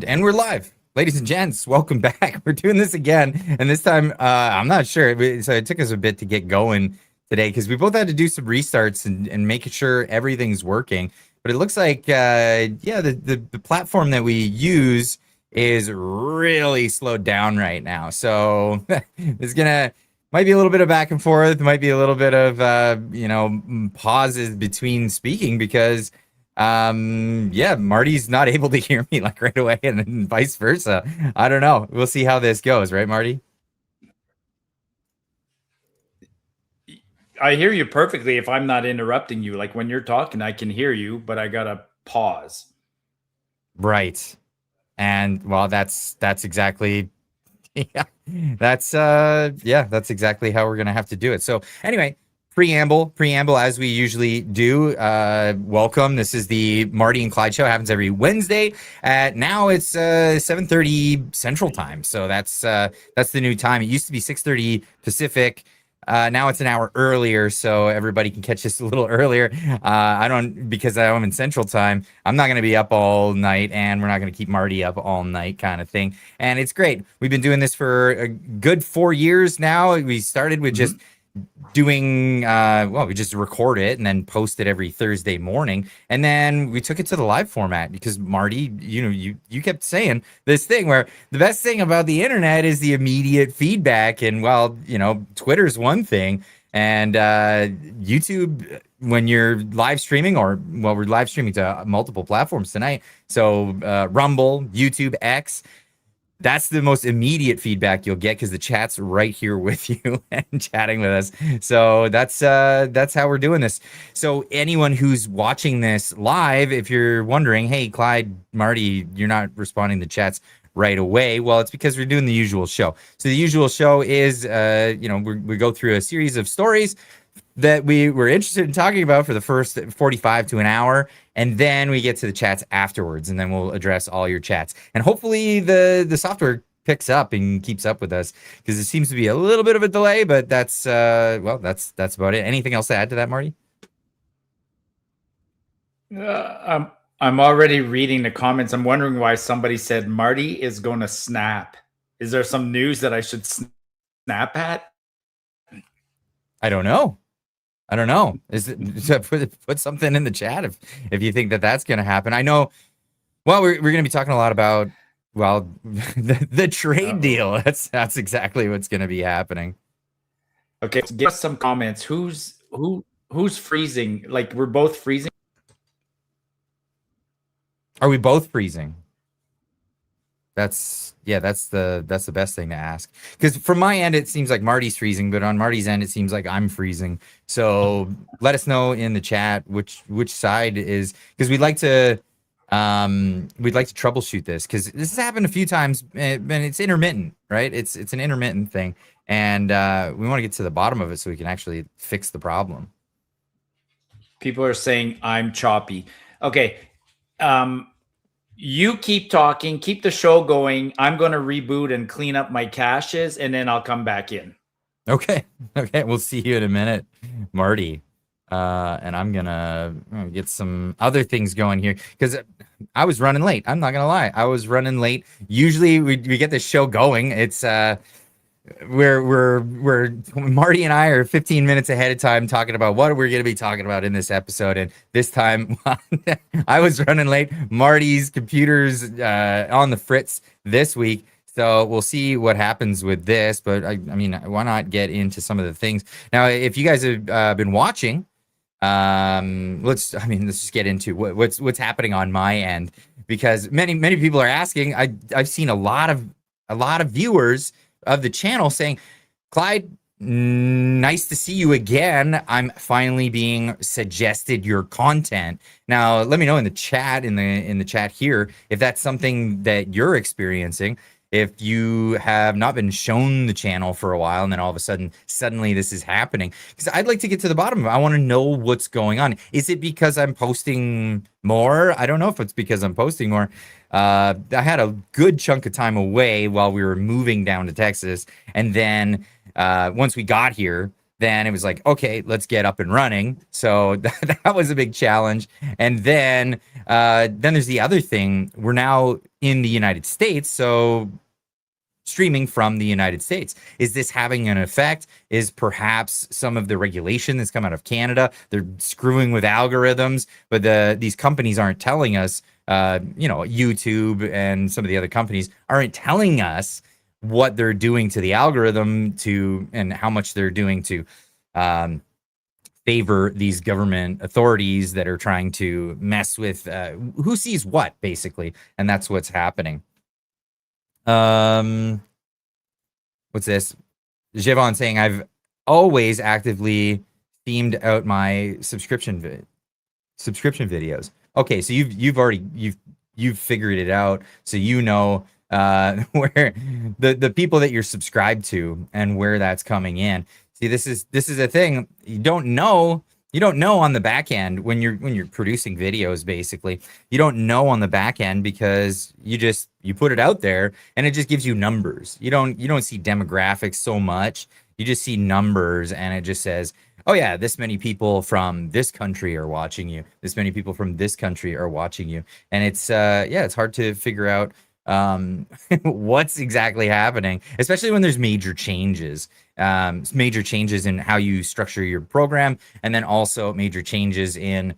And we're live. Ladies and gents, welcome back. We're doing this again. And this time, I'm not sure. So it took us a bit to get going today because we both had to do some restarts and making sure everything's working. But it looks like, yeah, the platform that we use is really slowed down right now. So it's might be a little bit of back and forth, might be a little bit of, pauses between speaking because yeah, Marty's not able to hear me like right away, and then vice versa. I don't know. We'll see how this goes, right, Marty? I hear you perfectly if I'm not interrupting you. Like when you're talking, I can hear you, but I gotta pause. Right. And well, that's exactly yeah. That's exactly how we're gonna have to do it. So anyway, preamble as we usually do. Welcome. This is the Marty and Clyde show. Happens every Wednesday at now it's 7:30 Central Time. So that's the new time. It used to be 6:30 Pacific. Now it's an hour earlier, so everybody can catch us a little earlier. Because I'm in Central Time, I'm not going to be up all night, and we're not going to keep Marty up all night kind of thing. And it's great. We've been doing this for a good 4 years now. We started with just doing we just record it and then post it every Thursday morning, and then we took it to the live format because Marty, you kept saying this thing where the best thing about the internet is the immediate feedback, and Twitter's one thing, and YouTube, when you're live streaming, or we're live streaming to multiple platforms tonight, so Rumble, YouTube, X, that's the most immediate feedback you'll get because the chat's right here with you and chatting with us. So that's how we're doing this. So anyone who's watching this live, if you're wondering, hey, Clyde, Marty, you're not responding to chats right away. Well, it's because we're doing the usual show. So the usual show is, we go through a series of stories that we were interested in talking about for the first 45 to an hour, and then we get to the chats afterwards, and then we'll address all your chats. And hopefully the software picks up and keeps up with us, because it seems to be a little bit of a delay, but that's about it. Anything else to add to that, Marty? I'm already reading the comments. I'm wondering why somebody said Marty is going to snap. Is there some news that I should snap at? I don't know. Put something in the chat if you think that's going to happen. I know. Well, we're going to be talking a lot about the trade deal. That's exactly what's going to be happening. Okay, so give us some comments. Who's freezing? Like we're both freezing. Are we both freezing? That's the best thing to ask, because from my end it seems like Marty's freezing, but on Marty's end it seems like I'm freezing. So let us know in the chat which side is, because we'd like to troubleshoot this, because this has happened a few times, and it's intermittent, right? It's an intermittent thing, and we want to get to the bottom of it so we can actually fix the problem. People are saying I'm choppy. Okay. You keep talking, keep the show going. I'm going to reboot and clean up my caches, and then I'll come back in. Okay. We'll see you in a minute, Marty. And I'm gonna get some other things going here, because I was running late. I'm not gonna lie, I was running late. Usually we get this show going. It's we're Marty and I are 15 minutes ahead of time talking about what we're going to be talking about in this episode, and this time I was running late. Marty's computer's on the fritz this week, so we'll see what happens with this. But I mean, why not get into some of the things now? If you guys have been watching, let's just get into what's happening on my end, because many people are asking. I've seen a lot of viewers of the channel saying, Clyde, nice to see you again. I'm finally being suggested your content. Now, let me know in the chat, in the chat here, if that's something that you're experiencing. If you have not been shown the channel for a while, and then all of a suddenly this is happening, because I'd like to get to the bottom of it. I want to know what's going on. Is it because I'm posting more? I don't know if it's because I'm posting more. I had a good chunk of time away while we were moving down to Texas, and then once we got here, then it was like, okay, let's get up and running. So that was a big challenge. And then there's the other thing. We're now in the United States, so streaming from the United States. Is this having an effect? Is perhaps some of the regulation that's come out of Canada, they're screwing with algorithms, but these companies aren't telling us, YouTube and some of the other companies aren't telling us what they're doing to the algorithm and how much they're doing to favor these government authorities that are trying to mess with who sees what, basically. And that's what's happening. What's this? Javon saying, I've always actively themed out my subscription videos. Okay, so you've figured it out, so where the people that you're subscribed to and where that's coming in. See, this is a thing you don't know on the back end when you're producing videos. Basically, you don't know on the back end because you put it out there and it just gives you numbers. You don't see demographics so much. You just see numbers and it just says, oh yeah, this many people from this country are watching you. This many people from this country are watching you. And it's it's hard to figure out what's exactly happening, especially when there's major changes in how you structure your program, and then also major changes in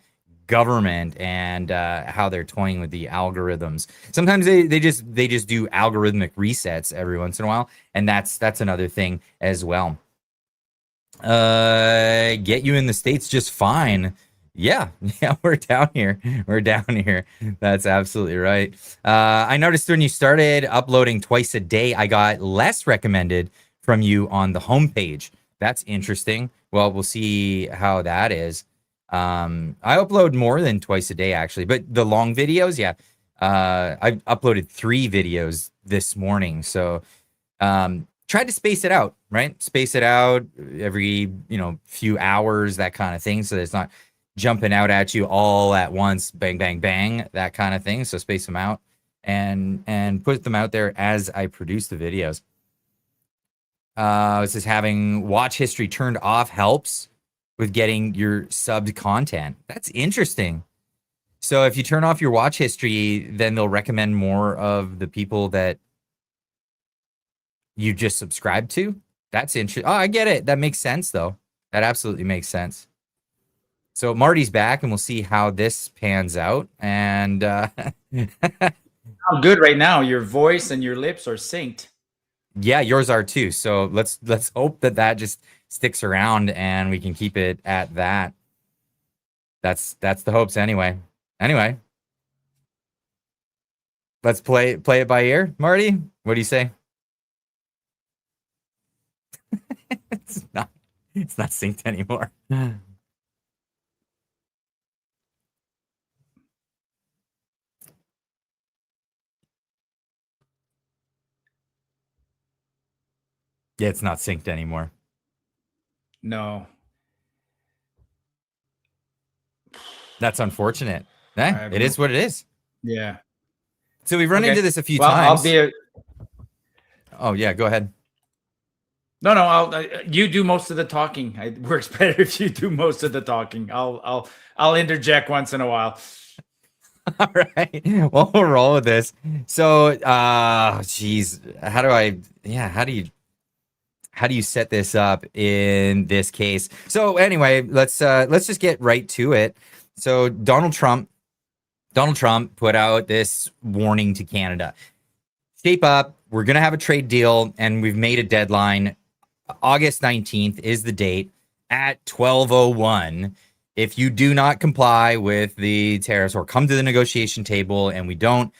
government and how they're toying with the algorithms. Sometimes they just do algorithmic resets every once in a while, and that's another thing as well. Get you in the States just fine. Yeah, we're down here. That's absolutely right. I noticed when you started uploading twice a day, I got less recommended from you on the homepage. That's interesting. Well, we'll see how that is. I upload more than twice a day, actually, but the long videos, yeah. I uploaded 3 videos this morning, so tried to space it out, right? Space it out every few hours, that kind of thing, so that it's not jumping out at you all at once, bang, bang, bang, that kind of thing. So space them out and put them out there as I produce the videos. It says having watch history turned off helps with getting your subbed content. That's interesting. So if you turn off your watch history, then they'll recommend more of the people that you just subscribed to. That's interesting. Oh, I get it. That makes sense, though. That absolutely makes sense. So Marty's back, and we'll see how this pans out. And I'm good right now. Your voice and your lips are synced. Yeah, yours are too. So let's hope that just sticks around and we can keep it at that. That's the hopes anyway. Anyway, let's play it by ear. Marty, what do you say? It's not synced anymore. Yeah, it's not synced anymore. No. That's unfortunate. It is what it is. Yeah. So we've run into this a few times. Oh yeah, go ahead. No, you do most of the talking. It works better if you do most of the talking. I'll interject once in a while. All right. Well, we'll roll with this. So, geez, how do you set this up in this case? So anyway, let's just get right to it. So Donald Trump put out this warning to Canada. Shape up. We're going to have a trade deal, and we've made a deadline. August 19th is the date at 12:01. If you do not comply with the tariffs or come to the negotiation table and we don't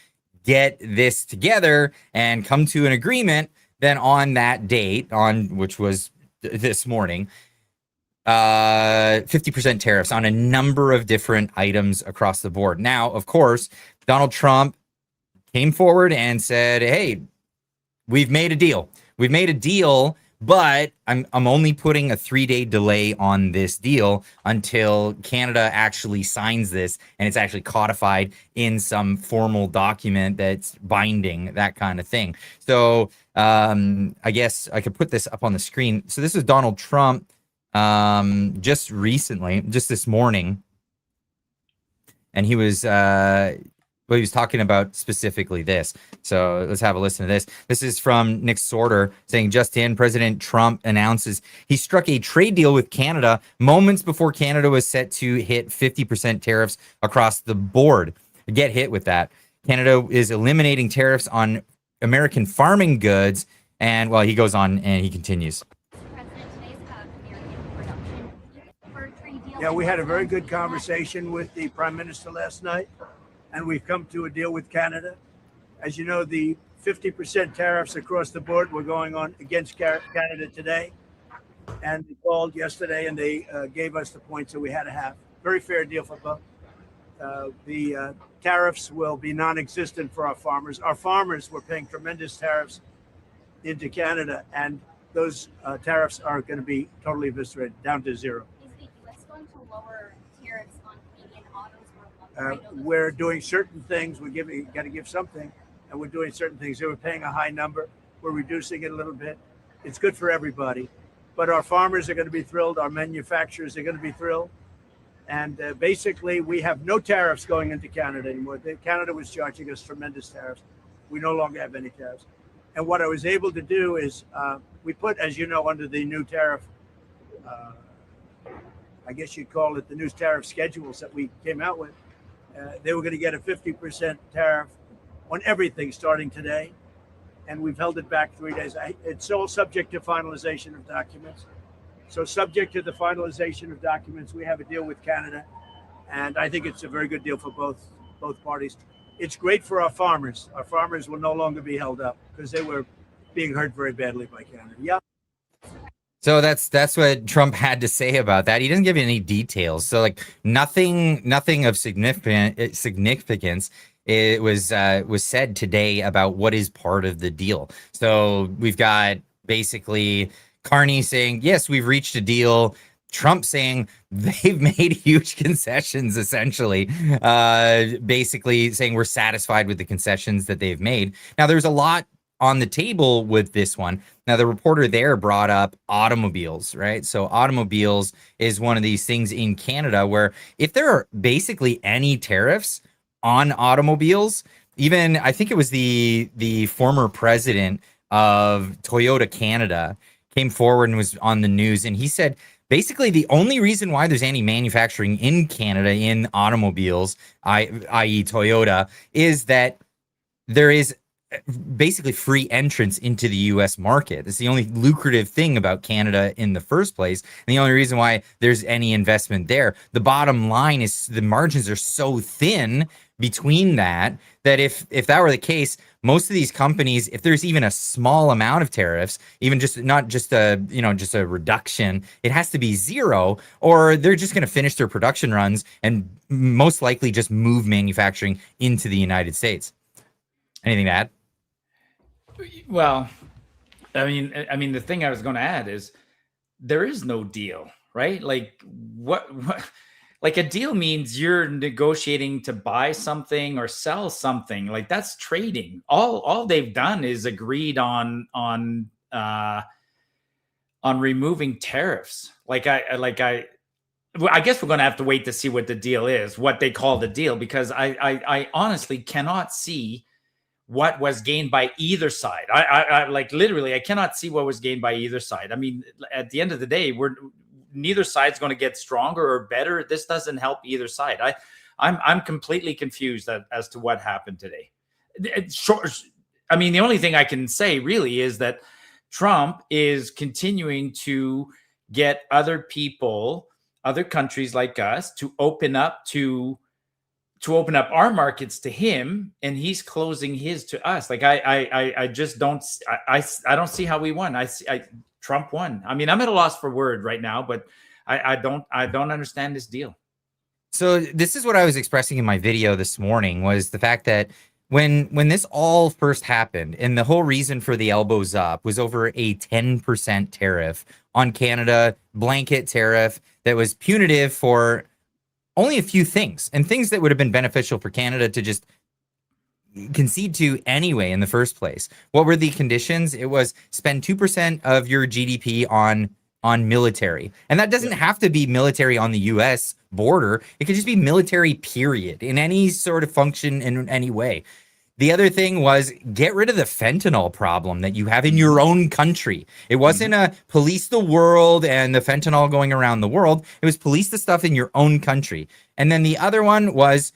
get this together and come to an agreement, then on that date, which was this morning, 50% tariffs on a number of different items across the board. Now, of course, Donald Trump came forward and said, hey, we've made a deal. But I'm only putting a 3-day delay on this deal until Canada actually signs this and it's actually codified in some formal document that's binding, that kind of thing. So I guess I could put this up on the screen. So this is Donald Trump just recently, just this morning, and he was talking about specifically this. So let's have a listen to this. This is from Nick Sorter saying, just in, President Trump announces he struck a trade deal with Canada moments before Canada was set to hit 50% tariffs across the board. Get hit with that. Canada is eliminating tariffs on American farming goods. And well, he goes on and he continues. Yeah, we had a very good conversation with the Prime Minister last night, and we've come to a deal with Canada. As you know, the 50% tariffs across the board were going on against Canada today, and they called yesterday and they gave us the points that we had to have. Very fair deal for both. The tariffs will be non-existent for our farmers. Our farmers were paying tremendous tariffs into Canada, and those tariffs are going to be totally eviscerated, down to zero. Lower tariffs on Canadian autos? We're doing certain things. Got to give something, and we're doing certain things. They were paying a high number. We're reducing it a little bit. It's good for everybody, but our farmers are going to be thrilled. Our manufacturers are going to be thrilled, and basically, we have no tariffs going into Canada anymore. Canada was charging us tremendous tariffs. We no longer have any tariffs, and what I was able to do is we put, as you know, under the new tariff. I guess you'd call it the new tariff schedules that we came out with. They were going to get a 50% tariff on everything starting today, and we've held it back 3 days. It's all subject to finalization of documents. So subject to the finalization of documents, we have a deal with Canada, and I think it's a very good deal for both parties. It's great for our farmers. Our farmers will no longer be held up because they were being hurt very badly by Canada. Yeah. So that's what Trump had to say about that. He doesn't give any details. So like nothing of significance. It was said today about what is part of the deal. So we've got basically Carney saying, yes, we've reached a deal. Trump saying they've made huge concessions, essentially, basically saying we're satisfied with the concessions that they've made. Now, there's a lot on the table with this one. Now, the reporter there brought up automobiles, right? So automobiles is one of these things in Canada where if there are basically any tariffs on automobiles, even I think it was the former president of Toyota Canada came forward and was on the news, and he said basically the only reason why there's any manufacturing in Canada in automobiles, i.e. Toyota, is that there is basically free entrance into the U.S. market. It's the only lucrative thing about Canada in the first place, and the only reason why there's any investment there. The bottom line is the margins are so thin between that if that were the case, most of these companies, if there's even a small amount of tariffs, even just not just a reduction, it has to be zero, or they're just going to finish their production runs and most likely just move manufacturing into the United States. Anything to add? Well, I mean, the thing I was going to add is there is no deal, right? Like what like a deal means you're negotiating to buy something or sell something. Like that's trading. All they've done is agreed on removing tariffs. I guess we're going to have to wait to see what the deal is, what they call the deal, because I honestly cannot see what was gained by either side. I like literally, I cannot see what was gained by either side. I mean, at the end of the day, neither side's going to get stronger or better. This doesn't help either side. I'm completely confused as to what happened today. I mean, the only thing I can say really is that Trump is continuing to get other people, other countries like us, to open up our markets to him, and he's closing his to us. Like I just don't don't see how we won. Trump won. I mean, I'm at a loss for word right now, but I don't understand this deal. So this is what I was expressing in my video this morning, was the fact that when this all first happened, and the whole reason for the elbows up was over a 10% tariff on Canada, blanket tariff that was punitive for only a few things, and things that would have been beneficial for Canada to just concede to anyway in the first place. What were the conditions? It was spend 2% of your GDP on on military. And that doesn't have to be military on the US border. It could just be military, period, in any sort of function in any way. The other thing was get rid of the fentanyl problem that you have in your own country. It wasn't a police the world and the fentanyl going around the world. It was police the stuff in your own country. And then the other one was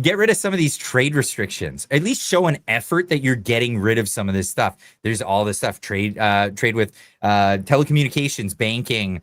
get rid of some of these trade restrictions. At least show an effort that you're getting rid of some of this stuff. There's all this stuff, trade with telecommunications, banking,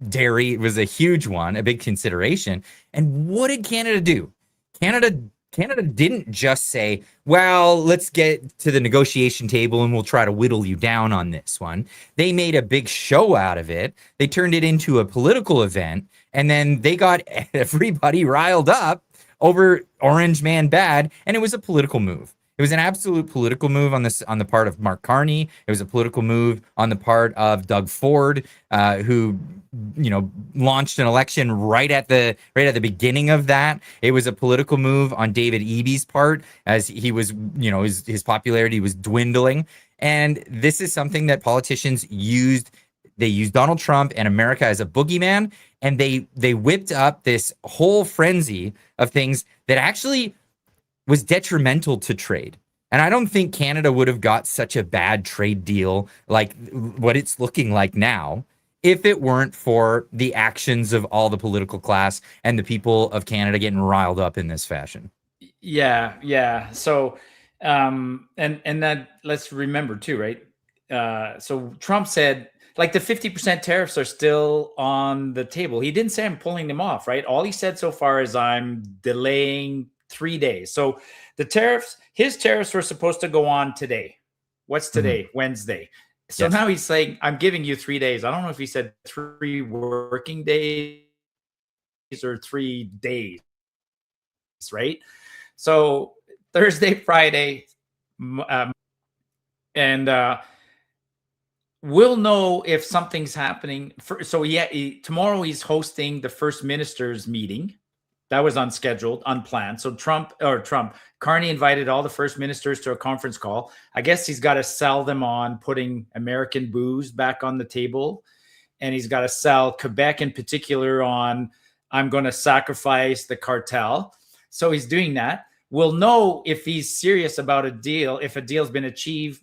dairy was a huge one, a big consideration. And what did Canada do? Canada didn't just say, well, let's get to the negotiation table and we'll try to whittle you down on this one. They made a big show out of it. They turned it into a political event, and then they got everybody riled up over Orange Man bad, and it was a political move. It was an absolute political move on the part of Mark Carney. It was a political move on the part of Doug Ford, who launched an election right at the beginning of that. It was a political move on David Eby's part, as he was, his popularity was dwindling. And this is something that politicians used. They used Donald Trump and America as a boogeyman, and they whipped up this whole frenzy of things that actually was detrimental to trade. And I don't think Canada would have got such a bad trade deal like what it's looking like now if it weren't for the actions of all the political class and the people of Canada getting riled up in this fashion. Yeah. So, and that, let's remember too, right? So Trump said, like, the 50% tariffs are still on the table. He didn't say I'm pulling them off, right? All he said so far is I'm delaying 3 days. So his tariffs were supposed to go on today. What's today? Wednesday. So now he's saying, I'm giving you 3 days. I don't know if he said 3 working days or 3 days, right? So Thursday, Friday, and we'll know if something's happening. Tomorrow he's hosting the first minister's meeting. That was unscheduled, unplanned. So Carney invited all the first ministers to a conference call. I guess he's got to sell them on putting American booze back on the table. And he's got to sell Quebec in particular on, I'm going to sacrifice the cartel. So he's doing that. We'll know if he's serious about a deal, if a deal's been achieved.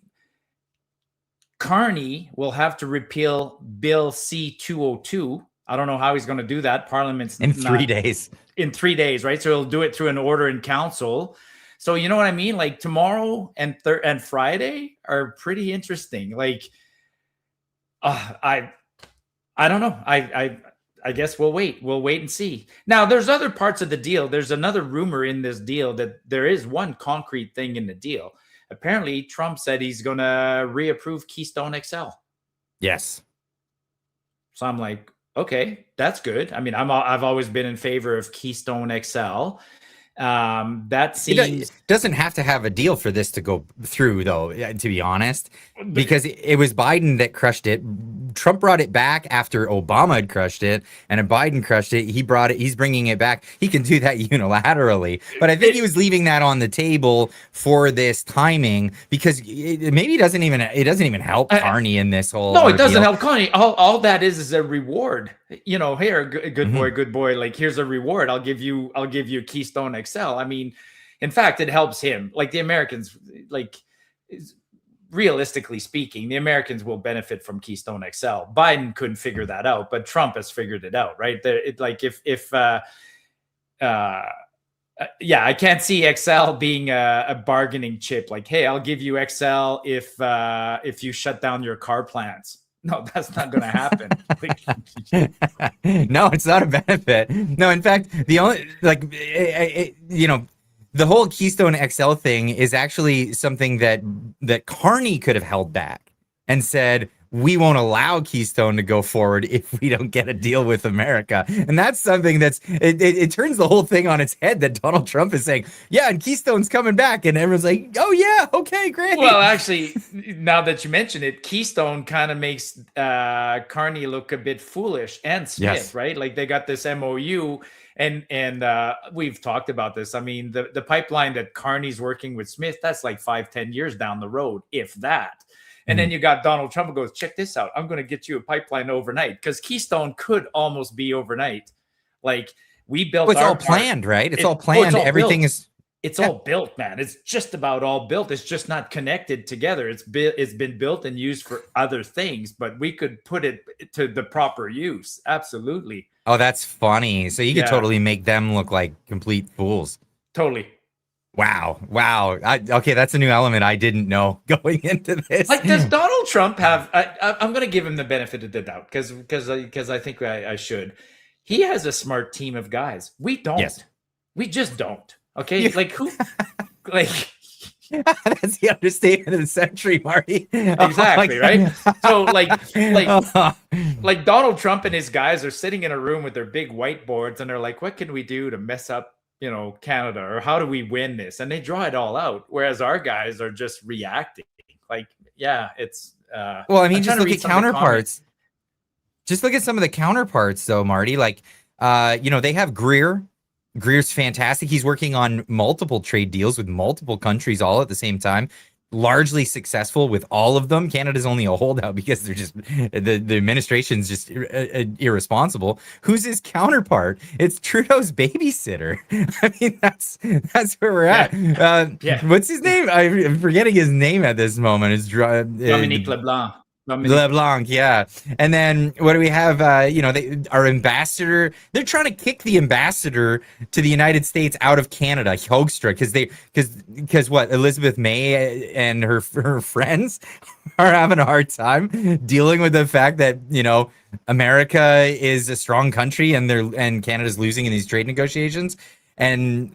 Carney will have to repeal Bill C-202. I don't know how he's going to do that. Parliament's in 3 days. In 3 days, right? So he'll do it through an order in council. So you know what I mean? Like tomorrow and Friday are pretty interesting. Like, I don't know. I guess we'll wait. We'll wait and see. Now, there's other parts of the deal. There's another rumor in this deal that there is one concrete thing in the deal. Apparently, Trump said he's going to reapprove Keystone XL. Yes. So I'm like, okay, that's good. I mean, I've always been in favor of Keystone XL. That seems... It doesn't have to have a deal for this to go through, though, to be honest, because it was Biden that crushed it. Trump brought it back after Obama had crushed it, and if Biden crushed it, he's bringing it back. He can do that unilaterally, but I think he was leaving that on the table for this timing because it doesn't even help Carney in this whole. No, it doesn't help Carney. All that is a reward. Here, good boy. Like, here's a reward. I'll give you Keystone XL. I mean, in fact, it helps him. Like the Americans, realistically speaking, the Americans will benefit from Keystone XL. Biden couldn't figure that out, but Trump has figured it out, right? I can't see XL being a bargaining chip. Like, hey, I'll give you XL if you shut down your car plants. No, that's not going to happen. No, it's not a benefit. No, in fact, the only the whole Keystone XL thing is actually something that Carney could have held back and said, we won't allow Keystone to go forward if we don't get a deal with America. And that's something it turns the whole thing on its head that Donald Trump is saying, yeah, and Keystone's coming back. And everyone's like, oh yeah, okay, great. Well, actually, now that you mention it, Keystone kind of makes Carney look a bit foolish, and Smith, yes. Right? Like, they got this MOU and we've talked about this. I mean, the pipeline that Carney's working with Smith, that's like 5-10 years down the road, if that. And then you got Donald Trump who goes, check this out. I'm going to get you a pipeline overnight, because Keystone could almost be overnight. Like, we built it's all planned, right? It's all planned. Everything is. It's all built, man. It's just about all built. It's just not connected together. It's been built and used for other things, but we could put it to the proper use. Absolutely. Oh, that's funny. So you could totally make them look like complete fools. Totally. Wow. Okay, that's a new element I didn't know going into this. Like, does Donald Trump have? I'm going to give him the benefit of the doubt, because I think I should. He has a smart team of guys. We don't. Yes. We just don't. Okay, like who? Like, that's the understatement of the century, Marty. Exactly, right? So like Donald Trump and his guys are sitting in a room with their big whiteboards, and they're like, "What can we do to mess up, Canada, or how do we win this?" And they draw it all out. Whereas our guys are just reacting. Like, yeah, it's. Well, I mean, just look at counterparts. Just look at some of the counterparts, though, Marty. Like, they have Greer. Greer's fantastic. He's working on multiple trade deals with multiple countries all at the same time, largely successful with all of them. Canada's only a holdout because they're just the administration's just irresponsible. Who's his counterpart? It's Trudeau's babysitter. I mean, that's where we're at. What's his name? I'm forgetting his name at this moment. It's Dominique LeBlanc. LeBlanc, yeah. And then what do we have? Our ambassador. They're trying to kick the ambassador to the United States out of Canada, Hoekstra, because what Elizabeth May and her friends are having a hard time dealing with the fact that America is a strong country and Canada's losing in these trade negotiations. And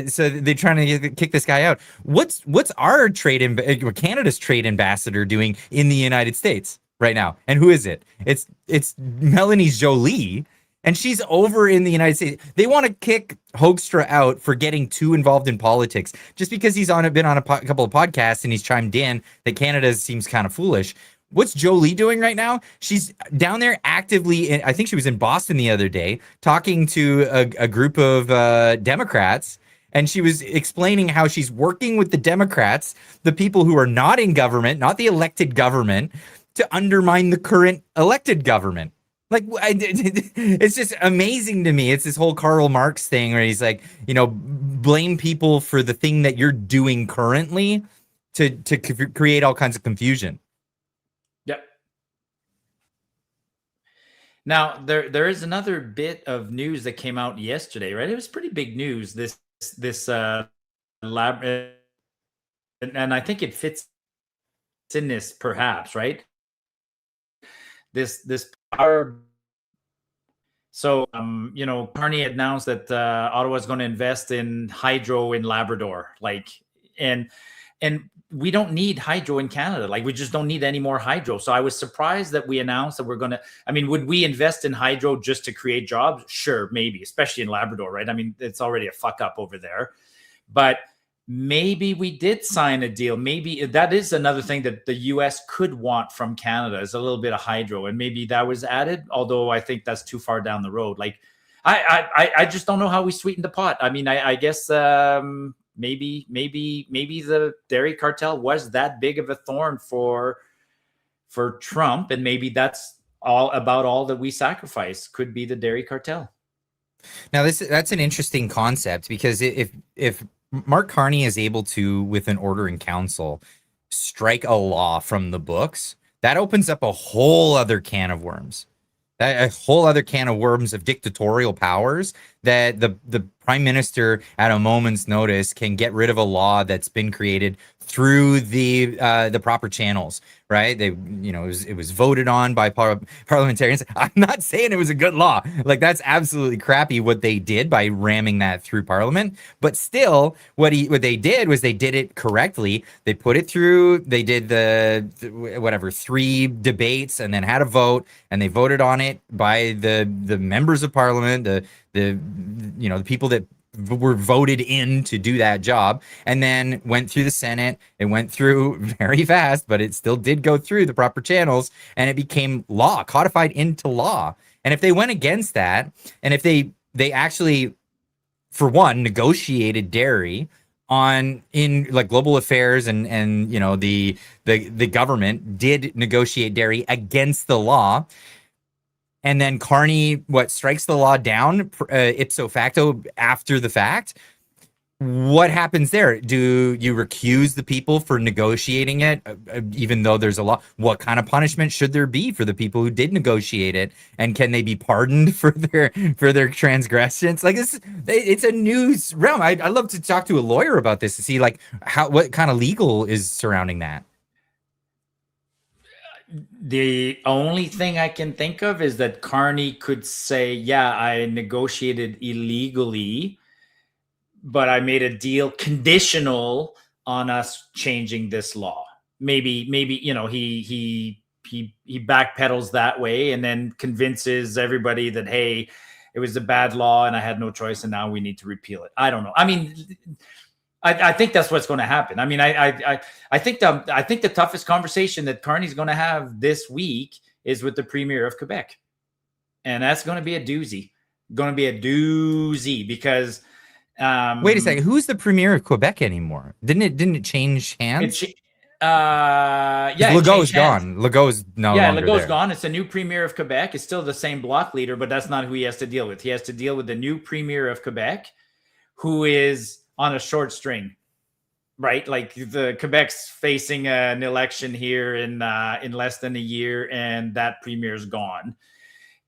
so they're trying to kick this guy out. What's our Canada's trade ambassador doing in the United States right now? And who is it? It's Melanie Jolie, and she's over in the United States. They want to kick Hoekstra out for getting too involved in politics, just because he's been on a couple of podcasts and he's chimed in that Canada seems kind of foolish. What's Jolie doing right now? She's down there actively. I think she was in Boston the other day talking to a group of Democrats, and she was explaining how she's working with the Democrats, the people who are not in government, not the elected government, to undermine the current elected government. Like, it's just amazing to me. It's this whole Karl Marx thing where he's like, blame people for the thing that you're doing currently to create all kinds of confusion. Now, there is another bit of news that came out yesterday, right? It was pretty big news. This lab, and I think it fits in this, perhaps, right? This power. So, Carney announced that Ottawa is going to invest in hydro in Labrador, and we don't need hydro in Canada. Like, we just don't need any more hydro. So I was surprised that we announced that we're going to, would we invest in hydro just to create jobs? Sure, maybe, especially in Labrador, right? I mean, it's already a fuck up over there. But maybe we did sign a deal. Maybe that is another thing that the US could want from Canada, is a little bit of hydro. And maybe that was added, although I think that's too far down the road. Like, I just don't know how we sweeten the pot. I mean, I guess... Maybe the dairy cartel was that big of a thorn for Trump, and maybe that's all that we sacrifice could be the dairy cartel. Now, that's an interesting concept, because if Mark Carney is able to, with an order in council, strike a law from the books, that opens up a whole other can of worms. A whole other can of worms of dictatorial powers that the prime minister at a moment's notice can get rid of a law that's been created through the proper channels, right? It was voted on by parliamentarians. I'm not saying it was a good law. Like, that's absolutely crappy what they did by ramming that through Parliament. But still, what they did was they did it correctly. They put it through. They did the 3 debates and then had a vote, and they voted on it by the members of Parliament, the people that were voted in to do that job, and then went through the Senate. It went through very fast, but it still did go through the proper channels, and it became law, codified into law. And if they went against that, and if they actually, for one, negotiated dairy in like global affairs and you know the government did negotiate dairy against the law, and then Carney strikes the law down ipso facto after the fact. What happens there? Do you recuse the people for negotiating it, even though there's a law? What kind of punishment should there be for the people who did negotiate it, and can they be pardoned for their transgressions? Like this, it's a new realm. I'd love to talk to a lawyer about this to see like what kind of legal is surrounding that. The only thing I can think of is that Carney could say, "Yeah, I negotiated illegally, but I made a deal conditional on us changing this law." Maybe you know he backpedals that way and then convinces everybody that, hey, it was a bad law and I had no choice and now we need to repeal it. I don't know. I mean, I think that's what's going to happen. I mean, I think the toughest conversation that Carney's going to have this week is with the Premier of Quebec, and that's going to be a doozy. Going to be a doozy because. Wait a second. Who's the Premier of Quebec anymore? Didn't it change hands? Yeah, Legault's gone. Legault's no longer Legault's there. gone. It's a new Premier of Quebec. It's still the same bloc leader, but that's not who he has to deal with. He has to deal with the new Premier of Quebec, who is on a short string, right? Like the Quebec's facing an election here in less than a year, and that Premier's gone.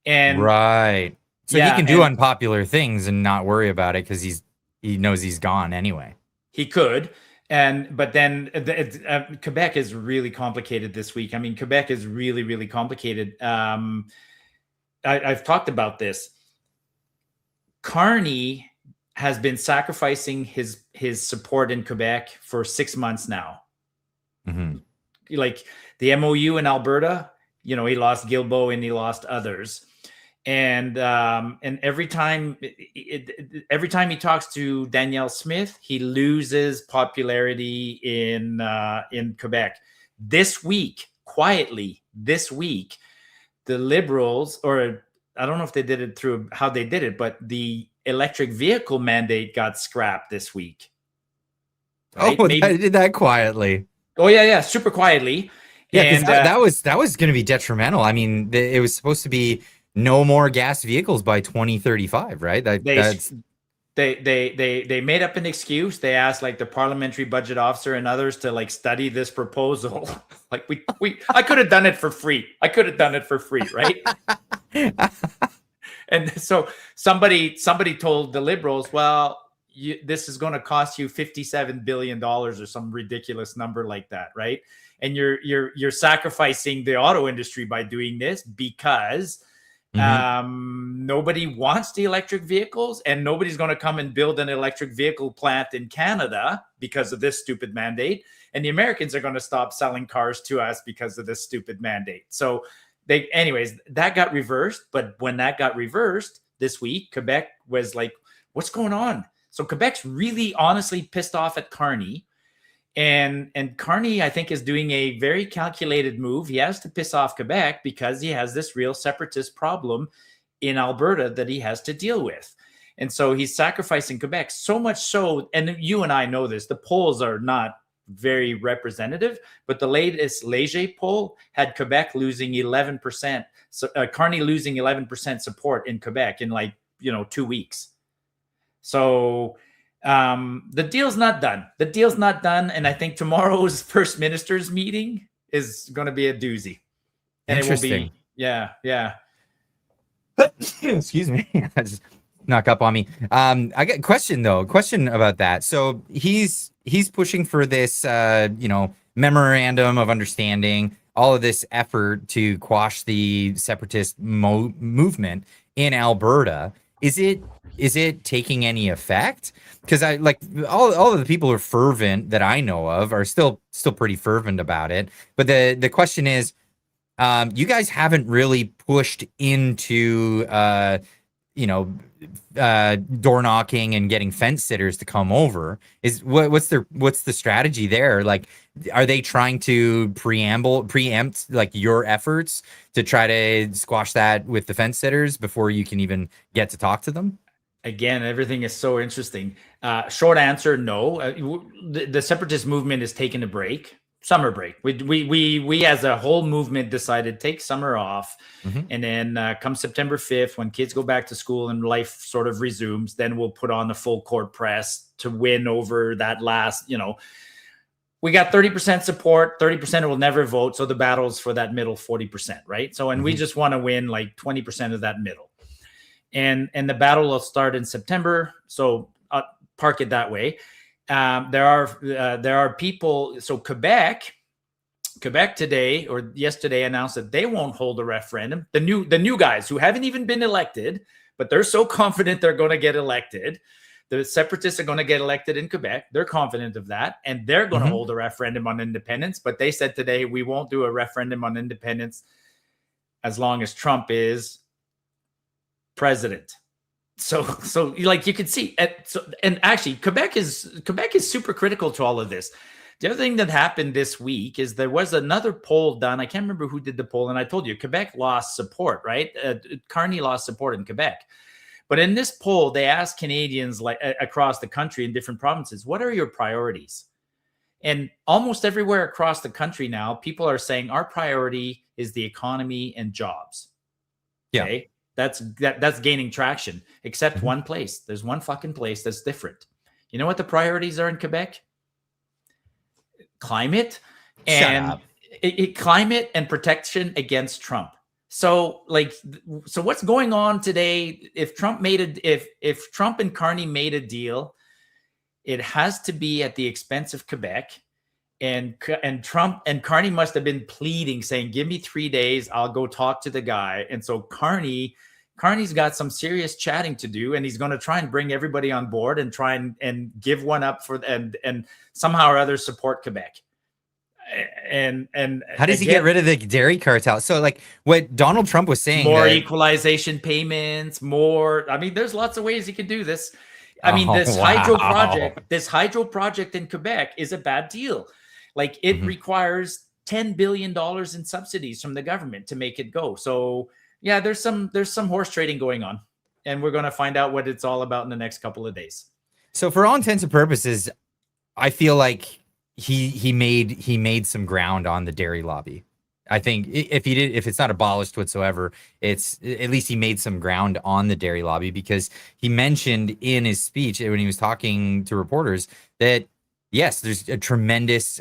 And right, so he can do unpopular things and not worry about it because he knows he's gone anyway. He could. But then Quebec is really complicated this week. I mean, Quebec is really, really complicated. I've talked about this. Carney has been sacrificing his support in Quebec for 6 months now. Mm-hmm. Like the MOU in Alberta, you know, he lost Guilbeault and he lost others. And every time he talks to Danielle Smith, he loses popularity in Quebec. This week, quietly, the Liberals, or I don't know if they did it through how they did it, but the electric vehicle mandate got scrapped this week. Right? Oh, they did that quietly. Oh yeah, super quietly. Yeah, and that was going to be detrimental. I mean, it was supposed to be no more gas vehicles by 2035, right? They made up an excuse. They asked like the parliamentary budget officer and others to like study this proposal. Like I could have done it for free. Right? And so somebody told the Liberals, well, this is going to cost you $57 billion or some ridiculous number like that, right? And you're sacrificing the auto industry by doing this because nobody wants the electric vehicles, and nobody's going to come and build an electric vehicle plant in Canada because of this stupid mandate. And the Americans are going to stop selling cars to us because of this stupid mandate. So anyways, that got reversed. But when that got reversed this week, Quebec was like, what's going on? So Quebec's really honestly pissed off at Carney. And Carney, I think, is doing a very calculated move. He has to piss off Quebec because he has this real separatist problem in Alberta that he has to deal with. And so he's sacrificing Quebec so much so, and you and I know this, the polls are not very representative, but the latest Leger poll had Quebec losing 11%. So Carney losing 11% support in Quebec in 2 weeks. So the deal's not done. And I think tomorrow's First Minister's meeting is going to be a doozy. And interesting. It will be, yeah. Excuse me. I just snuck up on me. I got a question about that. So he's pushing for this, memorandum of understanding, all of this effort to quash the separatist movement in Alberta. Is it taking any effect? Because I like all of the people who are fervent that I know of are still pretty fervent about it. But the question is, you guys haven't really pushed into door knocking and getting fence sitters to come over. What's the strategy there? Like, are they trying to preempt like your efforts to try to squash that with the fence sitters before you can even get to talk to them? Again, everything is so interesting. Short answer, no. The separatist movement is taking a break, summer break. We as a whole movement decided take summer off, and then come September 5th, when kids go back to school and life sort of resumes, then we'll put on the full court press to win over that last. We got 30% support, 30% will never vote, so the battle's for that middle 40%, right? So, and we just want to win like 20% of that middle. And the battle will start in September. So park it that way. There are people. So Quebec today or yesterday announced that they won't hold a referendum. The new guys who haven't even been elected, but they're so confident they're going to get elected. The separatists are going to get elected in Quebec. They're confident of that, and they're going to hold a referendum on independence. But they said today we won't do a referendum on independence as long as Trump is president. So like you can see, and actually Quebec is super critical to all of this. The other thing that happened this week is there was another poll done. I can't remember who did the poll, and I told you Quebec lost support, right? Carney lost support in Quebec. But in this poll, they asked Canadians like across the country in different provinces, what are your priorities? And almost everywhere across the country now, people are saying our priority is the economy and jobs. Okay? Yeah. That's gaining traction, except one place. There's one fucking place that's different. You know what the priorities are in Quebec? Climate and climate and protection against Trump. So what's going on today? If Trump and Carney made a deal, it has to be at the expense of Quebec. And Trump and Carney must have been pleading, saying, give me 3 days, I'll go talk to the guy. And so Carney's got some serious chatting to do, and he's going to try and bring everybody on board and try and give one up for and somehow or other support Quebec. And how does he get rid of the dairy cartel? So like what Donald Trump was saying, more equalization payments, more. I mean, there's lots of ways he could do this. I mean, this hydro project in Quebec is a bad deal. Like it requires $10 billion in subsidies from the government to make it go. So yeah, there's some horse trading going on, and we're going to find out what it's all about in the next couple of days. So for all intents and purposes, I feel like he made some ground on the dairy lobby. I think if it's not abolished whatsoever, it's at least he made some ground on the dairy lobby, because he mentioned in his speech when he was talking to reporters that yes, there's a tremendous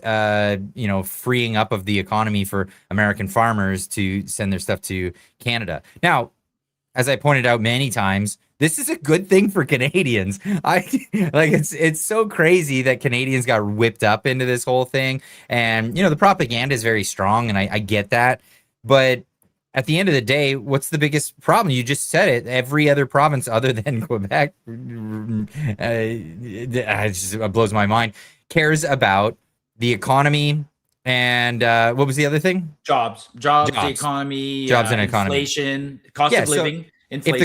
freeing up of the economy for American farmers to send their stuff to Canada. Now, as I pointed out many times, this is a good thing for Canadians. It's so crazy that Canadians got whipped up into this whole thing. And, the propaganda is very strong, and I get that. But at the end of the day, what's the biggest problem? You just said it. Every other province other than Quebec, it just blows my mind, cares about the economy. And what was the other thing? Jobs, the economy, jobs and economy, inflation, cost of living. Inflation.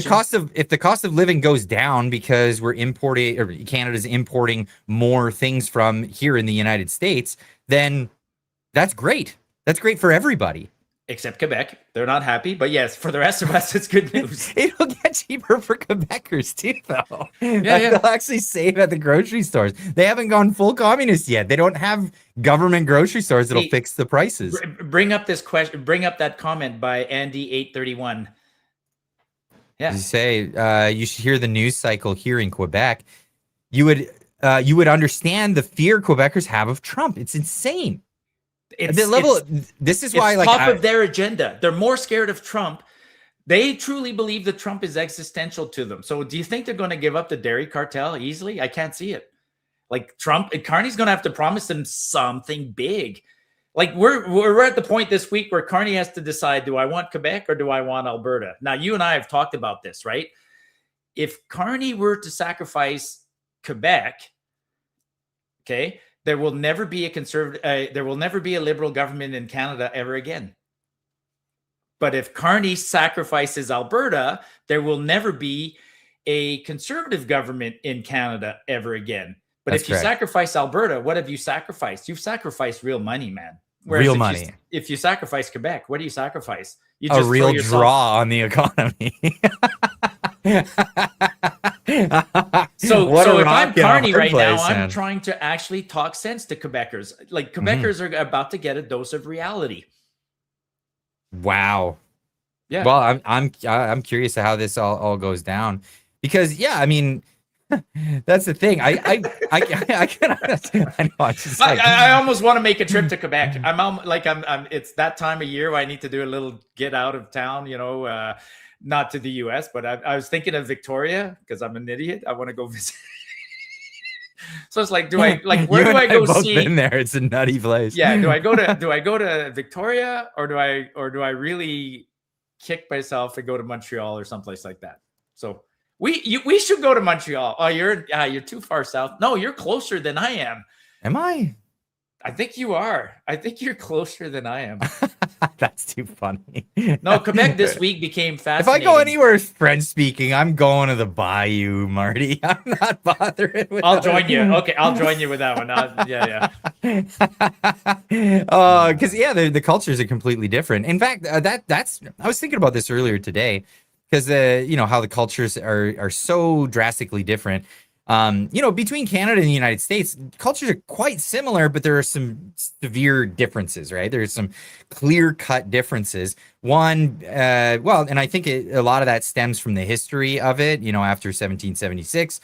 If the cost of living goes down because we're importing, or Canada's importing more things from here in the United States, then that's great. That's great for everybody. Except Quebec. They're not happy, but yes, for the rest of us, it's good news. It'll get cheaper for Quebecers too, though. They'll actually save at the grocery stores. They haven't gone full communist yet. They don't have government grocery stores that'll fix the prices. Bring up this question. Bring up that comment by Andy831. Yeah. You say you should hear the news cycle here in Quebec. You would understand the fear Quebecers have of Trump. It's insane. This is why, top of their agenda. They're more scared of Trump. They truly believe that Trump is existential to them. So do you think they're going to give up the dairy cartel easily? I can't see it. Like Carney's going to have to promise them something big. Like we're at the point this week where Carney has to decide, do I want Quebec or do I want Alberta? Now, you and I have talked about this, right? If Carney were to sacrifice Quebec, okay, there will never be a liberal government in Canada ever again. But if Carney sacrifices Alberta, there will never be a conservative government in Canada ever again. But if you sacrifice Alberta, what have you sacrificed? You've sacrificed real money, man. Whereas real money. If you sacrifice Quebec, what do you sacrifice? You just a real draw on the economy. What So a if I'm rock and a Carney hard right now, place, I'm man. trying to actually talk sense to Quebecers. Like Mhm. Quebecers are about to get a dose of reality. Wow. Yeah. Well, I'm curious to how this all goes down, because yeah, I mean, that's the thing. I can I know I'm just like I almost want to make a trip to Quebec. I'm it's that time of year where I need to do a little get out of town, not to the US, but I was thinking of Victoria because I'm an idiot. I want to go visit. So it's like, where you do and I I go both see? been there. It's a nutty place. Yeah, do I go to Victoria, or do I really kick myself and go to Montreal or someplace like that? So we should go to Montreal. Oh, you're too far south. No, you're closer than I am. Am I? I think you are. I think you're closer than I am. That's too funny. No, Quebec this week became If I fascinating. go anywhere French speaking, I'm going to the Bayou, Marty. I'm not bothering with I'll join you. Okay, I'll join you with that one. Yeah. Because yeah, the cultures are completely different. In fact, that's I was thinking about this earlier today, because how the cultures are so drastically different. Between Canada and the United States, cultures are quite similar, but there are some severe differences, right? There's some clear-cut differences. One, and I think a lot of that stems from the history of it. After 1776,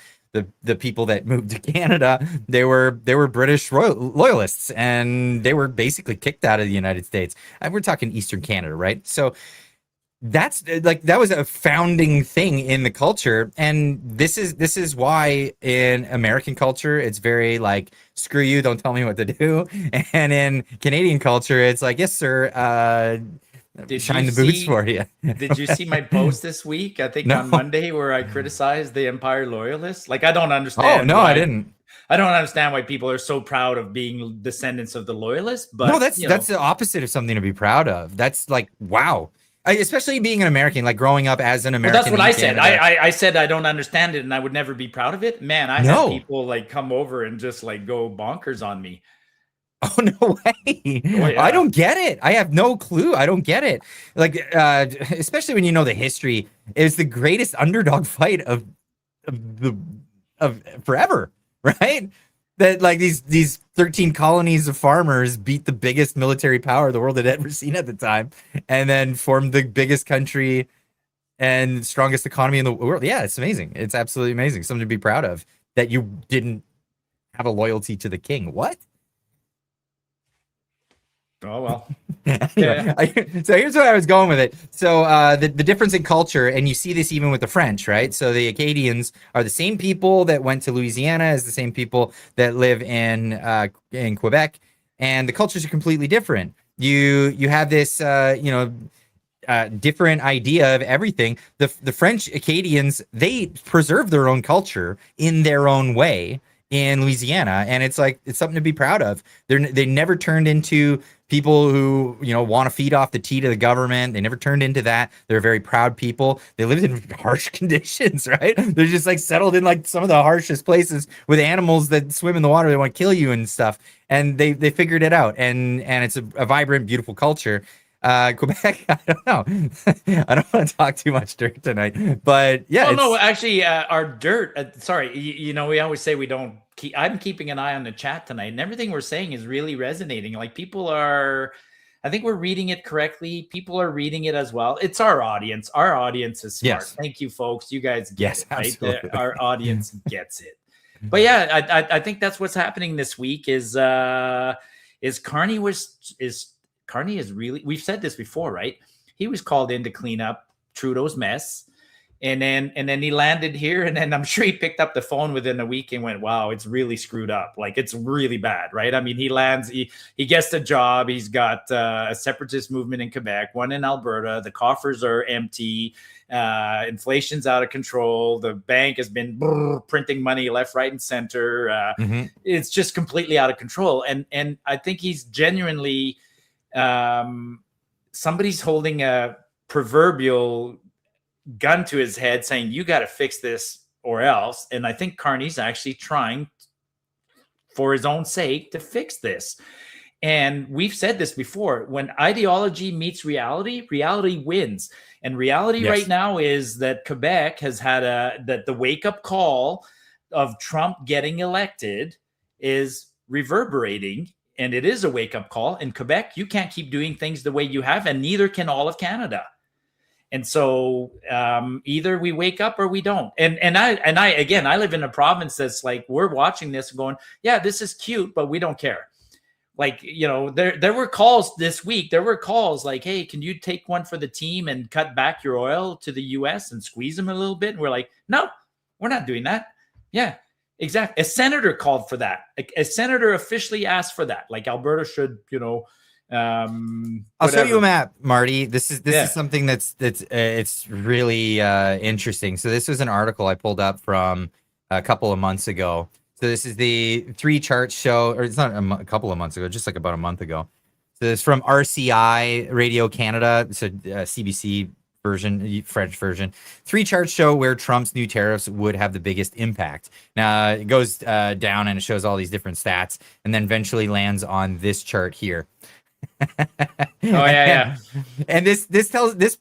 the people that moved to Canada, they were British loyalists, and they were basically kicked out of the United States. And we're talking Eastern Canada, right? So that was a founding thing in the culture, and this is why in American culture it's very like, screw you, don't tell me what to do, and in Canadian culture it's like, yes sir, shine the boots for you. Did you see my post this week? I think on Monday, where I criticized the Empire Loyalists. Like, I don't understand. Oh no, I didn't. I don't understand why people are so proud of being descendants of the Loyalists. But no, that's the opposite of something to be proud of. That's like, wow. Especially being an American, like growing up as an American. Well, that's what I said. I said I don't understand it, and I would never be proud of it. Man, I had people like come over and just like go bonkers on me. Oh no way! Oh, yeah. I don't get it. I have no clue. I don't get it. Like, especially when you know the history, it's the greatest underdog fight of forever, right? That like these 13 colonies of farmers beat the biggest military power the world had ever seen at the time, and then formed the biggest country and strongest economy in the world. Yeah, it's amazing. It's absolutely amazing. Something to be proud of, that you didn't have a loyalty to the king. What? Oh well. Anyway, so here's where I was going with it. So the difference in culture, and you see this even with the French, right? So the Acadians are the same people that went to Louisiana as the same people that live in Quebec, and the cultures are completely different. You have this different idea of everything. The French Acadians, they preserve their own culture in their own way in Louisiana, and it's like, it's something to be proud of. They never turned into people who want to feed off the teat of the government. They never turned into that. They're very proud people. They lived in harsh conditions, right? They're just like settled in like some of the harshest places with animals that swim in the water. They want to kill you and stuff, and they figured it out, and it's a vibrant, beautiful culture. Quebec, I don't know. I don't want to talk too much dirt tonight, but yeah. Oh no, actually, our dirt. Sorry, we always say we don't. I'm keeping an eye on the chat tonight, and everything we're saying is really resonating. Like, people are. I think we're reading it correctly. People are reading it as well. It's our audience. Our audience is smart. Yes. Thank you, folks. You guys get it, right? Absolutely. Our audience gets it. But yeah, I think that's what's happening this week. Is Carney Carney is really, we've said this before, right? He was called in to clean up Trudeau's mess. And then he landed here, and then I'm sure he picked up the phone within a week and went, wow, it's really screwed up. Like, it's really bad, right? I mean, he lands, he gets the job. He's got a separatist movement in Quebec, one in Alberta. The coffers are empty. Inflation's out of control. The bank has been printing money left, right, and center. It's just completely out of control. And I think he's genuinely, somebody's holding a proverbial gun to his head saying, you got to fix this or else. And I think Carney's actually trying for his own sake to fix this. And we've said this before, when ideology meets reality, reality wins. And reality right now is that Quebec has had that the wake-up call of Trump getting elected is reverberating, and it is a wake-up call. In Quebec, you can't keep doing things the way you have, and neither can all of Canada. And so either we wake up or we don't. And I again, I live in a province that's like, we're watching this going, yeah, this is cute, but we don't care. Like, you know, there were calls this week. There were calls like, hey, can you take one for the team and cut back your oil to the US and squeeze them a little bit? And we're like, no, we're not doing that. Yeah, exactly. A senator called for that. A senator officially asked for that. Like Alberta should, you know, I'll show you a map, Marty. This is something that's it's really interesting. So this was an article I pulled up from a couple of months ago. So this is the 3 charts show, or it's not a couple of months ago, just like about a month ago. So it's from RCI Radio Canada. It's a CBC version, French version. 3 charts show where Trump's new tariffs would have the biggest impact. Now it goes down and it shows all these different stats, and then eventually lands on this chart here. And this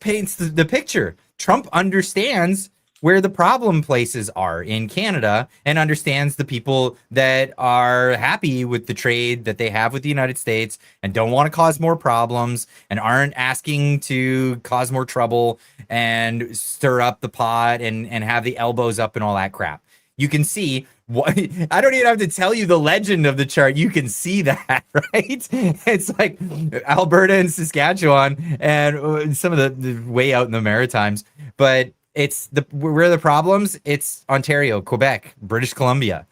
paints the picture. Trump understands where the problem places are in Canada and understands the people that are happy with the trade that they have with the United States and don't want to cause more problems and aren't asking to cause more trouble and stir up the pot and have the elbows up and all that crap. You can see what I don't even have to tell you the legend of the chart. You can see that, right? It's like Alberta and Saskatchewan and some of the way out in the Maritimes, but it's where are the problems? It's Ontario, Quebec, British Columbia.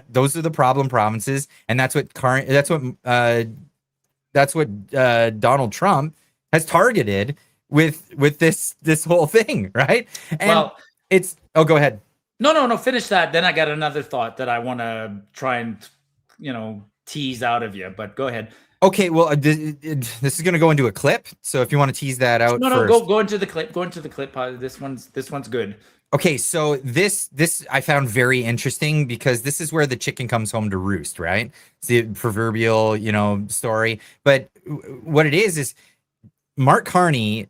Those are the problem provinces, and that's what Donald Trump has targeted with this whole thing, right? And go ahead. No, finish that. Then I got another thought that I want to try and, you know, tease out of you, but go ahead. Okay, well, this is going to go into a clip. So if you want to tease that out, go into the clip. Go into the clip. This one's good. Okay, so this I found very interesting because this is where the chicken comes home to roost, right? It's the proverbial, you know, story. But what it is Mark Carney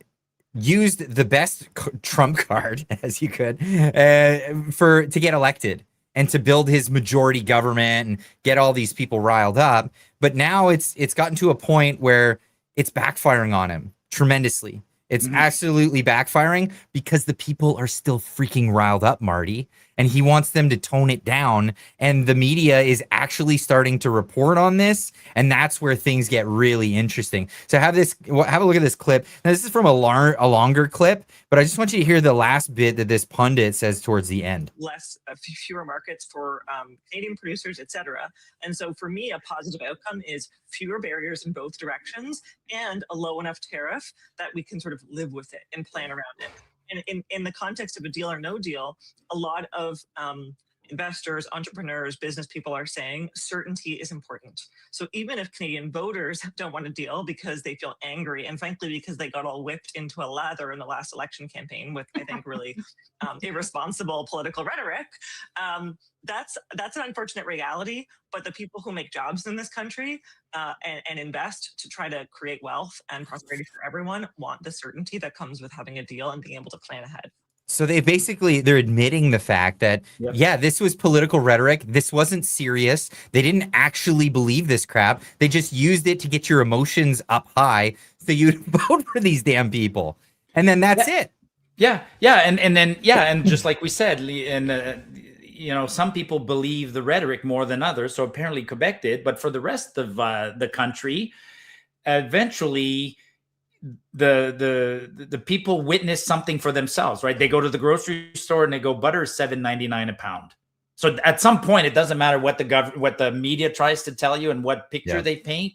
used the best Trump card as you could to get elected and to build his majority government and get all these people riled up. But now it's gotten to a point where it's backfiring on him tremendously. It's absolutely backfiring because the people are still freaking riled up, Marty, and he wants them to tone it down. And the media is actually starting to report on this, and that's where things get really interesting. So have a look at this clip. Now, this is from a longer clip, but I just want you to hear the last bit that this pundit says towards the end. Fewer markets for Canadian producers, etc. And so for me, a positive outcome is fewer barriers in both directions and a low enough tariff that we can sort of live with it and plan around it. And in the context of a deal or no deal, a lot of investors, entrepreneurs, business people are saying certainty is important. So even if Canadian voters don't want a deal because they feel angry and frankly because they got all whipped into a lather in the last election campaign with, I think, really irresponsible political rhetoric, that's an unfortunate reality. But the people who make jobs in this country and invest to try to create wealth and prosperity for everyone want the certainty that comes with having a deal and being able to plan ahead. So they're admitting the fact that, yeah, this was political rhetoric. This wasn't serious. They didn't actually believe this crap. They just used it to get your emotions up high so you'd vote for these damn people. And then that's it. Yeah. And just like we said, and you know, some people believe the rhetoric more than others. So apparently Quebec did, but for the rest of the country, eventually the people witness something for themselves, right? They go to the grocery store and they go, butter is $7.99 a pound. So at some point, it doesn't matter what the media tries to tell you and what picture they paint.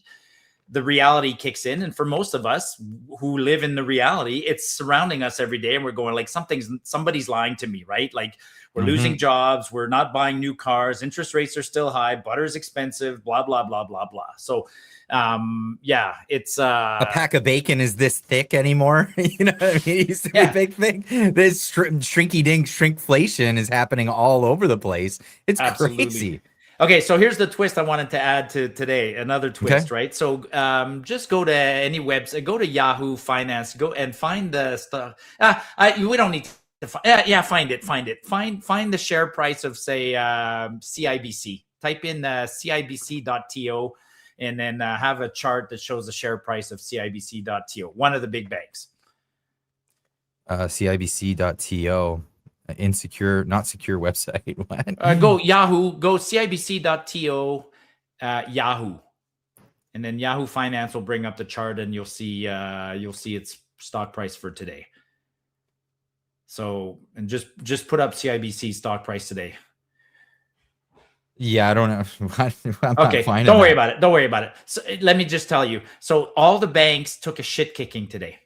The reality kicks in, and for most of us who live in the reality, it's surrounding us every day, and we're going like, somebody's lying to me, right? Like we're losing jobs, we're not buying new cars, interest rates are still high, butter's expensive, blah blah blah blah blah. So it's a pack of bacon is this thick anymore. You know what I mean? It used to be a big thing. This shrinky dink shrinkflation is happening all over the place. It's crazy. Okay, so here's the twist I wanted to add to today. Another twist, right? So just go to any website, go to Yahoo Finance, go and find the stuff. We don't need to find. Find it. Find the share price of say CIBC. Type in CIBC.to, and then have a chart that shows the share price of CIBC.to, one of the big banks. CIBC.to. Insecure, not secure website. Go Yahoo, go CIBC.to, Yahoo, and then Yahoo Finance will bring up the chart, and you'll see its stock price for today. So, and just put up CIBC stock price today. Yeah, I don't know. Okay, don't worry about it. Don't worry about it. So let me just tell you. So all the banks took a shit kicking today.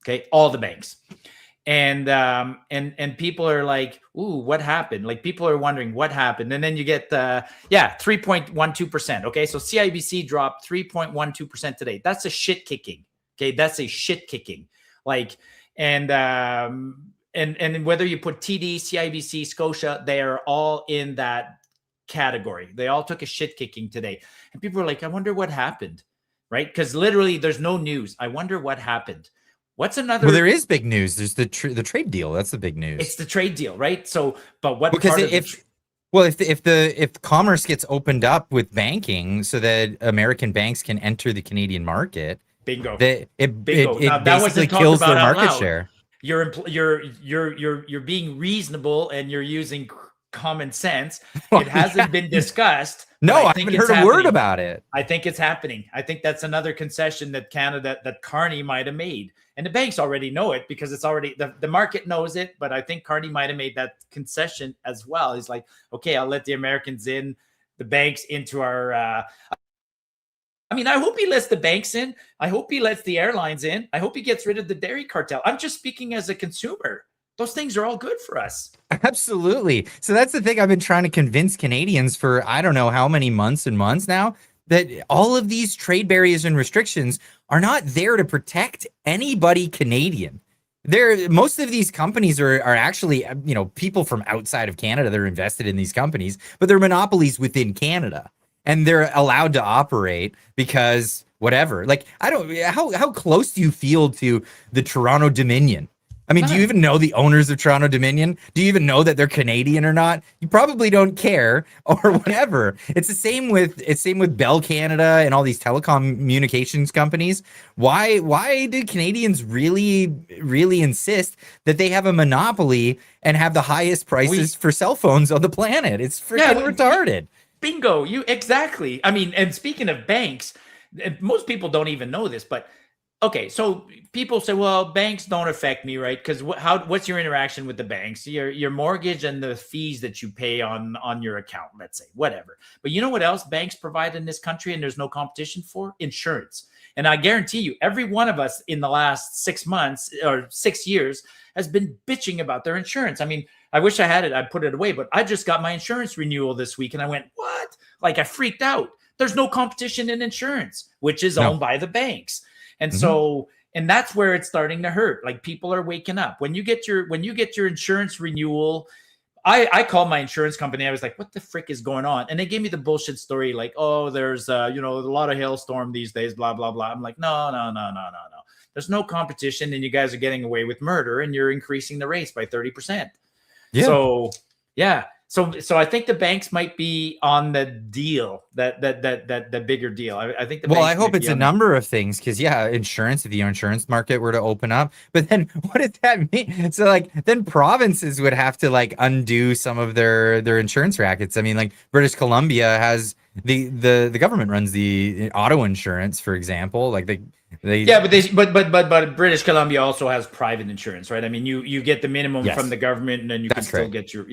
Okay, all the banks. And people are like, ooh, what happened? Like people are wondering what happened. And then you get 3.12%. Okay. So CIBC dropped 3.12% today. That's a shit kicking. Okay. That's a shit kicking. Like, and whether you put TD, CIBC, Scotia, they are all in that category. They all took a shit kicking today. And people are like, I wonder what happened. Right. Because literally there's no news. I wonder what happened. What's another? Well, there is big news. There's the trade deal. That's the big news. It's the trade deal, right? So, but what? Because if commerce gets opened up with banking, so that American banks can enter the Canadian market, bingo. It basically kills their market share. You're being reasonable and you're using common sense. It hasn't been discussed. No, I haven't heard a word about it. I think it's happening. I think that's another concession that Carney might have made. And the banks already know it because it's already, the market knows it, but I think Carney might have made that concession as well. He's like, okay, I'll let the Americans in, the banks into our, I hope he lets the banks in. I hope he lets the airlines in. I hope he gets rid of the dairy cartel. I'm just speaking as a consumer. Those things are all good for us. Absolutely. So that's the thing I've been trying to convince Canadians for, I don't know how many months and months now, that all of these trade barriers and restrictions are not there to protect anybody Canadian. Most of these companies are actually, people from outside of Canada that are invested in these companies, but they're monopolies within Canada and they're allowed to operate because whatever. Like, how close do you feel to the Toronto Dominion? I mean, do you even know the owners of Toronto Dominion? Do you even know that they're Canadian or not? You probably don't care or whatever. It's the same with Bell Canada and all these telecommunications companies. Why do Canadians really, really insist that they have a monopoly and have the highest prices for cell phones on the planet? It's freaking retarded. Bingo. Exactly. I mean, and speaking of banks, most people don't even know this, but okay, so people say, well, banks don't affect me, right? Because what's your interaction with the banks? Your mortgage and the fees that you pay on your account, let's say, whatever. But you know what else banks provide in this country and there's no competition for? Insurance. And I guarantee you, every one of us in the last 6 months or 6 years has been bitching about their insurance. I mean, I wish I had it. I'd put it away, but I just got my insurance renewal this week and I went, what? Like I freaked out. There's no competition in insurance, which is owned by the banks. And so, and that's where it's starting to hurt. Like people are waking up. When you get your insurance renewal, I called my insurance company. I was like, what the frick is going on? And they gave me the bullshit story. Like, oh, there's, a lot of hailstorm these days, blah, blah, blah. I'm like, no. There's no competition and you guys are getting away with murder and you're increasing the rates by 30%. Yeah. So, yeah. So I think the banks might be on the deal, that bigger deal. I think the I hope it's a number of things because insurance, if the insurance market were to open up, but then what does that mean? So like then provinces would have to like undo some of their insurance rackets. I mean, like British Columbia has the government runs the auto insurance, for example. Like but British Columbia also has private insurance, right? I mean, you get the minimum from the government, and then you can still get your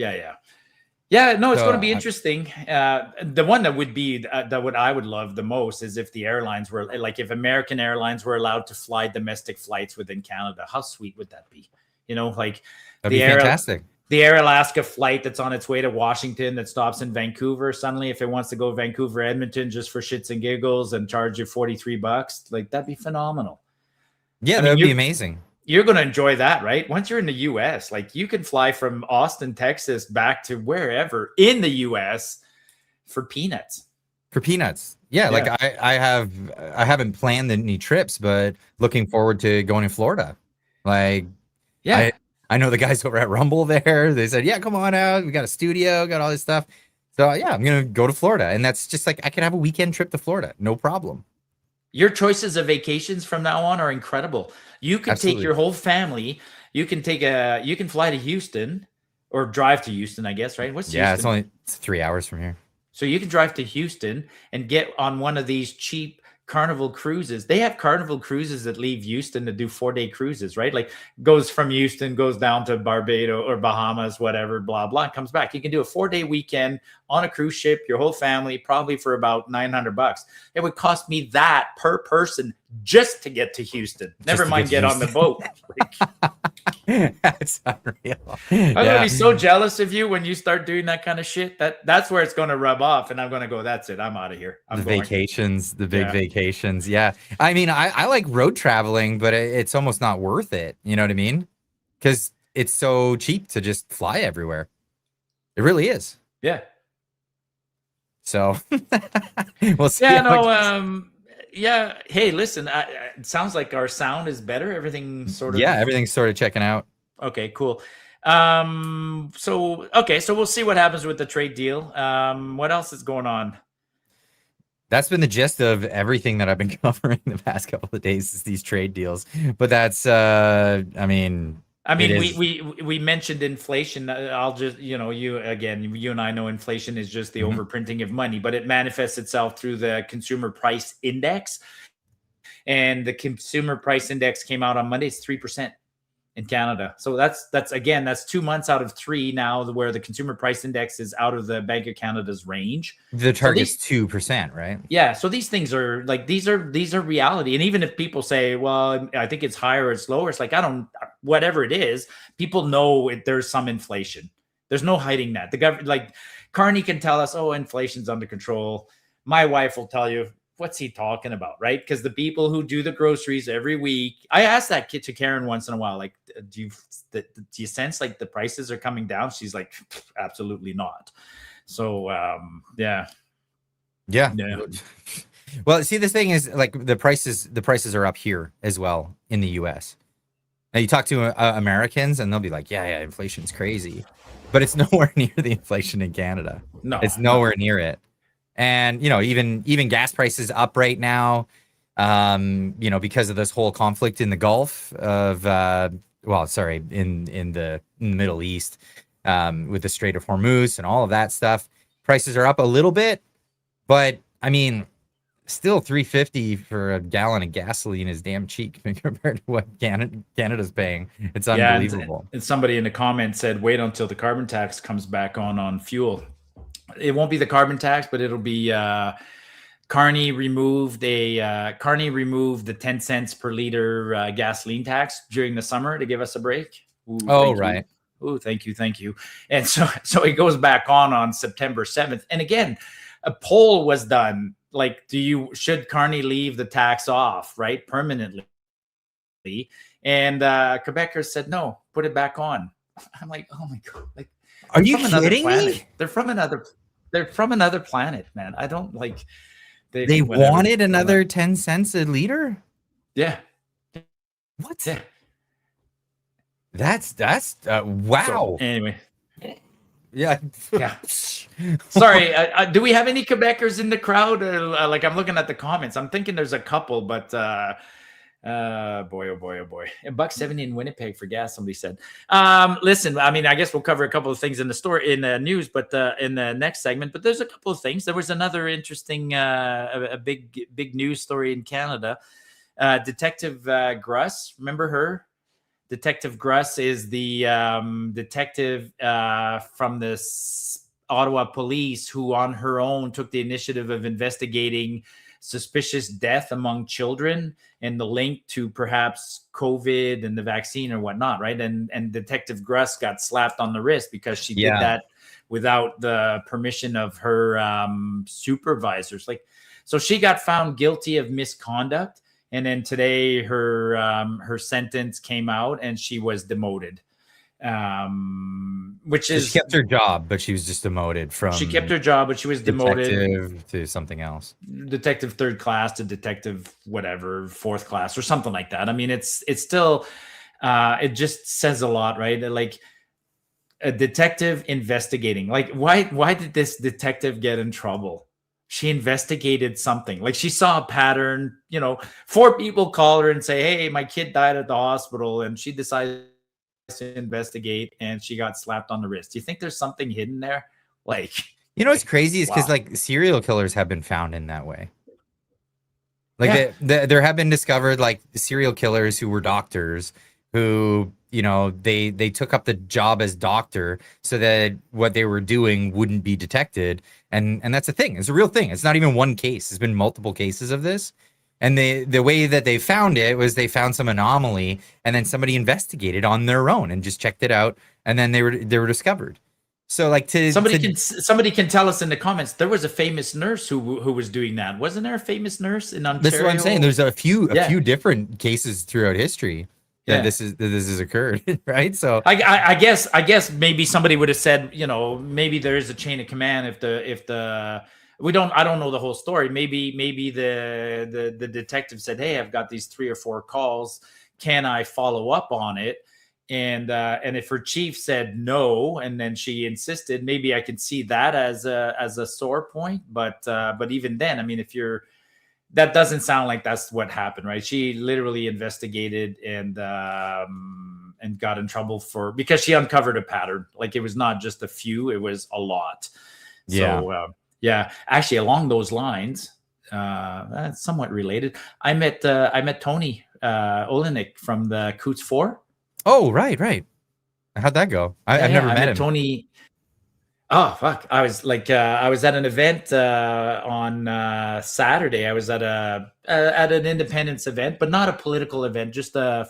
Yeah, no, it's going to be interesting. The one that would be that what I would love the most is if the airlines were like, if American Airlines were allowed to fly domestic flights within Canada. How sweet would that be? Like that'd be fantastic. The Air Alaska flight that's on its way to Washington that stops in Vancouver. Suddenly, if it wants to go Vancouver, Edmonton, just for shits and giggles and charge you $43, like that'd be phenomenal. Yeah, that'd be amazing. You're going to enjoy that, right? Once you're in the U.S., like you can fly from Austin, Texas back to wherever in the U.S. for peanuts. For peanuts. Yeah, like I haven't planned any trips, but looking forward to going to Florida. Like, Yeah. I know the guys over at Rumble there. They said, yeah, come on out. We got a studio, got all this stuff. So yeah, I'm gonna go to Florida. And that's just like I could have a weekend trip to Florida, no problem. Your choices of vacations from now on are incredible. You can take your whole family. You can fly to Houston or drive to Houston, I guess, right? What's Houston? It's 3 hours from here. So you can drive to Houston and get on one of these cheap Carnival cruises. They have Carnival cruises that leave Houston to do 4-day cruises, right? Like goes from Houston, goes down to Barbados or Bahamas, whatever, blah, blah, comes back. You can do a 4-day weekend on a cruise ship, your whole family, probably for about $900. It would cost me that per person just to get to Houston. Never mind get on the boat. That's unreal. I'm gonna be so jealous of you when you start doing that kind of shit. That's where it's gonna rub off, and I'm gonna go, that's it. I'm out of here. The vacations, the big vacations. Yeah. I mean, I like road traveling, but it's almost not worth it. You know what I mean? Because it's so cheap to just fly everywhere. It really is. Yeah. So we'll see. Yeah. Hey, listen, it sounds like our sound is better. Everything's sort of. Yeah, everything's sort of checking out. Okay, cool. So we'll see what happens with the trade deal. What else is going on? That's been the gist of everything that I've been covering the past couple of days is these trade deals. But that's, I mean, we mentioned inflation. I'll just, you and I know inflation is just the overprinting of money, but it manifests itself through the consumer price index. And the consumer price index came out on Monday. It's 3% in Canada. So that's 2 months out of 3 now where the consumer price index is out of the Bank of Canada's range. The target's 2%, right? Yeah. So these things are like, these are reality. And even if people say, well, I think it's higher or it's lower, it's like, whatever it is, people know there's some inflation. There's no hiding that. The government, like Carney can tell us, oh, inflation's under control. My wife will tell you, what's he talking about, right? Because the people who do the groceries every week, I ask that kid to Karen once in a while, like, do you sense like the prices are coming down? She's like, absolutely not. So, yeah. Well, see, this thing is like the prices are up here as well in the U.S. Now you talk to Americans and they'll be like, yeah, inflation's crazy, but it's nowhere near the inflation in Canada. No, it's nowhere near it. And, even gas prices up right now, because of this whole conflict in the Gulf of, in the Middle East, with the Strait of Hormuz and all of that stuff, prices are up a little bit, but I mean, still $3.50 for a gallon of gasoline is damn cheap compared to what Canada's paying. It's unbelievable. And somebody in the comments said, wait until the carbon tax comes back on fuel. It won't be the carbon tax, but it'll be Carney removed the 10 cents per liter gasoline tax during the summer to give us a break. Ooh, right. Oh, thank you. And so it goes back on September 7th. And again, a poll was done. Like, should Carney leave the tax off, right, permanently? And Quebecers said, no, put it back on. I'm like, oh my God. Like, are you kidding me? They're from another planet, man. I don't like. They wanted another 10 cents a liter. Yeah. What? Yeah. That's wow. So, anyway. Yeah. Sorry. Do we have any Quebecers in the crowd? Like, I'm looking at the comments. I'm thinking there's a couple, but boy, oh boy. $1.70 in Winnipeg for gas, somebody said. Listen, I mean, I guess we'll cover a couple of things in the news, but in the next segment. But there's a couple of things. There was another interesting, a big news story in Canada. Detective Gruss, remember her? Detective Gruss is the detective from the Ottawa police who, on her own, took the initiative of investigating suspicious death among children and the link to perhaps COVID and the vaccine or whatnot, right? And Detective Gruss got slapped on the wrist because she did that without the permission of her supervisors. Like, so she got found guilty of misconduct. And then today her sentence came out and she was demoted. which So is she kept her job, but she was just demoted from she kept her job, but she was demoted detective to something else. detective third class to detective whatever fourth class or something like that. I mean, it's still it just says a lot, right? Like a detective investigating. Like why did this detective get in trouble? She investigated something. Like she saw a pattern, 4 people call her and say, "Hey, my kid died at the hospital," and she decided to investigate and she got slapped on the wrist. Do you think there's something hidden there? Like, What's crazy is because wow. like serial killers have been found in that way. Like Yeah. there have been discovered like serial killers who were doctors who, they took up the job as doctor so that what they were doing wouldn't be detected. And that's a thing. It's a real thing. It's not even one case. There's been multiple cases of this. And the way that they found it was they found some anomaly and then somebody investigated on their own and just checked it out. And then they were discovered. So like somebody can tell us in the comments. There was a famous nurse who was doing that. Wasn't there a famous nurse in Ontario? This is what I'm saying. There's a few different cases throughout history that Yeah. this has occurred, right? So I guess maybe somebody would have said, maybe there is a chain of command if the I don't know the whole story. Maybe the detective said, "Hey, I've got these 3 or 4 calls. Can I follow up on it?" And if her chief said no, and then she insisted, maybe I could see that as a sore point. But even then, I mean, that doesn't sound like that's what happened, right? She literally investigated and got in trouble because she uncovered a pattern. Like it was not just a few, it was a lot. So actually along those lines, that's somewhat related. I met Tony Olenek from the Coots 4. oh, right. How'd that go? I've never met him. Tony. Oh fuck! I was at an event on Saturday. I was at an independence event, but not a political event, just a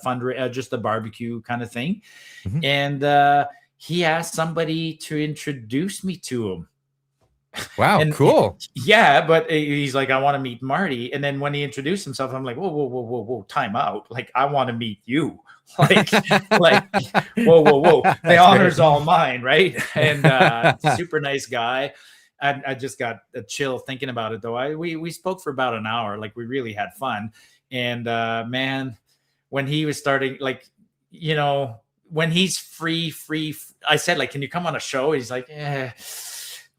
just a barbecue kind of thing. Mhm. And he asked somebody to introduce me to him. Wow, cool. Yeah, but he's like, "I want to meet Marty." And then when he introduced himself, I'm like, whoa, time out. Like, I want to meet you. Like, whoa. The honor's all mine, right? And super nice guy. I just got a chill thinking about it, though. We spoke for about an hour. Like, we really had fun. And man, when he was starting, like, when he's free, I said, like, "Can you come on a show?" He's like, "Yeah.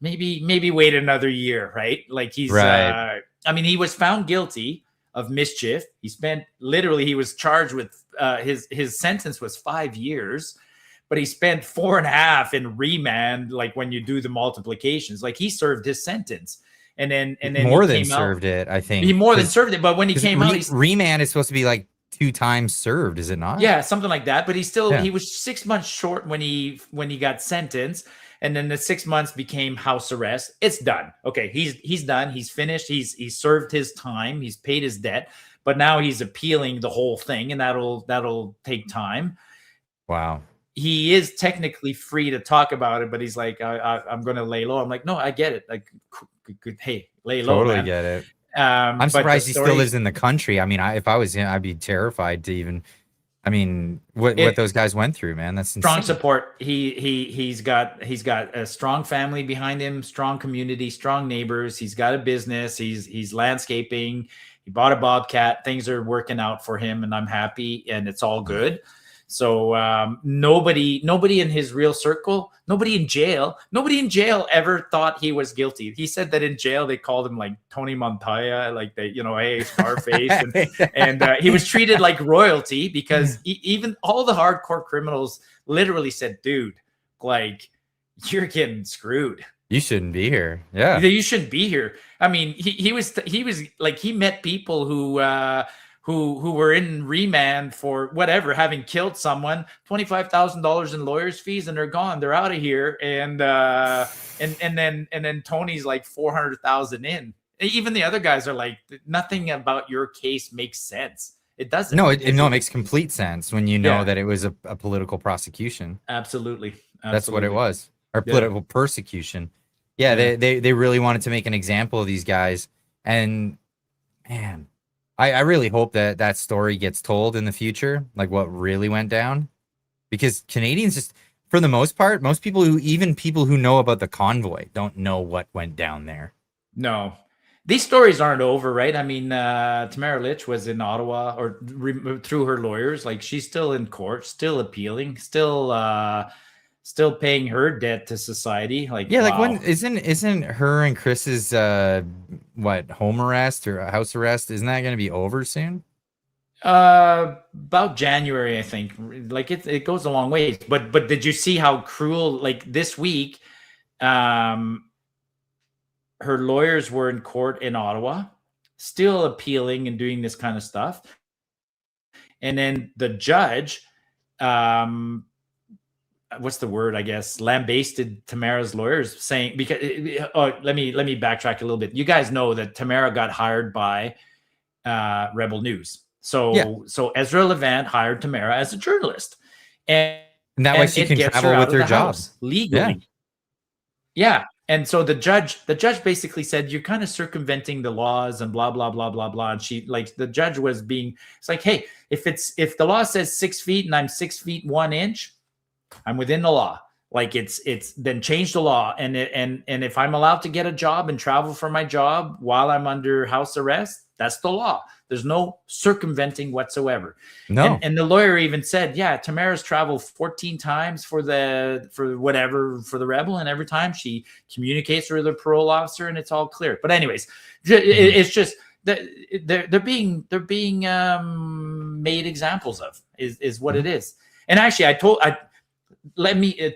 Maybe wait another year," right? Like he's right. I mean, he was found guilty of mischief. He was charged with his sentence was 5 years, but he spent 4.5 in remand. Like when you do the multiplications, like he served his sentence, and then more he than came served out, it. I think he more than served it. But when he came out, remand is supposed to be like 2 times served, is it not? Yeah, something like that. But he was 6 months short when he got sentenced. And then the 6 months became house arrest. It's done. Okay, he's done. He's finished. He's served his time. He's paid his debt. But now he's appealing the whole thing, and that'll take time. Wow. He is technically free to talk about it, but he's like, I'm going to lay low. I'm like, no, I get it. Like, good. Hey, lay low. Totally man. Get it. I'm surprised he still lives in the country. I mean, if I was him, I'd be terrified to even. I mean, what those guys went through, man. That's strong insane. support. He's got a strong family behind him, strong community, strong neighbors. He's got a business. He's landscaping. He bought a Bobcat. Things are working out for him, and I'm happy, and it's all good. So nobody in his real circle, nobody in jail ever thought he was guilty. He said that in jail they called him like Tony Montaya, like they, hey, Scarface, and he was treated like royalty because even all the hardcore criminals literally said, "Dude, like you're getting screwed. You shouldn't be here. Yeah, you shouldn't be here." I mean, he was like he met people who were in remand for whatever, having killed someone, $25,000 in lawyers' fees, and they're gone. They're out of here. And then Tony's like 400,000 in. Even the other guys are like, nothing about your case makes sense. It doesn't. No, it makes complete sense when you know that it was a political prosecution. Absolutely. That's what it was, or political persecution. Yeah, they really wanted to make an example of these guys, and man. I really hope that story gets told in the future, like what really went down. because Canadians just, for the most part, most people who know about the convoy don't know what went down there. No, these stories aren't over, right? I mean, Tamara Litch was in Ottawa, or through her lawyers. Like, she's still in court, still appealing, still paying her debt to society. Like, Yeah, wow. like when isn't her and Chris's home arrest or house arrest? Isn't that going to be over soon? About January, I think. Like, it goes a long way. But did you see how cruel? Like, this week, her lawyers were in court in Ottawa, still appealing and doing this kind of stuff. And then the judge, what's the word? I guess lambasted Tamara's lawyers, saying, because let me backtrack a little bit. You guys know that Tamara got hired by Rebel News. So Ezra Levant hired Tamara as a journalist, and that way she can travel with her job legally. Yeah. And so the judge basically said, you're kind of circumventing the laws and blah, blah, blah, blah, blah. And she, like, the judge was it's like, hey, if the law says 6 feet and I'm 6 feet 1 inch, I'm within the law. Like, it's then change the law. And if I'm allowed to get a job and travel for my job while I'm under house arrest, that's the law. There's no circumventing whatsoever. No. And the lawyer even said, yeah, Tamara's traveled 14 times for the Rebel, and every time she communicates with the parole officer, and it's all clear. But anyways, it's just they're being made examples of is what it is. And actually,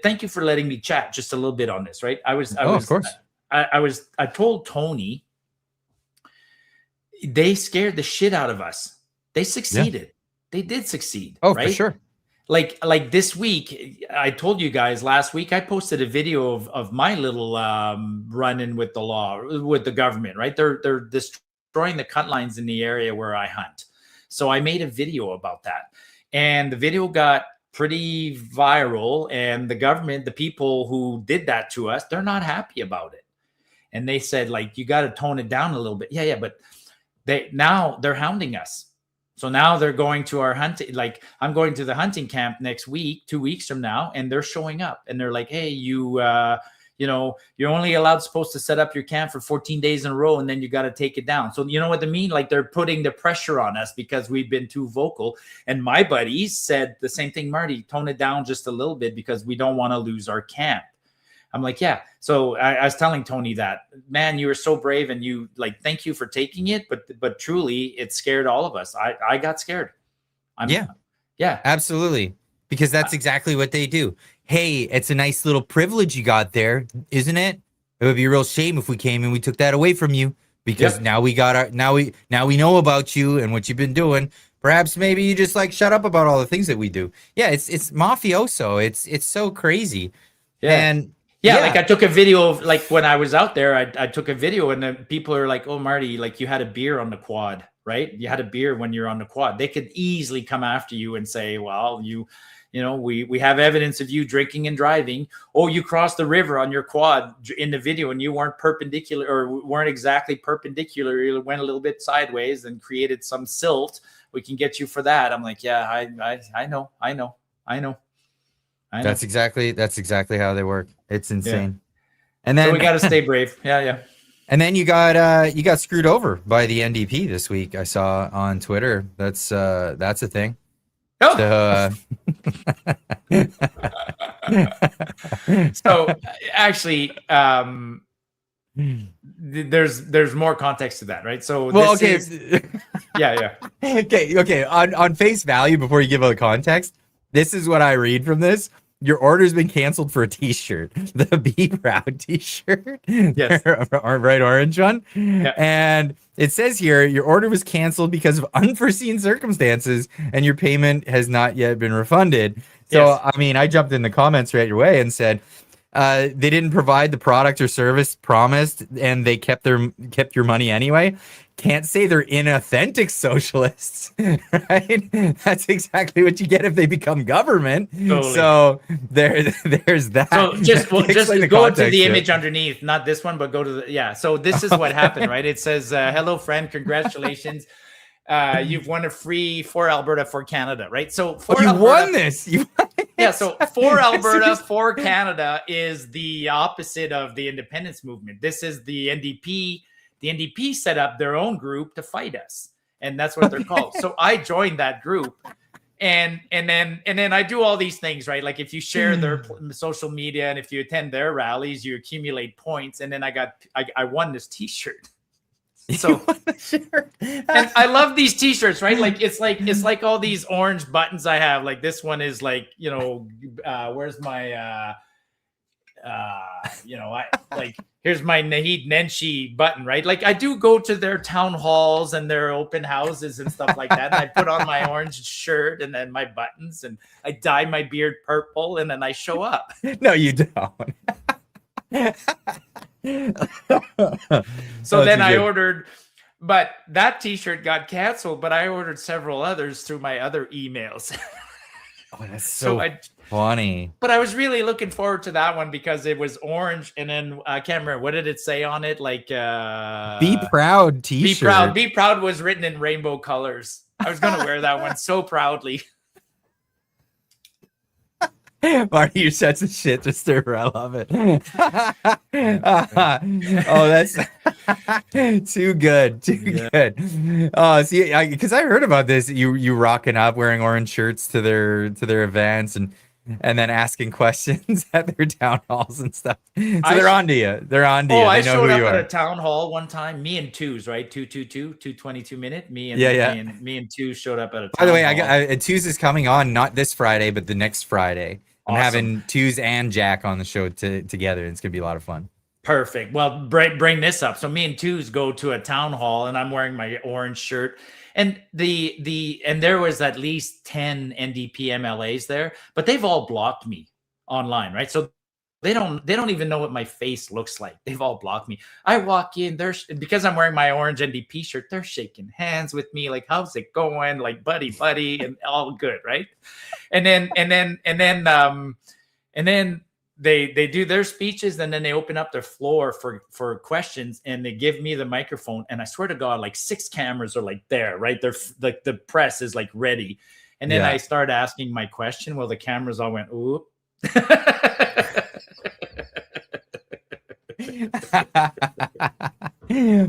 thank you for letting me chat just a little bit on this. Right? Of course. I told Tony. They scared the shit out of us. They succeeded. Yeah. They did succeed. Oh, right? For sure. Like this week, I told you guys last week, I posted a video of my little run-in with the law, with the government, right? They're destroying the cut lines in the area where I hunt. So I made a video about that. And the video got pretty viral. And the government, the people who did that to us, they're not happy about it. And they said, like, you got to tone it down a little bit. Yeah, but they're hounding us. So now they're going to our hunting. Like, I'm going to the hunting camp next week, 2 weeks from now, and they're showing up and they're like, hey, you're only supposed to set up your camp for 14 days in a row, and then you got to take it down. So you know what I mean? Like, they're putting the pressure on us because we've been too vocal. And my buddies said the same thing, Marty, tone it down just a little bit because we don't want to lose our camp. I'm like, yeah. So I was telling Tony that, man, you were so brave, and you, like, thank you for taking it. But truly, it scared all of us. I got scared. Yeah, absolutely. Because that's exactly what they do. Hey, it's a nice little privilege you got there, isn't it? It would be a real shame if we came and we took that away from you, because now we know about you and what you've been doing. Perhaps maybe you just, like, shut up about all the things that we do. Yeah, it's mafioso. It's so crazy. Yeah. And yeah, like, I took a video of, like, when I was out there, I took a video, and then people are like, oh, Marty, like, you had a beer on the quad, right? You had a beer when you're on the quad. They could easily come after you and say, well, we have evidence of you drinking and driving. Oh, you crossed the river on your quad in the video, and you weren't perpendicular, or weren't exactly perpendicular. You went a little bit sideways and created some silt. We can get you for that. I'm like, yeah, I know. That's exactly how they work. It's insane. Yeah. And then so we got to stay brave. Yeah. And then you got screwed over by the NDP this week. I saw on Twitter. That's a thing. Oh. So actually, there's more context to that, right? So yeah. Okay. On face value, before you give out context, this is what I read from this. Your order's been canceled for a t-shirt, the Be Proud t-shirt. Yes. Bright orange one. Yeah. And it says here, your order was canceled because of unforeseen circumstances and your payment has not yet been refunded. So, yes. I mean, I jumped in the comments right away and said, they didn't provide the product or service promised, and they kept your money anyway. Can't say they're inauthentic socialists, right? That's exactly what you get if they become government. Totally. So there's that. So just go to the image underneath, not this one, but go to the So this is what happened, right? It says, "Hello, friend. Congratulations. You've won a free for Alberta, for Canada, right? So for you Alberta, won this. You won this. yeah, so for Alberta, for Canada is the opposite of the independence movement. This is the NDP. The NDP set up their own group to fight us, and that's what they're called. So I joined that group, and then I do all these things, right? Like if you share their social media and if you attend their rallies, you accumulate points. And then I won this T-shirt. So and I love these T-shirts, right? Like it's like all these orange buttons I have. Like this one is like, where's my here's my Naheed Nenshi button, right? Like I do go to their town halls and their open houses and stuff like that. And I put on my orange shirt and then my buttons and I dye my beard purple and then I show up. No, you don't. So then I ordered, but that T-shirt got canceled, but I ordered several others through my other emails. Oh, that's so funny. But I was really looking forward to that one because it was orange, and then I can't remember, what did it say on it? Like "Be proud" T-shirt. Be proud was written in rainbow colors. I was gonna wear that one so proudly. Marty, you're such a shit disturber. I love it. Oh, that's too good. Too good. Oh, see, because I heard about this. You rocking up wearing orange shirts to their events and then asking questions at their town halls and stuff. So they're on to you. They're on to you. I They know showed who up you at are. a town hall one time. Me and Twos, right? 222 minute. Me and me and Twos showed up at a town By the way, hall. Twos is coming on not this Friday, but the next Friday. I'm Awesome. having Twos and Jack on the show together. It's gonna be a lot of fun. Perfect. Well, bring this up. So me and Twos go to a town hall, and I'm wearing my orange shirt. And and there was at least 10 NDP MLAs there, but they've all blocked me online, right? So they don't even know what my face looks like. They've all blocked me. I walk in, because I'm wearing my orange NDP shirt, they're shaking hands with me, like, how's it going? Like, buddy, and all good, right? And then they do their speeches, and then they open up their floor for questions, and they give me the microphone. And I swear to God, like 6 cameras are like there, right? They're like, the press is like ready. And then I start asking my question. Well, the cameras all went, ooh.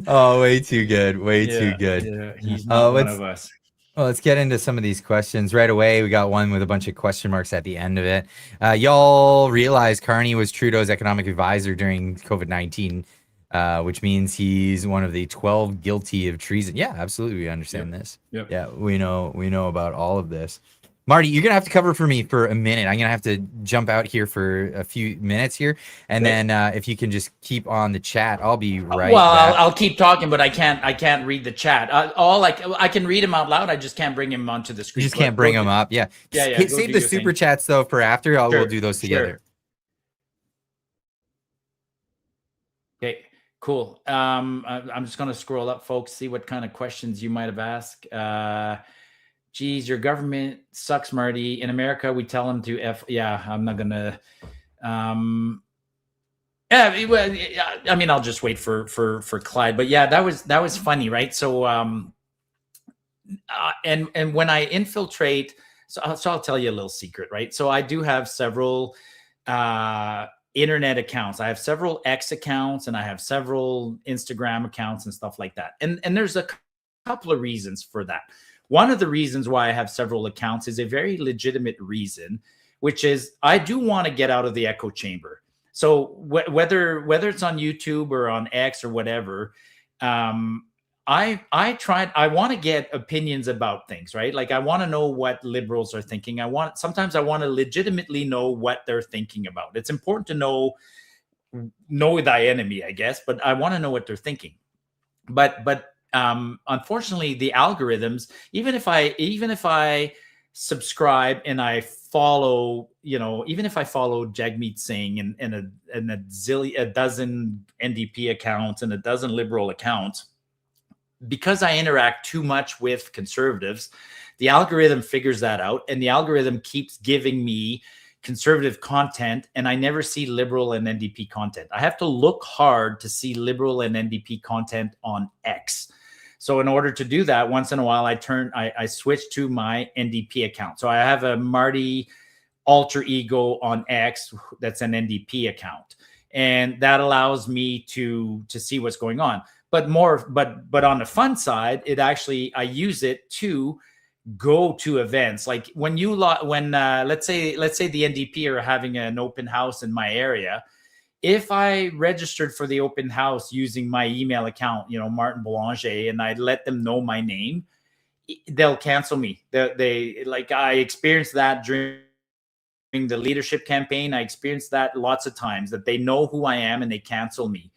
Oh, way too good. Too good. Yeah, he's not one of us. Well, let's get into some of these questions right away. We got one with a bunch of question marks at the end of it. Y'all realize Carney was Trudeau's economic advisor during COVID-19, which means he's one of the 12 guilty of treason. Yeah, absolutely. We understand this. Yep. Yeah, we know about all of this. Marty, you're gonna have to cover for me for a minute. I'm gonna have to jump out here for a few minutes here, and then if you can just keep on the chat, I'll be right. Well, back. I'll keep talking, but I can't read the chat. I can read him out loud. I just can't bring him onto the screen. You just can't bring them up. Yeah. Save the super chats though for after. We'll do those together. Okay, cool. I'm just gonna scroll up, folks, see what kind of questions you might have asked. Geez, your government sucks, Marty. In America, we tell them to F. Yeah, I'm not gonna. I mean, I'll just wait for Clyde. But yeah, that was funny, right? So, and when I infiltrate, so I'll tell you a little secret, right? So I do have several internet accounts. I have several X accounts, and I have several Instagram accounts and stuff like that. And there's a couple of reasons for that. One of the reasons why I have several accounts is a very legitimate reason, which is I do want to get out of the echo chamber. So whether it's on YouTube or on X or whatever, I want to get opinions about things, right? Like I want to know what liberals are thinking. Sometimes I want to legitimately know what they're thinking about. It's important to know thy enemy, I guess, but I want to know what they're thinking. But unfortunately, the algorithms, even if I subscribe and I follow, even if I follow Jagmeet Singh and a dozen NDP accounts and a dozen liberal accounts, because I interact too much with conservatives, the algorithm figures that out, and the algorithm keeps giving me conservative content, and I never see liberal and NDP content. I have to look hard to see liberal and NDP content on X. So in order to do that, once in a while, I switch to my NDP account. So I have a Marty alter ego on X that's an NDP account, and that allows me to see what's going on. But on the fun side, it actually, I use it to go to events. Like when let's say the NDP are having an open house in my area. If I registered for the open house using my email account, Martin Boulanger, and I let them know my name, they'll cancel me. I experienced that during the leadership campaign. I experienced that lots of times, that they know who I am and they cancel me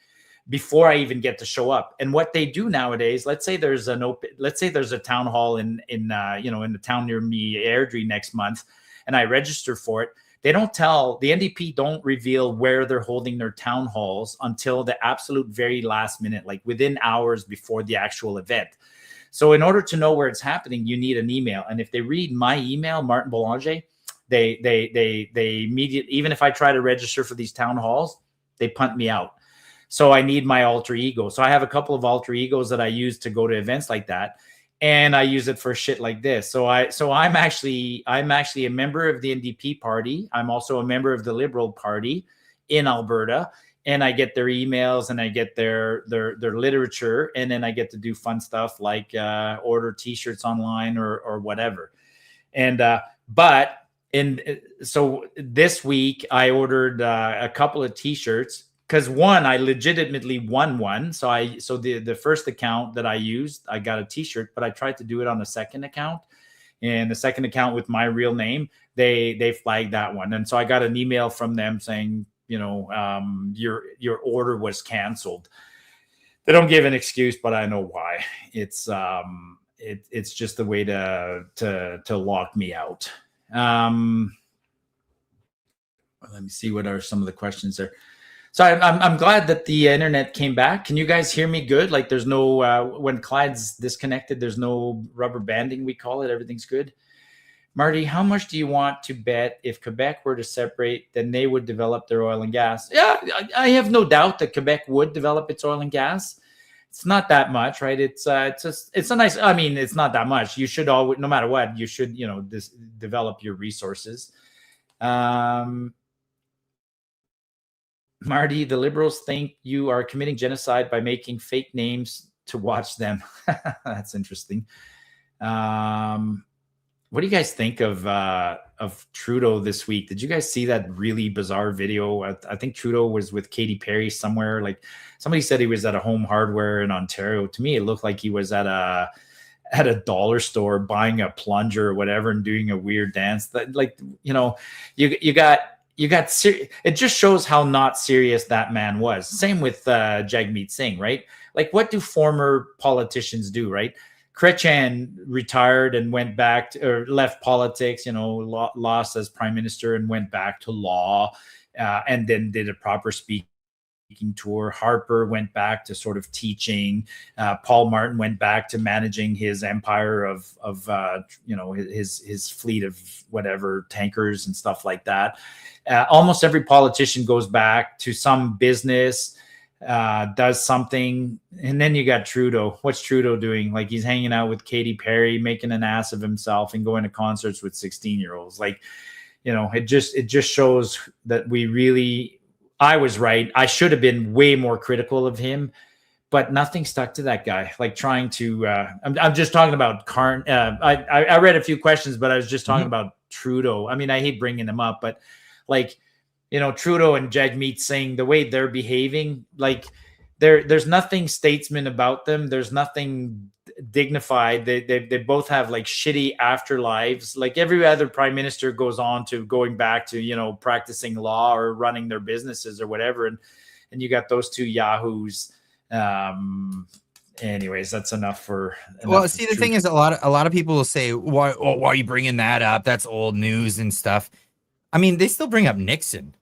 before I even get to show up. And what they do nowadays, let's say there's a town hall in the town near me, Airdrie, next month, and I register for it. The NDP don't reveal where they're holding their town halls until the absolute very last minute, like within hours before the actual event. So in order to know where it's happening, you need an email. And if they read my email, Martin Boulanger, they immediately, even if I try to register for these town halls, they punt me out. So I need my alter ego. So I have a couple of alter egos that I use to go to events like that. And I use it for shit like this. So I'm actually a member of the NDP party. I'm also a member of the Liberal Party in Alberta. And I get their emails and I get their literature. And then I get to do fun stuff like order t-shirts online or whatever. And so this week I ordered a couple of t-shirts, because I legitimately won one. So the first account that I used, I got a t-shirt, but I tried to do it on the second account, and the second account with my real name, they flagged that one. And so I got an email from them saying, your order was canceled. They don't give an excuse, but I know why. It's just a way to lock me out. Let me see, what are some of the questions there. So I'm glad that the internet came back. Can you guys hear me good? Like there's no, when Clyde's disconnected, there's no rubber banding, we call it. Everything's good. Marty, how much do you want to bet if Quebec were to separate, then they would develop their oil and gas? Yeah, I have no doubt that Quebec would develop its oil and gas. It's not that much, right? It's a nice, it's not that much. You should always, no matter what, you should, develop your resources. Marty, the Liberals think you are committing genocide by making fake names to watch them. That's interesting. What do you guys think of Trudeau this week? Did you guys see that really bizarre video? I think Trudeau was with Katy Perry somewhere. Like somebody said he was at a Home Hardware in Ontario. To me, it looked like he was at a dollar store buying a plunger or whatever and doing a weird dance. It just shows how not serious that man was. Same with Jagmeet Singh, right? Like, what do former politicians do, right? Chrétien retired and went back or left politics, lost as prime minister and went back to law, and then did a proper speaking tour. Harper went back to sort of teaching. Paul Martin went back to managing his empire of his fleet of whatever tankers and stuff like that. Almost every politician goes back to some business, does something, and then you got Trudeau. What's Trudeau doing? Like, he's hanging out with Katy Perry, making an ass of himself and going to concerts with 16-year-olds. Like, it just shows that I was right. I should have been way more critical of him, but nothing stuck to that guy. Like trying to, I'm just talking about I read a few questions, but I was just talking about Trudeau. I hate bringing him up, but like, Trudeau and Jagmeet Singh, the way they're behaving, like there's nothing statesman about them. There's nothing dignified. They both have like shitty afterlives. Like every other prime minister goes on to going back to, practicing law or running their businesses or whatever. And you got those two yahoos. Anyways, that's enough for. Well, see, the thing is, a lot of people will say, why are you bringing that up? That's old news and stuff. They still bring up Nixon.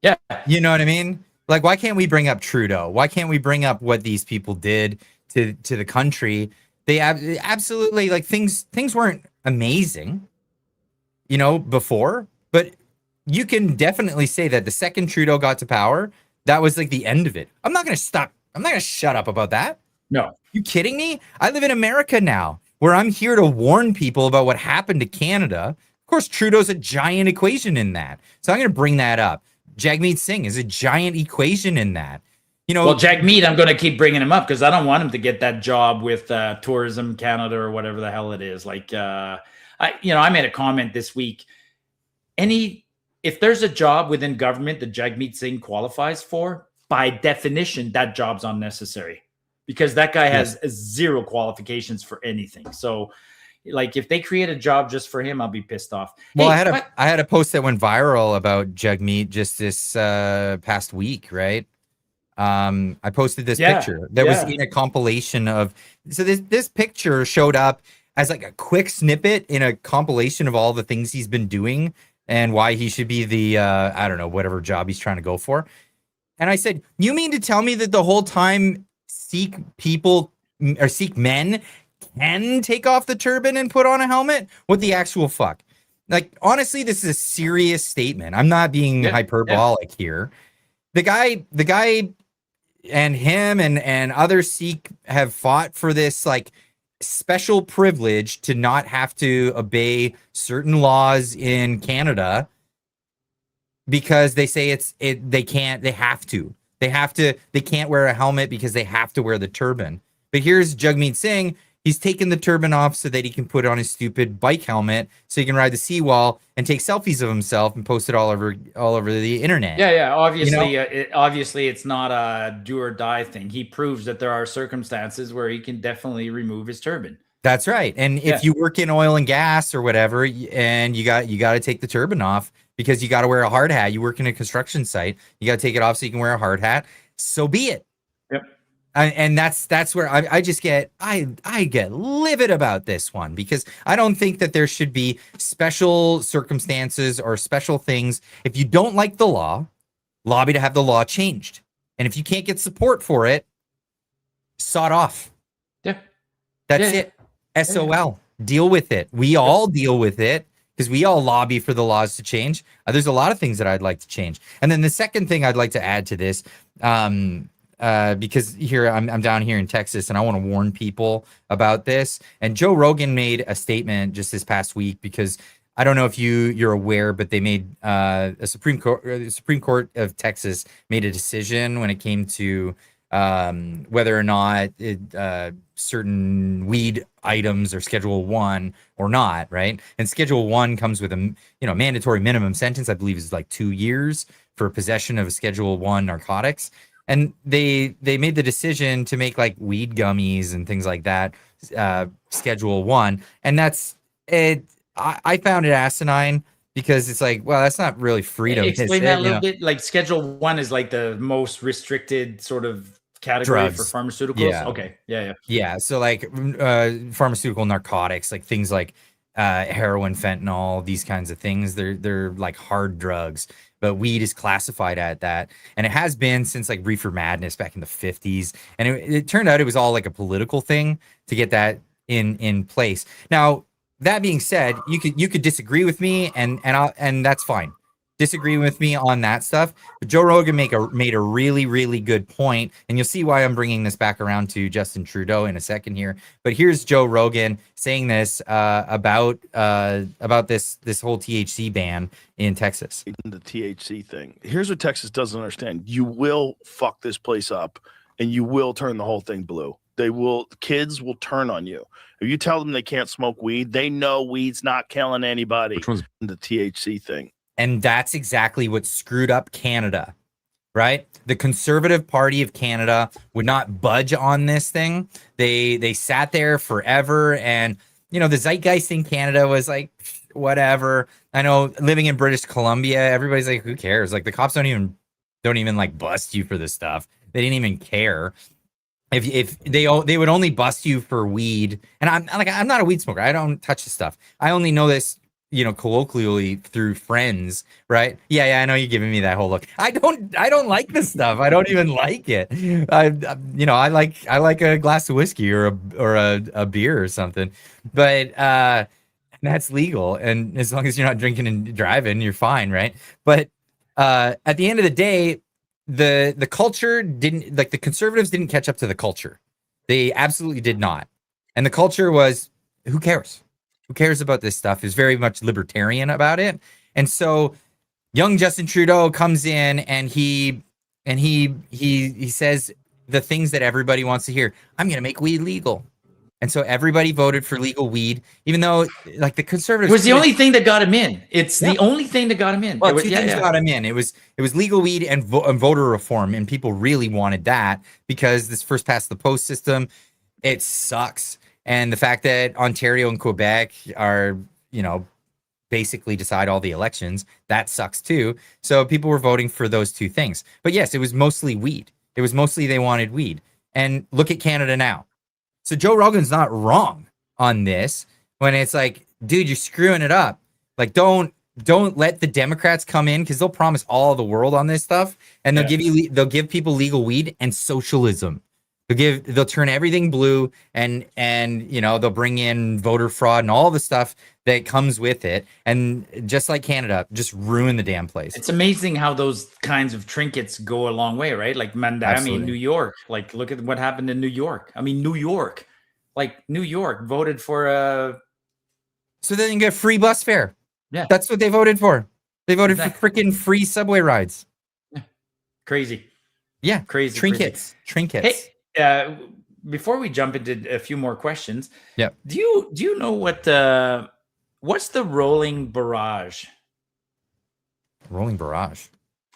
Yeah. You know what I mean? Like, why can't we bring up Trudeau? Why can't we bring up what these people did to the country? They absolutely, like, things weren't amazing, before, but you can definitely say that the second Trudeau got to power, that was like the end of it. I'm not going to shut up about that. No. You kidding me? I live in America now, where I'm here to warn people about what happened to Canada. Of course, Trudeau's a giant equation in that. So I'm going to bring that up. Jagmeet Singh is a giant equation in that. You know, well, Jagmeet, I'm going to keep bringing him up because I don't want him to get that job with Tourism Canada or whatever the hell it is. Like, I made a comment this week. If there's a job within government that Jagmeet Singh qualifies for, by definition, that job's unnecessary because that guy has zero qualifications for anything. So, like, if they create a job just for him, I'll be pissed off. Well, I had a post that went viral about Jagmeet just this past week, right? I posted this picture that was in a compilation of. So this picture showed up as like a quick snippet in a compilation of all the things he's been doing and why he should be the I don't know, whatever job he's trying to go for. And I said, you mean to tell me that the whole time Sikh men can take off the turban and put on a helmet? What the actual fuck? Like, honestly, this is a serious statement. I'm not being hyperbolic here. The guy and him and other Sikh have fought for this like special privilege to not have to obey certain laws in Canada because they say they can't wear a helmet because they have to wear the turban. But here's Jagmeet Singh. He's taken the turban off so that he can put on his stupid bike helmet so he can ride the seawall and take selfies of himself and post it all over the internet. Yeah. Obviously, it's not a do or die thing. He proves that there are circumstances where he can definitely remove his turban. That's right. And if you work in oil and gas or whatever, and you got to take the turban off because you got to wear a hard hat. You work in a construction site, you got to take it off so you can wear a hard hat. So be it. Yep. And that's where I just get livid about this one because I don't think that there should be special circumstances or special things. If you don't like the law, lobby to have the law changed. And if you can't get support for it, sod off. Yeah. That's it. SOL. Deal with it. We all deal with it because we all lobby for the laws to change. There's a lot of things that I'd like to change. And then the second thing I'd like to add to this, because here I'm down here in Texas and I want to warn people about this. And Joe Rogan made a statement just this past week because I don't know if you're aware, but they made the Supreme Court of Texas made a decision when it came to whether or not certain weed items are Schedule 1 or not, right? And Schedule 1 comes with a mandatory minimum sentence, I believe is like 2 years for possession of Schedule 1 narcotics. And they made the decision to make like weed gummies and things like that Schedule 1. And that's it. I found it asinine because it's like, well, that's not really freedom. Explain that a little bit. Like Schedule 1 is like the most restricted sort of category for pharmaceuticals. Yeah. Okay. Yeah. Yeah. So like pharmaceutical narcotics, like things like heroin, fentanyl, these kinds of things, they're like hard drugs. But weed is classified at that, and it has been since like Reefer Madness back in the 50s. And it turned out it was all like a political thing to get that in place. Now, that being said, you could disagree with me, and that's fine. Disagree with me on that stuff. But Joe Rogan made a really, really good point, and you'll see why I'm bringing this back around to Justin Trudeau in a second here. But here's Joe Rogan saying this about this whole THC ban in Texas. The THC thing. Here's what Texas doesn't understand. You will fuck this place up, and you will turn the whole thing blue. Kids will turn on you. If you tell them they can't smoke weed, they know weed's not killing anybody. Which one's the THC thing? And that's exactly what screwed up Canada, right? The Conservative Party of Canada would not budge on this thing. They sat there forever, and the zeitgeist in Canada was like, whatever. I know living in British Columbia, everybody's like, who cares? Like the cops don't even like bust you for this stuff. They didn't even care. If they would only bust you for weed, and I'm not a weed smoker. I don't touch the stuff. I only know this, colloquially through friends, right? Yeah, I know you're giving me that whole look. I don't like this stuff. I don't even like it. I like a glass of whiskey or a beer or something, but that's legal, and as long as you're not drinking and driving, you're fine, right? But at the end of the day, the culture didn't, like, the conservatives didn't catch up to the culture. They absolutely did not. And the culture was, who cares? Who cares about this stuff? Is very much libertarian about it. And so young Justin Trudeau comes in and he says the things that everybody wants to hear. I'm going to make weed legal. And so everybody voted for legal weed, even though like the conservatives. It was the only thing that got him in. It's the only thing that got him in. Well, two things got him in. It was legal weed and voter reform, and people really wanted that because this first past the post system, it sucks. And the fact that Ontario and Quebec are, basically decide all the elections, that sucks too. So people were voting for those two things. But yes, it was mostly weed. It was mostly they wanted weed. And look at Canada now. So Joe Rogan's not wrong on this when it's like, dude, you're screwing it up. Like, don't let the Democrats come in because they'll promise all the world on this stuff, and they'll give people legal weed and socialism. They'll turn everything blue, and they'll bring in voter fraud and all the stuff that comes with it, and just like Canada, just ruin the damn place. It's amazing how those kinds of trinkets go a long way, right? Like New York. Like, look at what happened in New York. New York voted for so they can get free bus fare. Yeah, that's what they voted for. They voted for freaking free subway rides. Yeah. Crazy. Yeah, crazy. Trinkets. Hey, before we jump into a few more questions, yeah. Do you know what's the rolling barrage? Rolling barrage.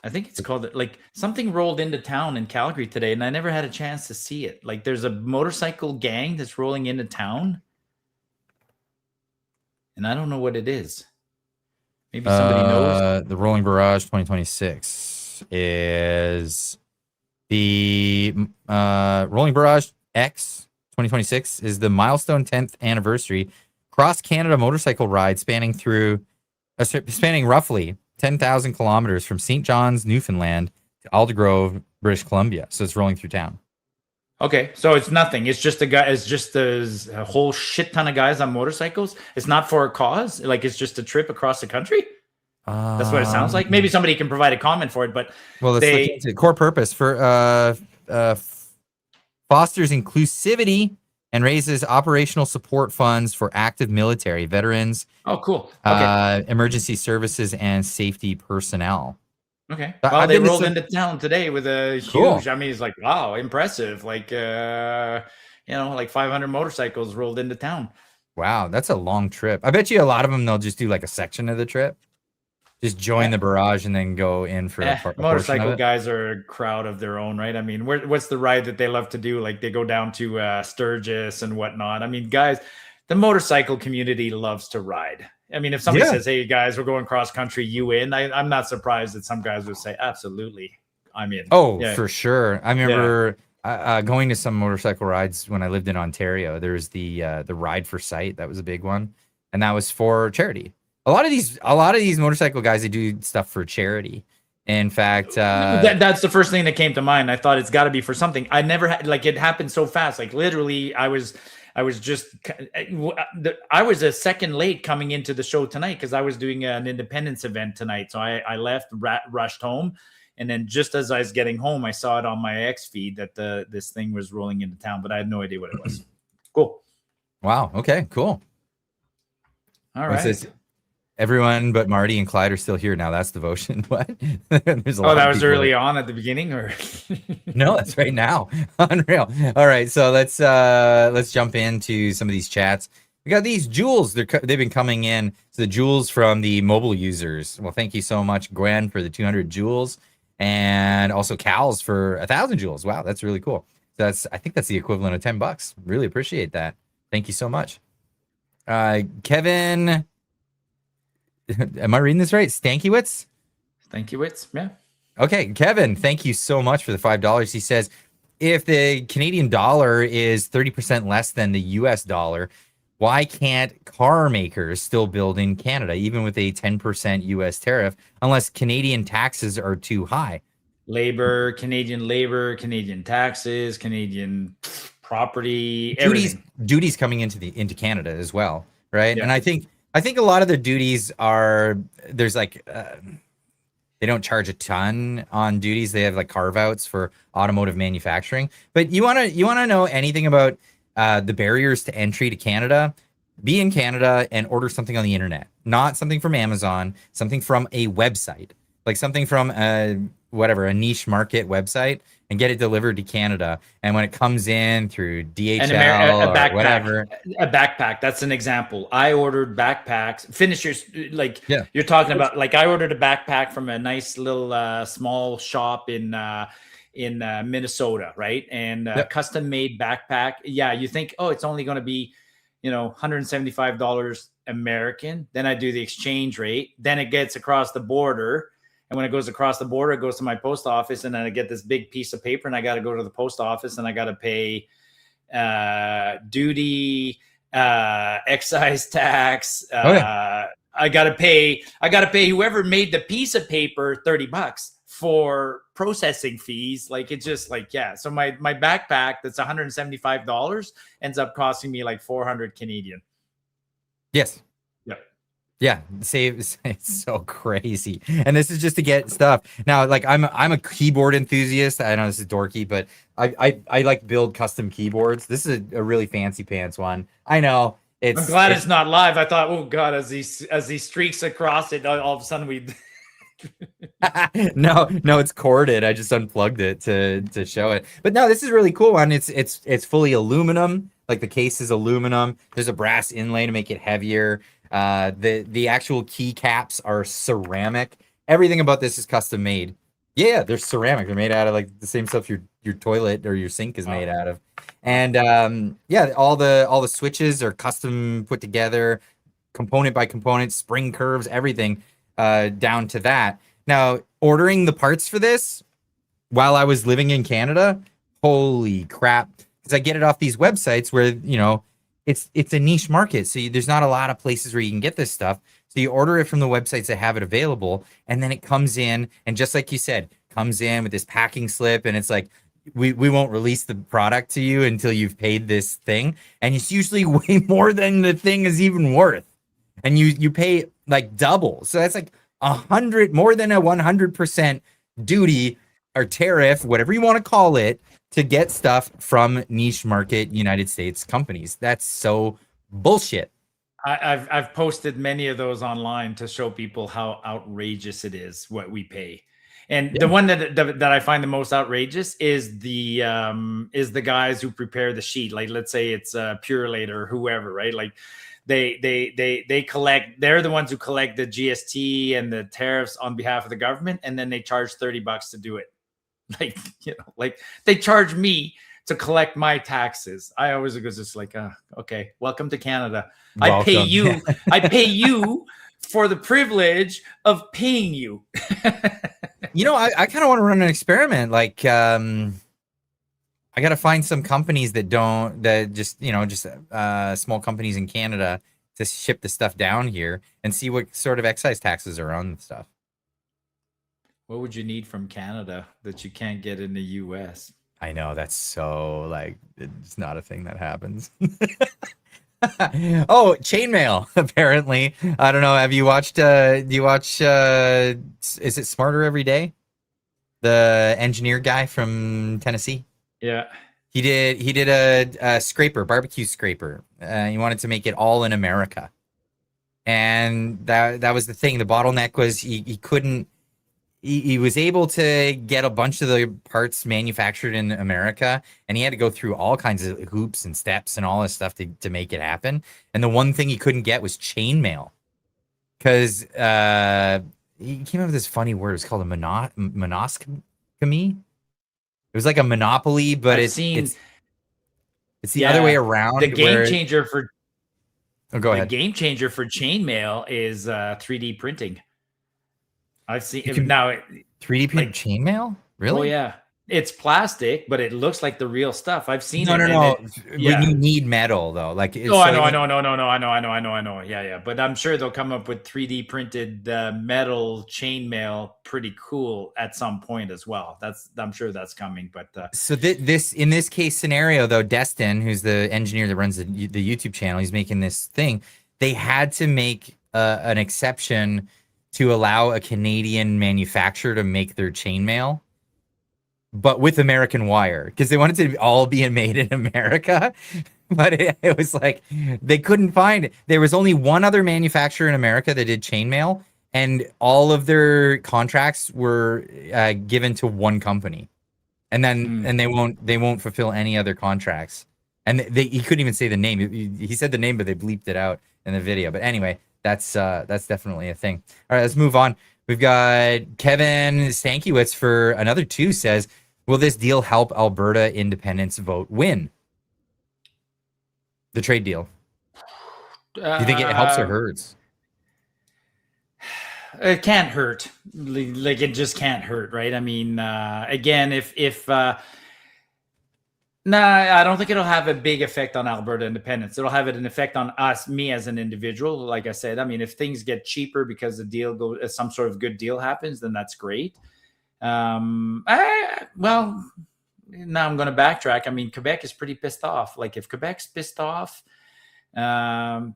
I think it's called like something rolled into town in Calgary today, and I never had a chance to see it. Like there's a motorcycle gang that's rolling into town, and I don't know what it is. Maybe somebody knows. The Rolling Barrage 2026 is the Rolling Barrage X 2026 is the milestone 10th anniversary cross Canada motorcycle ride spanning roughly 10,000 kilometers from St. John's, Newfoundland to Aldergrove, British Columbia. So it's rolling through town. Okay, so it's nothing. It's just a whole shit ton of guys on motorcycles. It's not for a cause. Like it's just a trip across the country. That's what it sounds like. Maybe somebody can provide a comment for it, but let's look into core purpose for fosters inclusivity and raises operational support funds for active military veterans. Oh, cool. Okay. Emergency services and safety personnel. Okay. Well, they rolled into town today with a huge, it's like, wow, impressive. Like, like 500 motorcycles rolled into town. Wow. That's a long trip. I bet you a lot of them, they'll just do like a section of the trip. Just join the barrage and then go in for a motorcycle guys are a crowd of their own, right? What's the ride that they love to do? Like they go down to Sturgis and whatnot. Guys, the motorcycle community loves to ride. If somebody says, hey, guys, we're going cross country, you in? I'm not surprised that some guys would say, absolutely, I'm in. Oh, for sure. I remember going to some motorcycle rides when I lived in Ontario. There's the Ride for Sight. That was a big one. And that was for charity. A lot of these motorcycle guys, they do stuff for charity. In fact, that's the first thing that came to mind. I thought it's got to be for something. I never had, like, it happened so fast. Like literally, I was a second late coming into the show tonight because I was doing an independence event tonight. So I left, rushed home, and then just as I was getting home, I saw it on my X feed that this thing was rolling into town, but I had no idea what it was. Cool. Wow. Okay. Cool. All right. Everyone but Marty and Clyde are still here now. That's devotion. What? There's a lot that was early on at the beginning, or no? That's right now. Unreal. All right, so let's jump into some of these chats. We got these jewels. They've been coming in. So the jewels from the mobile users. Well, thank you so much, Gwen, for the 200 jewels, and also Cal's for 1,000 jewels. Wow, that's really cool. I think that's the equivalent of $10. Really appreciate that. Thank you so much, Kevin. Am I reading this right? Stankiewicz? Stankiewicz, yeah. Okay, Kevin, thank you so much for the $5. He says, if the Canadian dollar is 30% less than the US dollar, why can't car makers still build in Canada, even with a 10% US tariff, unless Canadian taxes are too high? Canadian taxes, Canadian property, duties coming into Canada as well, right? Yeah. And I think a lot of the duties are, there's like They don't charge a ton on duties. They have like carve outs for automotive manufacturing. But you wanna know anything about the barriers to entry to Canada? Be in Canada and order something on the internet, not something from Amazon, something from a website, like something from a niche market website, and get it delivered to Canada. And when it comes in through DHL or backpack, whatever, a backpack. That's an example. I ordered backpacks. Finish your like. Yeah. You're talking about like I ordered a backpack from a nice little small shop in Minnesota, right? And custom made backpack. Yeah, you think, oh, it's only going to be, $175 American. Then I do the exchange rate. Then it gets across the border. And when it goes across the border, it goes to my post office. And then I get this big piece of paper and I got to go to the post office and I got to pay duty, excise tax. I got to pay whoever made the piece of paper $30 for processing fees. Like it's just like, yeah. So my backpack that's $175 ends up costing me like 400 Canadian. yes. Yeah, it's so crazy. And this is just to get stuff. Now, like I'm a keyboard enthusiast. I know this is dorky, but I like build custom keyboards. This is a really fancy pants one. I know. I'm glad it's not live. I thought, oh God, as he streaks across it, all of a sudden we no, it's corded. I just unplugged it to show it. But no, this is really cool one. It's fully aluminum. Like the case is aluminum. There's a brass inlay to make it heavier. The actual key caps are ceramic. Everything about this is custom made. Yeah, they're ceramic. They're made out of like the same stuff your toilet or your sink is made out of. And yeah, all the switches are custom put together, component by component, spring curves, everything down to that. Now, ordering the parts for this while I was living in Canada, holy crap. Because I get it off these websites where, it's a niche market. So there's not a lot of places where you can get this stuff. So you order it from the websites that have it available, and then it comes in, and just like you said, comes in with this packing slip, and it's like, we won't release the product to you until you've paid this thing. And it's usually way more than the thing is even worth. And you pay like double. So that's like more than a 100% duty or tariff, whatever you want to call it, to get stuff from niche market United States companies. That's so bullshit. I've posted many of those online to show people how outrageous it is what we pay. And the one that I find the most outrageous is the guys who prepare the sheet. Like, let's say it's Purelate or whoever, right? Like they collect, they're the ones who collect the GST and the tariffs on behalf of the government. And then they charge $30 to do it. Like, like they charge me to collect my taxes. I always was just like, okay, welcome to Canada. I pay you. I pay you for the privilege of paying you. I kind of want to run an experiment. Like, I got to find some companies that just small companies in Canada to ship the stuff down here and see what sort of excise taxes are on the stuff. What would you need from Canada that you can't get in the US? I know, that's so like, it's not a thing that happens. Oh, chainmail, apparently. I don't know. Have you watched, do you watch, is it Smarter Every Day? The engineer guy from Tennessee? Yeah. He did a scraper, barbecue scraper. He wanted to make it all in America. And that was the thing. The bottleneck was he couldn't, he was able to get a bunch of the parts manufactured in America, and he had to go through all kinds of hoops and steps and all this stuff to make it happen. And the one thing he couldn't get was chainmail, because he came up with this funny word. It's called a monoscamy. It was like a monopoly, but it's the other way around. The game changer for go ahead. The game changer for chainmail is 3D printing. I've seen now 3D printed chainmail. Really? Oh yeah, it's plastic, but it looks like the real stuff. I've seen it. No. When you need metal though, like I know. Yeah. But I'm sure they'll come up with 3D printed metal chainmail, pretty cool at some point as well. I'm sure that's coming. But so this in this case scenario though, Destin, who's the engineer that runs the YouTube channel, he's making this thing. They had to make an exception to allow a Canadian manufacturer to make their chainmail, but with American wire, because they wanted to all be made in America. But it was like they couldn't find it. There was only one other manufacturer in America that did chainmail, and all of their contracts were given to one company, and then and they won't fulfill any other contracts. And he couldn't even say the name. He said the name, but they bleeped it out in the video. But anyway, that's definitely a thing. All right, let's move on. We've got Kevin Stankiewicz for another 2 says, will this deal help Alberta independence vote win? The trade deal. Do you think it helps or hurts? It can't hurt. Like it just can't hurt, right? I mean, again, if I don't think it'll have a big effect on Alberta independence. It'll have an effect on me as an individual. Like I said, I mean, if things get cheaper because the deal goes, some sort of good deal happens, then that's great. Well, now I'm going to backtrack. I mean, Quebec is pretty pissed off. Like if Quebec's pissed off, no,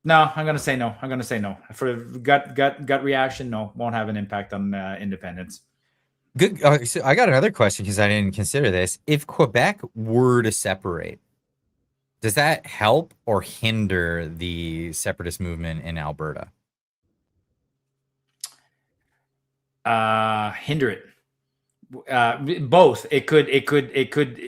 I'm going to say no. I'm going to say no. For gut reaction, no, won't have an impact on independence. Good. So I got another question because I didn't consider this. If Quebec were to separate, does that help or hinder the separatist movement in Alberta? Hinder it. Both. It could.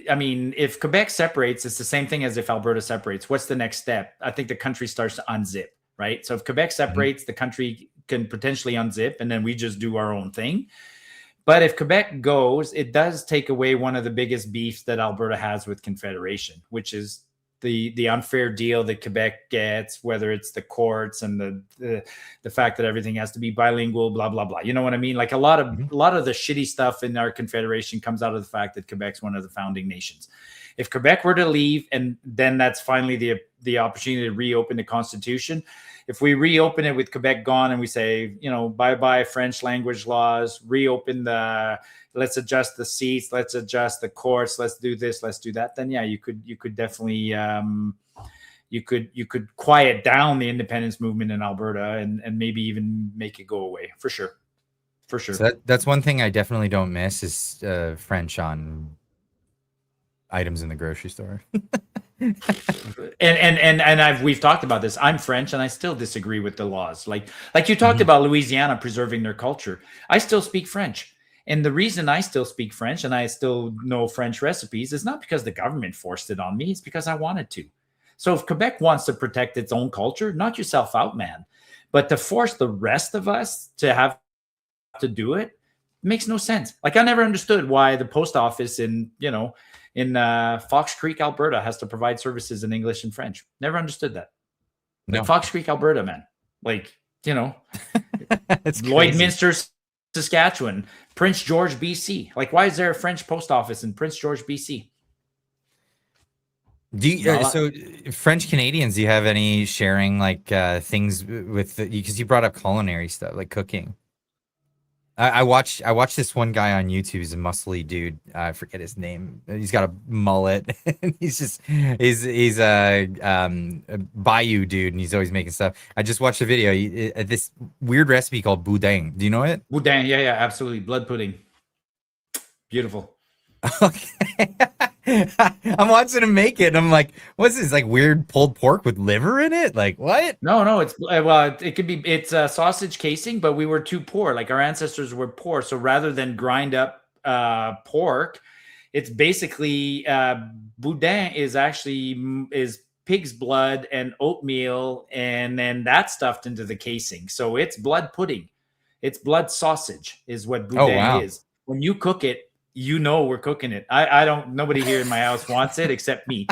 I mean, if Quebec separates, it's the same thing as if Alberta separates. What's the next step? I think the country starts to unzip, right? So if Quebec separates, the country can potentially unzip, and then we just do our own thing. But if Quebec goes, it does take away one of the biggest beefs that Alberta has with Confederation, which is the unfair deal that Quebec gets, whether it's the courts and the fact that everything has to be bilingual, blah, blah, blah. You know what I mean? Like a lot of the shitty stuff in our Confederation comes out of the fact that Quebec's one of the founding nations. If Quebec were to leave, and then that's finally the opportunity to reopen the Constitution. If we reopen it with Quebec gone and we say, you know, bye-bye French language laws, reopen let's adjust the seats, let's adjust the courts, let's do this, let's do that, then yeah, you could definitely you could quiet down the independence movement in Alberta and maybe even make it go away for sure. For sure. So that's one thing I definitely don't miss is French on items in the grocery store. and we've talked about this. I'm French and I still disagree with the laws. Like you talked about Louisiana preserving their culture. I still speak French. And the reason I still speak French and I still know French recipes is not because the government forced it on me. It's because I wanted to. So if Quebec wants to protect its own culture, knock yourself out, man. But to force the rest of us to have to do it makes no sense. Like I never understood why the post office in Fox Creek, Alberta has to provide services in English and French. Never understood that. Like No. Fox Creek, Alberta, man. Like, you know, It's Lloydminster, Saskatchewan, Prince George, BC. Like, why is there a French post office in Prince George, BC? So French Canadians, do you have any sharing like things with because you brought up culinary stuff like cooking? I watched this one guy on YouTube. He's a muscly dude. I forget his name. He's got a mullet. he's a Bayou dude, and he's always making stuff. I just watched a video. This weird recipe called boudin. Do you know it? Boudin, yeah, absolutely. Blood pudding. Beautiful. Okay. I'm watching him make it, and I'm like, what's this? Like weird pulled pork with liver in it? Like what? No, it's it's a sausage casing, but we were too poor. Like our ancestors were poor, so rather than grind up pork, it's basically boudin is pig's blood and oatmeal, and then that's stuffed into the casing. So it's blood pudding. It's blood sausage is what boudin is. When you cook it, you know we're cooking it. Nobody here in my house wants it except me.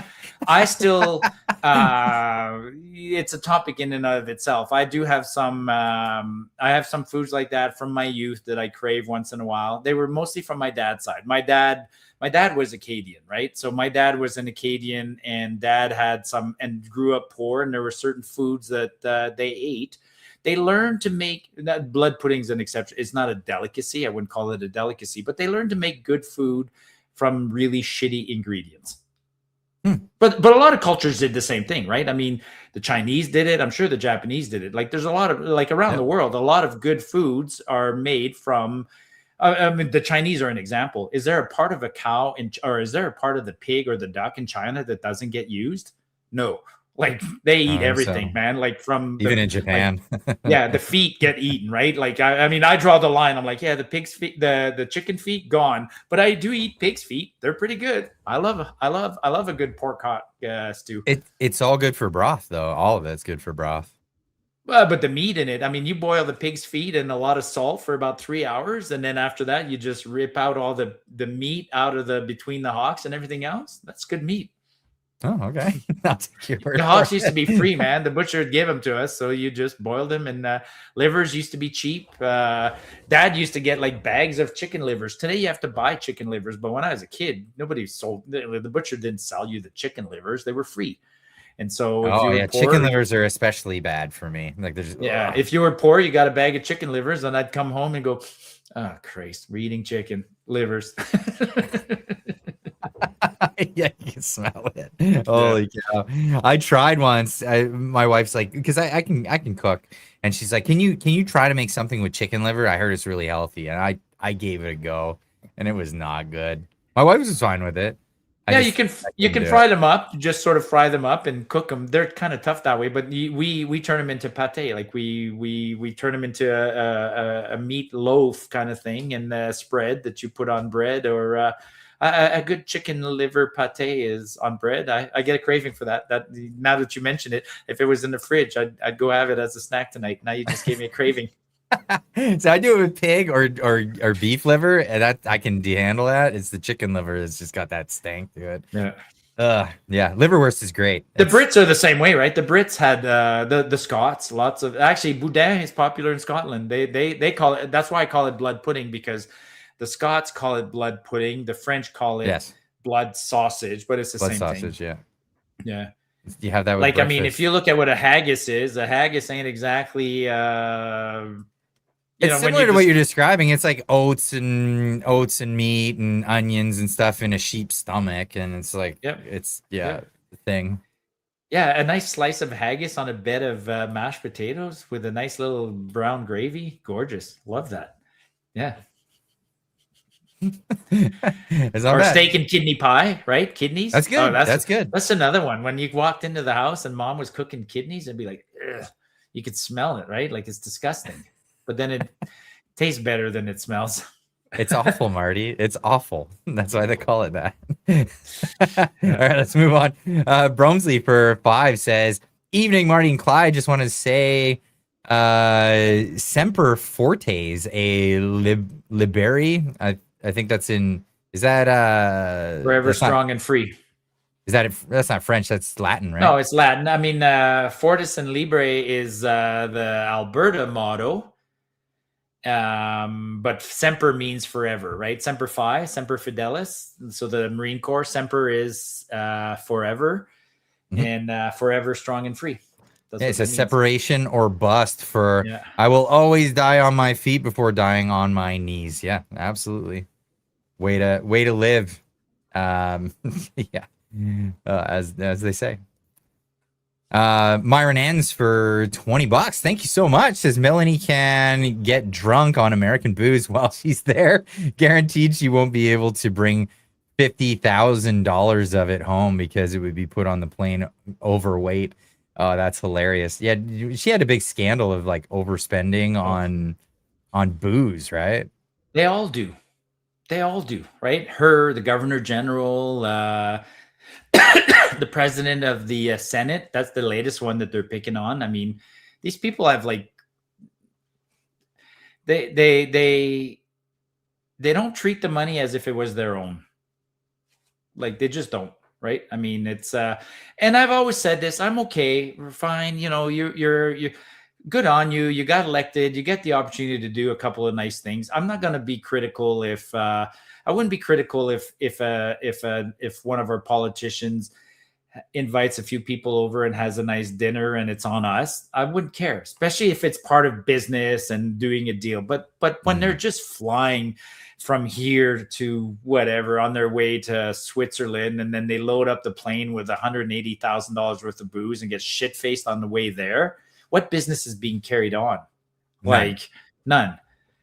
I still, it's a topic in and of itself. I do have I have some foods like that from my youth that I crave once in a while. They were mostly from my dad's side. My dad was Acadian, right? So my dad was an Acadian, and dad had some and grew up poor, and there were certain foods that they ate. They learned to make blood pudding's an exception. It's not a delicacy. I wouldn't call it a delicacy, but they learned to make good food from really shitty ingredients. But a lot of cultures did the same thing, right? I mean, the Chinese did it. I'm sure the Japanese did it. Like, there's a lot of, like, around the world, a lot of good foods are made from. I mean, the Chinese are an example. Is there a part of a cow or is there a part of the pig or the duck in China that doesn't get used? No. Like, they eat everything, so. man. Like, from Even in Japan. Like, yeah, the feet get eaten, right? Like, I mean, I draw the line. I'm like, yeah, the pig's feet, the chicken feet, gone. But I do eat pig's feet. They're pretty good. I love a good pork hot stew. It's all good for broth, though. All of it's good for broth. But the meat in it, I mean, you boil the pig's feet in a lot of salt for about 3 hours, and then after that, you just rip out all the meat out of the between the hocks and everything else. That's good meat. Oh, okay. The hocks used to be free, man. The butcher would give them to us, so you just boiled them. And livers used to be cheap. Dad used to get like bags of chicken livers. Today you have to buy chicken livers, but when I was a kid, nobody sold. The butcher didn't sell you the chicken livers; they were free. And so, if you were poor, chicken livers are especially bad for me. Like, there's if you were poor, you got a bag of chicken livers, and I'd come home and go, "Oh Christ, we're eating chicken livers." Yeah, you can smell it. Holy cow! I tried once. My wife's like, because I can cook, and she's like, can you try to make something with chicken liver? I heard it's really healthy, and I gave it a go, and it was not good. My wife was fine with it. You can fry them up, just sort of fry them up and cook them. They're kind of tough that way, but we turn them into pate. Like, we turn them into a meat loaf kind of thing, and a spread that you put on bread, or a good chicken liver pate is on bread. I get a craving for that. That now that you mention it, if it was in the fridge, I'd go have it as a snack tonight. Now you just gave me a craving. So I do it with pig or beef liver, and that I can handle that. It's the chicken liver that's just got that stank to it. Yeah. Liverwurst is great. The Brits are the same way, right? The Brits had the Scots, lots of, actually boudin is popular in Scotland. They call it, that's why I call it blood pudding, because the Scots call it blood pudding. The French call it blood sausage, but it's the same sausage, thing. Yeah. You have that with like, breakfast. I mean, if you look at what a haggis is, a haggis ain't exactly it's similar to what you're describing. It's like oats and meat and onions and stuff in a sheep's stomach, and it's like it's the thing. Yeah, a nice slice of haggis on a bed of mashed potatoes with a nice little brown gravy. Gorgeous. Love that. Yeah. Or steak and kidney pie, right? Kidneys. That's good. That's good. That's another one. When you walked into the house and mom was cooking kidneys, and be like, ugh, you could smell it, right? Like, it's disgusting. But then it tastes better than it smells. It's awful, Marty. It's awful. That's why they call it that. All right, let's move on. Bromsley for 5 says, "Evening, Marty and Clyde. Just want to say, Semper Fortes, a Liberi. I think that's in. Is that Forever Strong and Free? Is that that's not French? That's Latin, right? No, it's Latin. I mean, Fortis and Libre is the Alberta motto. But Semper means forever, right? Semper Fi, Semper Fidelis. So the Marine Corps, Semper is forever, and forever strong and free. It's a separation or bust for I will always die on my feet before dying on my knees. Yeah, absolutely. Way to live. As they say. Myron ends for $20. Thank you so much. Says Melanie can get drunk on American booze while she's there. Guaranteed she won't be able to bring $50,000 of it home because it would be put on the plane overweight. Oh, that's hilarious. Yeah, she had a big scandal of like overspending on booze, right? They all do. Right? Her, the governor general, the president of the Senate. That's the latest one that they're picking on. I mean, these people have like they don't treat the money as if it was their own. Like, they just don't, right? I mean, it's and I've always said this, I'm okay, we're fine, you know, you're good on you. You got elected, you get the opportunity to do a couple of nice things. I'm not going to be critical I wouldn't be critical if one of our politicians invites a few people over and has a nice dinner and it's on us, I wouldn't care, especially if it's part of business and doing a deal. But when they're just flying from here to whatever on their way to Switzerland, and then they load up the plane with $180,000 worth of booze and get shit faced on the way there, what business is being carried on? Like none.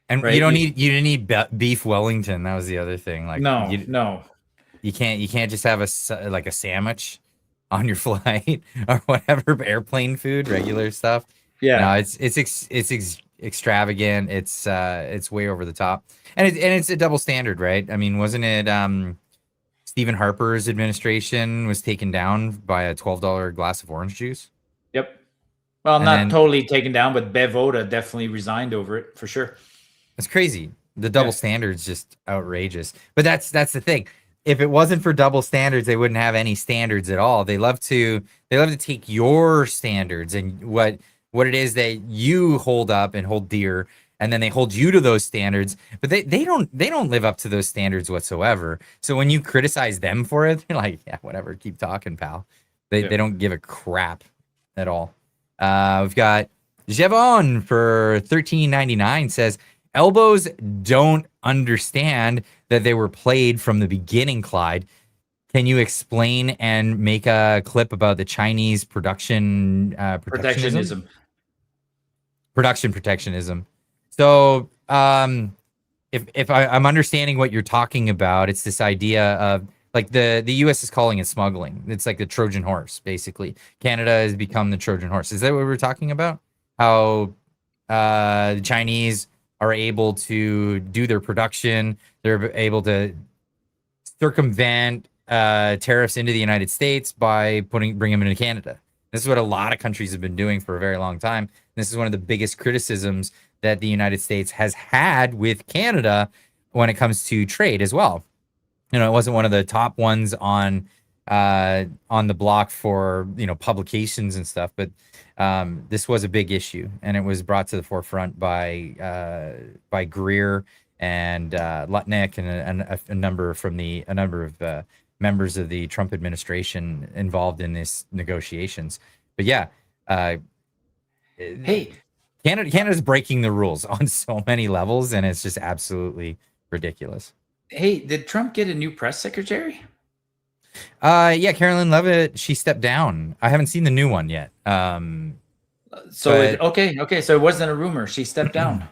And right? you didn't need beef Wellington. That was the other thing. Like no. You can't just have a sandwich on your flight or whatever, airplane food, regular stuff. Yeah, no, it's extravagant. It's way over the top, and it's a double standard, right? I mean, wasn't it Stephen Harper's administration was taken down by a $12 glass of orange juice? Yep. Well, not totally taken down, but Bev Oda definitely resigned over it for sure. It's crazy. The double standard's just outrageous. But that's the thing. If it wasn't for double standards, they wouldn't have any standards at all. They love to take your standards and what it is that you hold up and hold dear, and then they hold you to those standards. But they don't live up to those standards whatsoever. So when you criticize them for it, they're like, yeah, whatever, keep talking, pal. They don't give a crap at all. We've got Jevon for $13.99 says, elbows don't understand that they were played from the beginning, Clyde. Can you explain and make a clip about the Chinese protectionism? Production protectionism. So if I'm understanding what you're talking about, it's this idea of like the US is calling it smuggling. It's like the Trojan horse, basically. Canada has become the Trojan horse. Is that what we're talking about? How the Chinese are able to do their production. They're able to circumvent tariffs into the United States by bringing them into Canada. This is what a lot of countries have been doing for a very long time. This is one of the biggest criticisms that the United States has had with Canada when it comes to trade as well. You know, it wasn't one of the top ones on the block for, publications and stuff, but this was a big issue, and it was brought to the forefront by Greer and Lutnick and a number of members of the Trump administration involved in these negotiations. But yeah, hey, Canada's breaking the rules on so many levels, and it's just absolutely ridiculous. Hey, did Trump get a new press secretary? Yeah, Carolyn Leavitt, she stepped down. I haven't seen the new one yet. Okay, so it wasn't a rumor. She stepped down.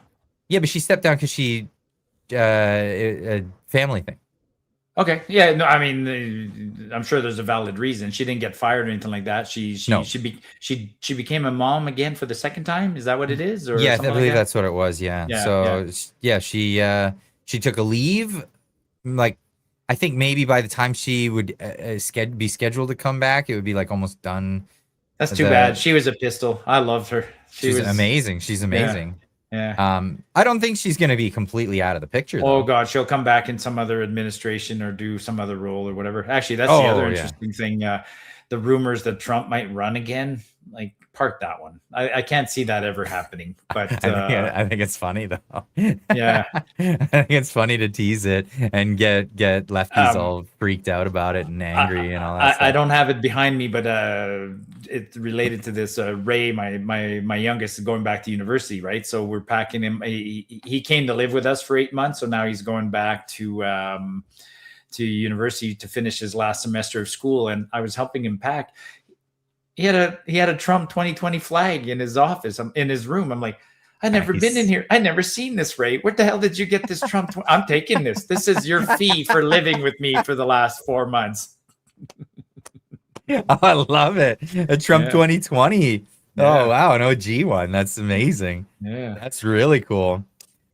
Yeah, but she stepped down because she a family thing. Okay, yeah, no, I mean, I'm sure there's a valid reason. She didn't get fired or anything like that. She became a mom again for the second time. Is that what it is? Or yeah, I believe that's what it was. Yeah. She took a leave. Like, I think maybe by the time she would be scheduled to come back, it would be like almost done. That's too bad. She was a pistol. I loved her. She's amazing. She's amazing. Yeah. I don't think she's going to be completely out of the picture, though. Oh God, she'll come back in some other administration or do some other role or whatever. Actually, that's the other interesting thing. The rumors that Trump might run again, like, park that one. I can't see that ever happening. But I think it's funny though. Yeah, I think it's funny to tease it and get lefties all freaked out about it and angry and all that stuff. I don't have it behind me, but it's related to this. Ray, my youngest, is going back to university, right? So we're packing him. He came to live with us for 8 months, so now he's going back to university to finish his last semester of school. And I was helping him pack. He had a Trump 2020 flag in his office, in his room. I'm like, I've never been in here. I've never seen this, Ray. What the hell did you get this Trump? I'm taking this. This is your fee for living with me for the last 4 months. Oh, I love it. A Trump 2020. Yeah. Oh, wow. An OG one. That's amazing. Yeah. That's really cool.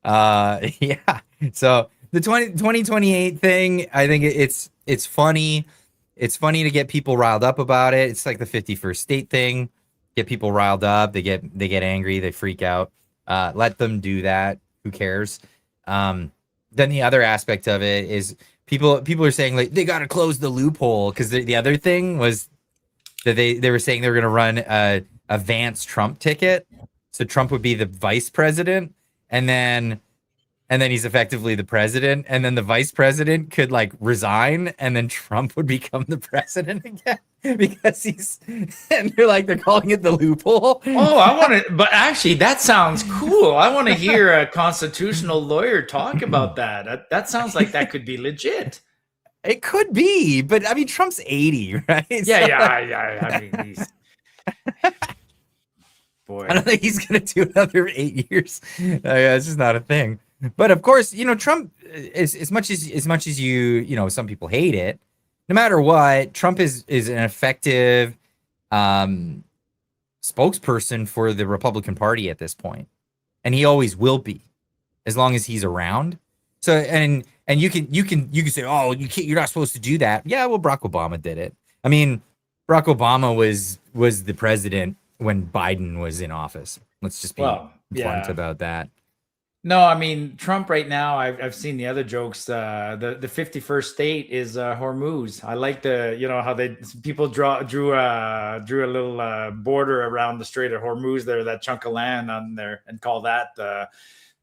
Yeah. So the 2028 thing, I think it's funny. It's funny to get people riled up about it. It's like the 51st state thing. Get people riled up. They get angry. They freak out. Let them do that. Who cares? Then the other aspect of it is people are saying, like, they got to close the loophole, because the other thing was that they were saying they were going to run a Vance Trump ticket. So Trump would be the vice president, and then and then he's effectively the president, and then the vice president could like resign, and then Trump would become the president again because he's, and they're calling it the loophole. Oh, I want to, but actually, that sounds cool. I want to hear a constitutional lawyer talk about that. That sounds like that could be legit. It could be, but I mean, Trump's 80, right? Yeah. I mean, he's. Boy. I don't think he's going to do another 8 years. It's just not a thing. But of course, Trump, as much as you some people hate it, no matter what, Trump is an effective spokesperson for the Republican Party at this point, and he always will be, as long as he's around. So and you can say, oh, you're not supposed to do that. Yeah, well, Barack Obama did it. I mean, Barack Obama was the president when Biden was in office. Let's just be blunt about that. No, I mean, Trump right now, I've seen the other jokes. The 51st state is Hormuz. I like how people drew a little border around the Strait of Hormuz there, that chunk of land on there, and call that the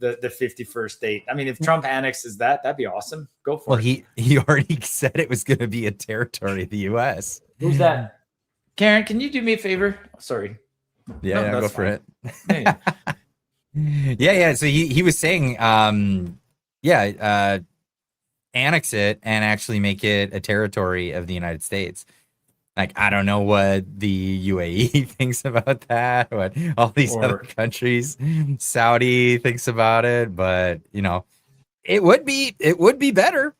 51st state. I mean, if Trump annexes that'd be awesome. Go for it. Well, he already said it was going to be a territory of the U.S. Who's that? Karen, can you do me a favor? Sorry. Yeah, go for it. Hey. Yeah. So he was saying, annex it and actually make it a territory of the United States. Like, I don't know what the UAE thinks about that, what all these other countries, Saudi thinks about it, but it would be better.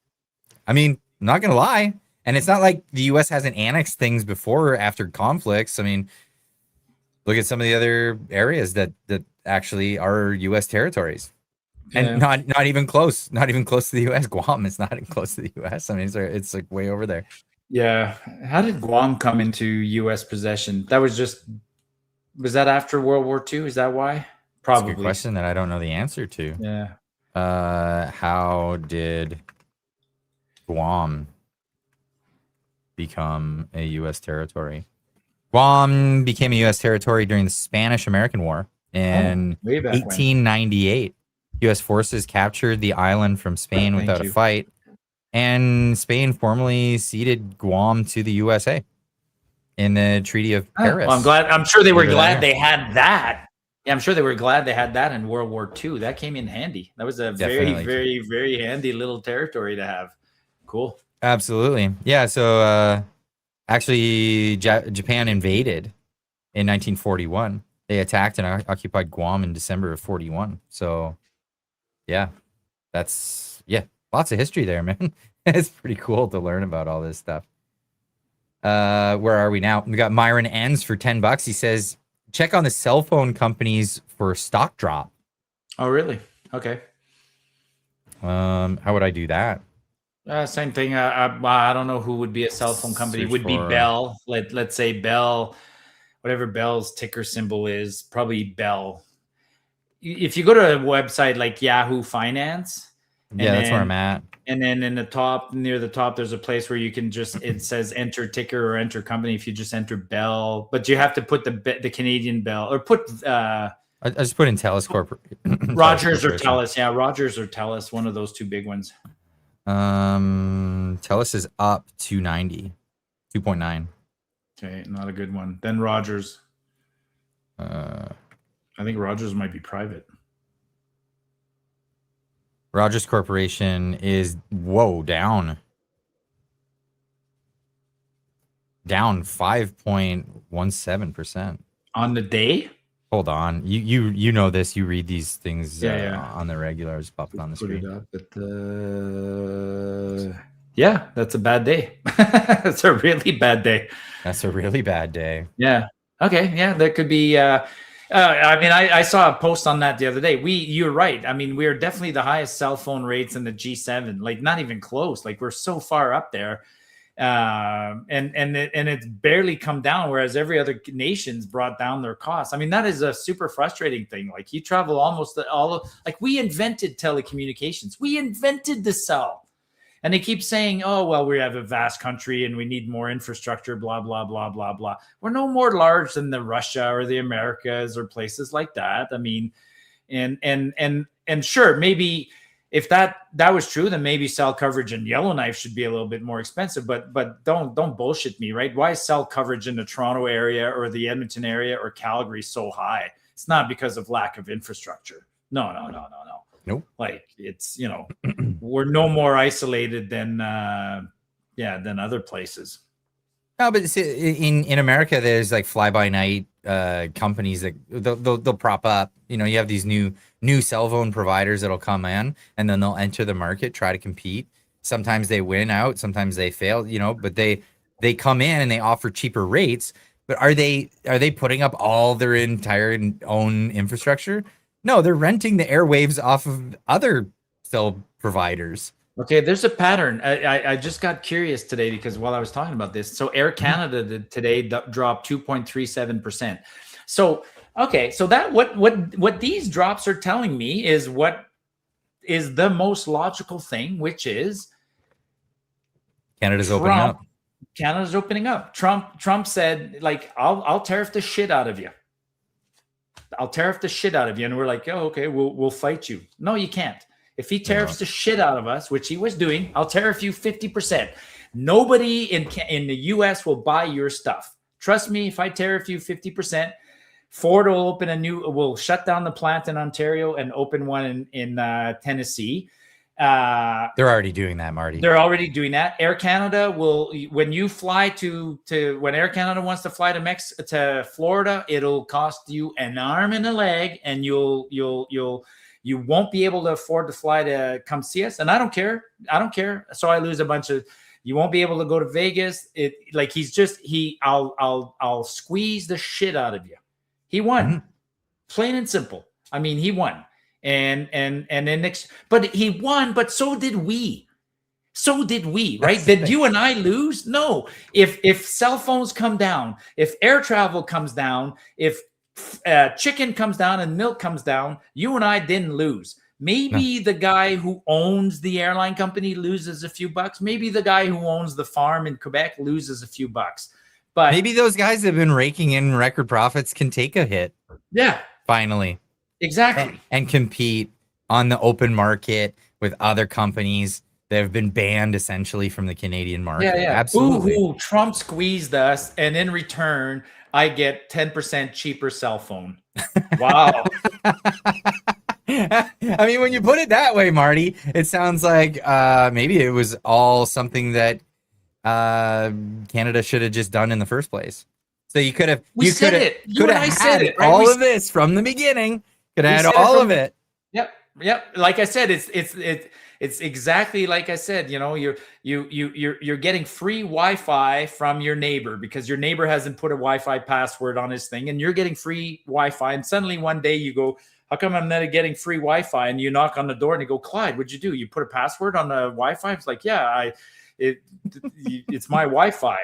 I mean, I'm not gonna lie. And it's not like the US hasn't annexed things before after conflicts. I mean, look at some of the other areas that actually are US territories. And not even close to the US. Guam is not even close to the US. I mean, it's like way over there. Yeah. How did Guam come into US possession? Was that after World War II? Is that why? Probably. That's a good question that I don't know the answer to. Yeah. How did Guam become a U.S. territory? Guam became a U.S. territory during the Spanish-American War in 1898. U.S. forces captured the island from Spain without a fight, and Spain formally ceded Guam to the USA in the Treaty of Paris. Well, I'm sure they were glad they had that. Yeah, I'm sure they were glad they had that in World War II. That came in handy. That was a very, very, very handy little territory to have. Cool. Absolutely. Yeah. So actually, Japan invaded in 1941. They attacked and occupied Guam in December of 41. So, yeah, lots of history there, man. It's pretty cool to learn about all this stuff. Where are we now? We got Myron Ends for $10. He says, check on the cell phone companies for stock drop. Oh, really? Okay. How would I do that? Same thing. I don't know who would be a cell phone company. It would be Bell. Let's say Bell, whatever Bell's ticker symbol is, probably Bell. If you go to a website like Yahoo Finance, that's where I'm at. And then near the top, there's a place where you can it says enter ticker or enter company. If you just enter Bell, but you have to put the Canadian Bell, or put I just put in Telus Corporation. Rogers or Telus. Yeah, Rogers or Telus, one of those two big ones. Telus is up 2.9. Okay, not a good one. Then Rogers. I think Rogers might be private. Rogers Corporation is down 5.17% on the day. Hold on, you know this. You read these things on the regular. Just pop it on the screen. Yeah, that's a bad day. That's a really bad day. That's a really bad day. Yeah. Okay. Yeah, that could be. I saw a post on that the other day. You're right. I mean, we are definitely the highest cell phone rates in the G7. Like, not even close. Like, we're so far up there, and it's barely come down. Whereas every other nation's brought down their costs. I mean, that is a super frustrating thing. Like, you travel almost like we invented telecommunications. We invented the cell. And they keep saying, oh, well, we have a vast country and we need more infrastructure, blah, blah, blah, blah, blah. We're no more large than the Russia or the Americas or places like that. I mean, and sure, maybe if that was true, then maybe cell coverage in Yellowknife should be a little bit more expensive. But don't bullshit me, right? Why is cell coverage in the Toronto area or the Edmonton area or Calgary so high? It's not because of lack of infrastructure. No. Nope. Like it's, you know, we're no more isolated than than other places. No, but in America, there's like fly-by-night companies that they'll prop up. You know, you have these new cell phone providers that'll come in, and then they'll enter the market, try to compete. Sometimes they win out, sometimes they fail. You know, but they come in and they offer cheaper rates. But are they putting up all their entire own infrastructure? No, they're renting the airwaves off of other cell providers. Okay, there's a pattern. I just got curious today because while I was talking about this, so Air Canada today dropped 2.37%. So okay, so that what these drops are telling me is what is the most logical thing, which is Canada's opening up. Canada's opening up. Trump said, like, I'll tariff the shit out of you. I'll tariff the shit out of you, and we're like, oh, okay, we'll fight you. No, you can't. If he tariffs the shit out of us, which he was doing, I'll tariff you 50%. Nobody in the U.S. will buy your stuff. Trust me, if I tariff you 50%, Ford will shut down the plant in Ontario and open one in Tennessee. They're already doing that, Marty. They're already doing that. Air Canada will, when you fly when Air Canada wants to fly to Florida, it'll cost you an arm and a leg, and you won't be able to afford to fly to come see us. And I don't care. So I lose a bunch of, you won't be able to go to Vegas. I'll squeeze the shit out of you. He won. Mm-hmm. Plain and simple. I mean, he won. But he won, but so did we. Right? Did you and I lose? No. If cell phones come down, if air travel comes down, if chicken comes down and milk comes down, you and I didn't lose. Maybe the guy who owns the airline company loses a few bucks. Maybe the guy who owns the farm in Quebec loses a few bucks. But maybe those guys that have been raking in record profits can take a hit. Yeah. Finally. Exactly. And compete on the open market with other companies that have been banned essentially from the Canadian market. Yeah. Absolutely. Ooh, Trump squeezed us, and in return, I get 10% cheaper cell phone. Wow. I mean, when you put it that way, Marty, it sounds like maybe it was all something that Canada should have just done in the first place. So you could have, you could have had it, right? all of this from the beginning. Could have had all of it. Yep. Like I said, it's exactly like I said. You know, you're getting free Wi-Fi from your neighbor because your neighbor hasn't put a Wi-Fi password on his thing, and you're getting free Wi-Fi. And suddenly one day you go, "How come I'm not getting free Wi-Fi?" And you knock on the door and you go, "Clyde, what'd you do? You put a password on the Wi-Fi?" It's like, "Yeah, it's my Wi-Fi."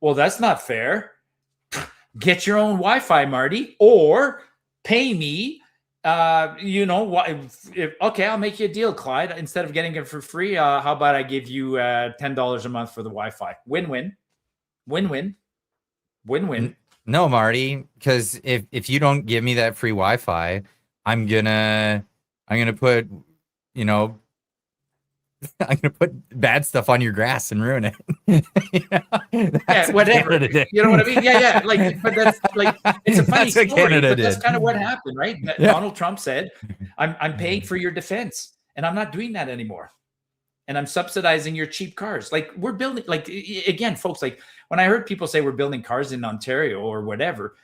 Well, that's not fair. Get your own Wi-Fi, Marty, or pay me. Okay, I'll make you a deal, Clyde. Instead of getting it for free, how about I give you $10 a month for the Wi-Fi? Win-win. No, Marty, because if you don't give me that free Wi-Fi, I'm gonna put, I'm gonna put bad stuff on your grass and ruin it. Whatever. You know what I mean? Yeah. But that's like, it's a funny story. But that's kind of what happened, right? Yeah. Donald Trump said, "I'm paying for your defense, and I'm not doing that anymore. And I'm subsidizing your cheap cars." Like, we're building, like, again, folks, like when I heard people say we're building cars in Ontario or whatever,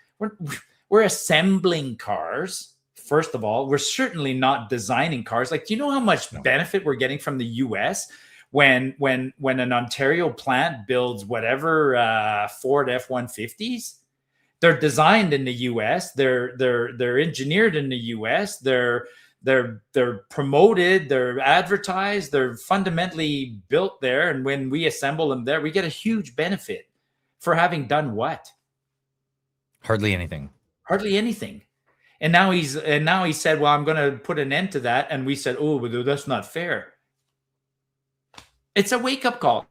we're assembling cars. First of all, we're certainly not designing cars. Like, do you know how much benefit we're getting from the U.S. when an Ontario plant builds whatever Ford F-150s? They're designed in the U.S. They're engineered in the U.S. They're promoted. They're advertised. They're fundamentally built there. And when we assemble them there, we get a huge benefit for having done what? Hardly anything. And now he said, "Well, I'm going to put an end to that." And we said, "Oh, but that's not fair." It's a wake-up call.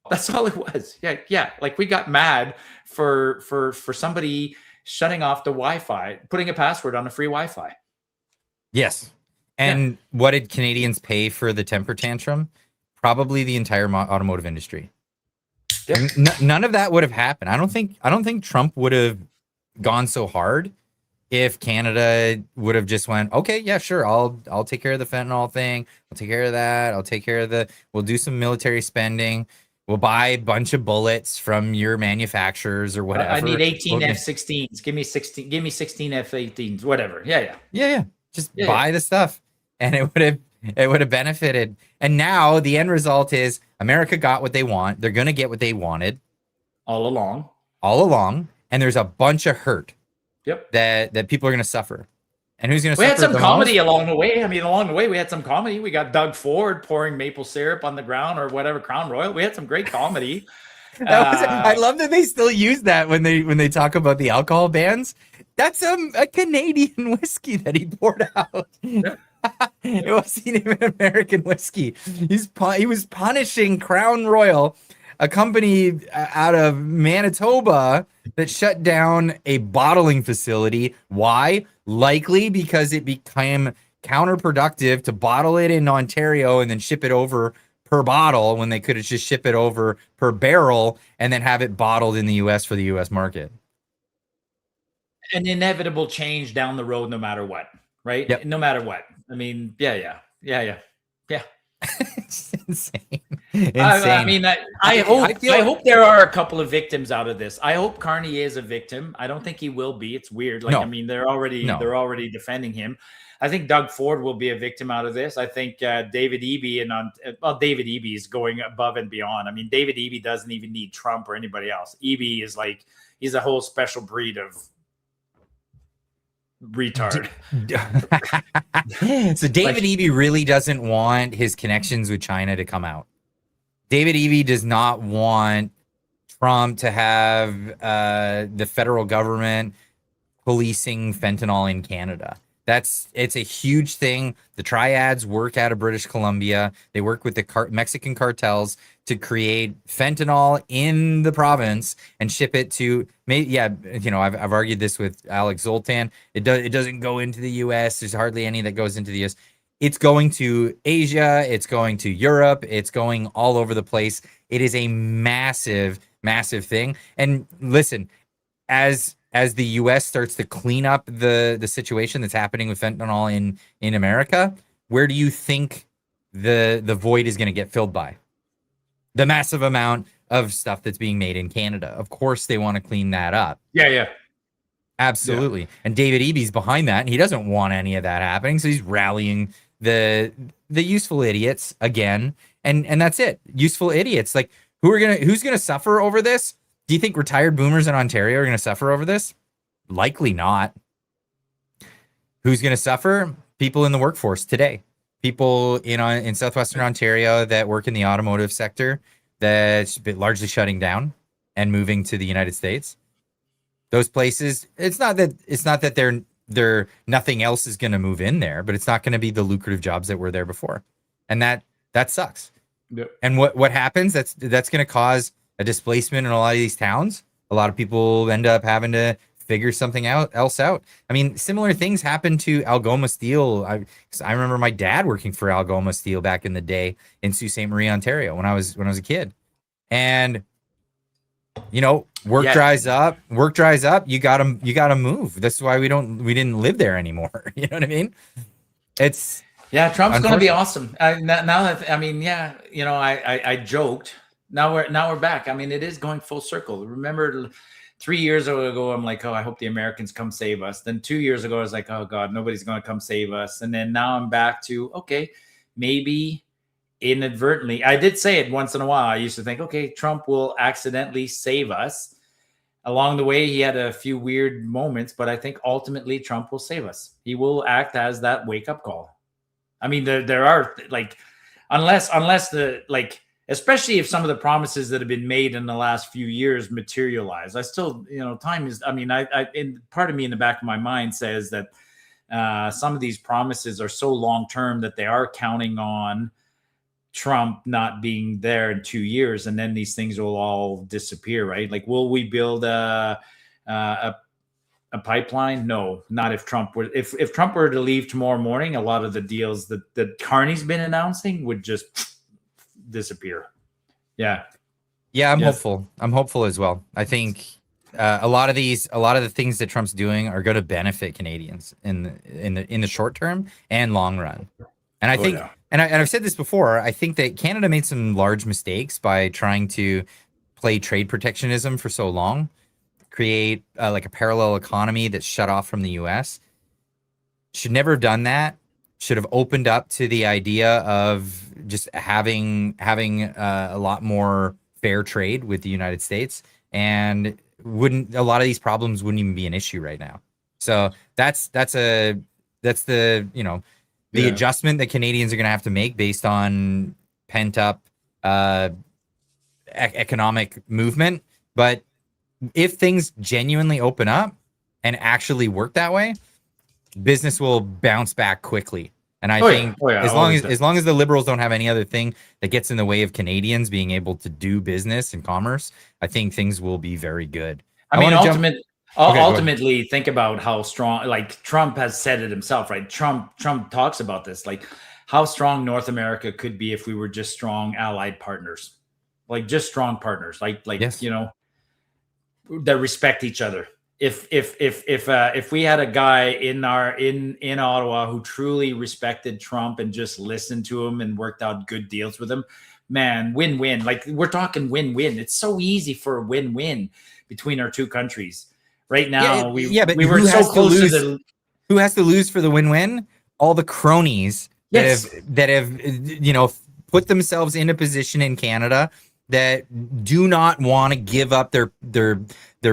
That's all it was. Yeah. Like, we got mad for somebody shutting off the Wi-Fi, putting a password on a free Wi-Fi. Yes. And what did Canadians pay for the temper tantrum? Probably the entire automotive industry. Yep. None of that would have happened. I don't think Trump would have gone so hard if Canada would have just went, okay, yeah, sure, I'll take care of the fentanyl thing. I'll take care of that. I'll take care of we'll do some military spending. We'll buy a bunch of bullets from your manufacturers or whatever. I need 18 F-16s. Give me 16 F-18s, whatever. Yeah. Just buy the stuff. And it would have benefited. And now the end result is America got what they want. They're going to get what they wanted all along. And there's a bunch of hurt. Yep. That people are going to suffer. And who's going to suffer? We had some comedy along the way. I mean, along the way, we had some comedy. We got Doug Ford pouring maple syrup on the ground or whatever, Crown Royal. We had some great comedy. I love that they still use that when they talk about the alcohol bans. That's a Canadian whiskey that he poured out. Yeah. It wasn't even American whiskey. He was punishing Crown Royal, a company out of Manitoba that shut down a bottling facility. Why? Likely because it became counterproductive to bottle it in Ontario and then ship it over per bottle when they could have just ship it over per barrel and then have it bottled in the US for the US market. An inevitable change down the road, no matter what, right? Yep. No matter what. I mean, yeah. It's insane. I mean, I hope there are a couple of victims out of this. I hope Carney is a victim. I don't think he will be. It's weird. Like, no. I mean, they're already defending him. I think Doug Ford will be a victim out of this. I think David Eby David Eby is going above and beyond. I mean, David Eby doesn't even need Trump or anybody else. Eby is like, he's a whole special breed of retard. So David Eby really doesn't want his connections with China to come out. David Eby does not want Trump to have the federal government policing fentanyl in Canada. It's a huge thing. The triads work out of British Columbia. They work with the Mexican cartels to create fentanyl in the province and ship it to. I've argued this with Alex Zoltan. It doesn't go into the U.S. There's hardly any that goes into the U.S. It's going to Asia. It's going to Europe. It's going all over the place. It is a massive, massive thing. And listen, as the U.S. starts to clean up the situation that's happening with fentanyl in America, where do you think the void is going to get filled by? The massive amount of stuff that's being made in Canada. Of course, they want to clean that up. Yeah. Absolutely. Yeah. And David Eby's behind that, and he doesn't want any of that happening. So he's rallying the useful idiots again, and that's it. Useful idiots. Like who's gonna suffer over this? Do you think retired boomers in Ontario are going to suffer over this? Likely not. Who's going to suffer? People in the workforce today. People in Southwestern Ontario that work in the automotive sector that's been largely shutting down and moving to the United States. Those places, it's not that they're nothing else is going to move in there, but it's not going to be the lucrative jobs that were there before. And that sucks. Yep. And what happens? That's going to cause a displacement in a lot of these towns. A lot of people end up having to figure something else out. I mean, similar things happened to Algoma Steel. I remember my dad working for Algoma Steel back in the day in Sault Ste. Marie, Ontario, when I was a kid. And work dries up. You gotta move. That's why we didn't live there anymore. You know what I mean? It's Trump's going to be awesome. I joked. Now we're back. I mean, it is going full circle. Remember 3 years ago, I'm like, oh, I hope the Americans come save us. Then 2 years ago, I was like, oh God, nobody's going to come save us. And then now I'm back to, okay, maybe inadvertently. I did say it once in a while. I used to think, okay, Trump will accidentally save us. Along the way, he had a few weird moments, but I think ultimately Trump will save us. He will act as that wake-up call. I mean, there are unless especially if some of the promises that have been made in the last few years materialize. I still, time is, part of me in the back of my mind says that some of these promises are so long-term that they are counting on Trump not being there in 2 years. And then these things will all disappear, right? Like, will we build a a pipeline? No, not if Trump were. If Trump were to leave tomorrow morning, a lot of the deals that Carney's been announcing would just disappear. Yeah. Yeah, I'm Yes. hopeful. I'm hopeful as well. I think a lot of the things that Trump's doing are going to benefit Canadians in the short term and long run. And I think, yeah. and I've said this before, I think that Canada made some large mistakes by trying to play trade protectionism for so long, create like a parallel economy that's shut off from the U.S. Should never have done that. Should have opened up to the idea of just having a lot more fair trade with the United States, and a lot of these problems wouldn't even be an issue right now. So that's the Yeah. adjustment that Canadians are going to have to make based on pent up economic movement. But if things genuinely open up and actually work that way, business will bounce back quickly. And I think as long as the Liberals don't have any other thing that gets in the way of Canadians being able to do business and commerce, I think things will be very good. I mean, wanna ultimately, think about how strong. Like Trump has said it himself, right? Trump talks about this, like how strong North America could be if we were just strong allied partners, like just strong partners, like Yes. you know, that respect each other. If we had a guy in Ottawa who truly respected Trump and just listened to him and worked out good deals with him, man, win-win. Like we're talking win-win. It's so easy for a win-win between our two countries right now. But we were so close to the. Who has to lose for the win-win? All the cronies Yes. that have put themselves in a position in Canada that do not want to give up their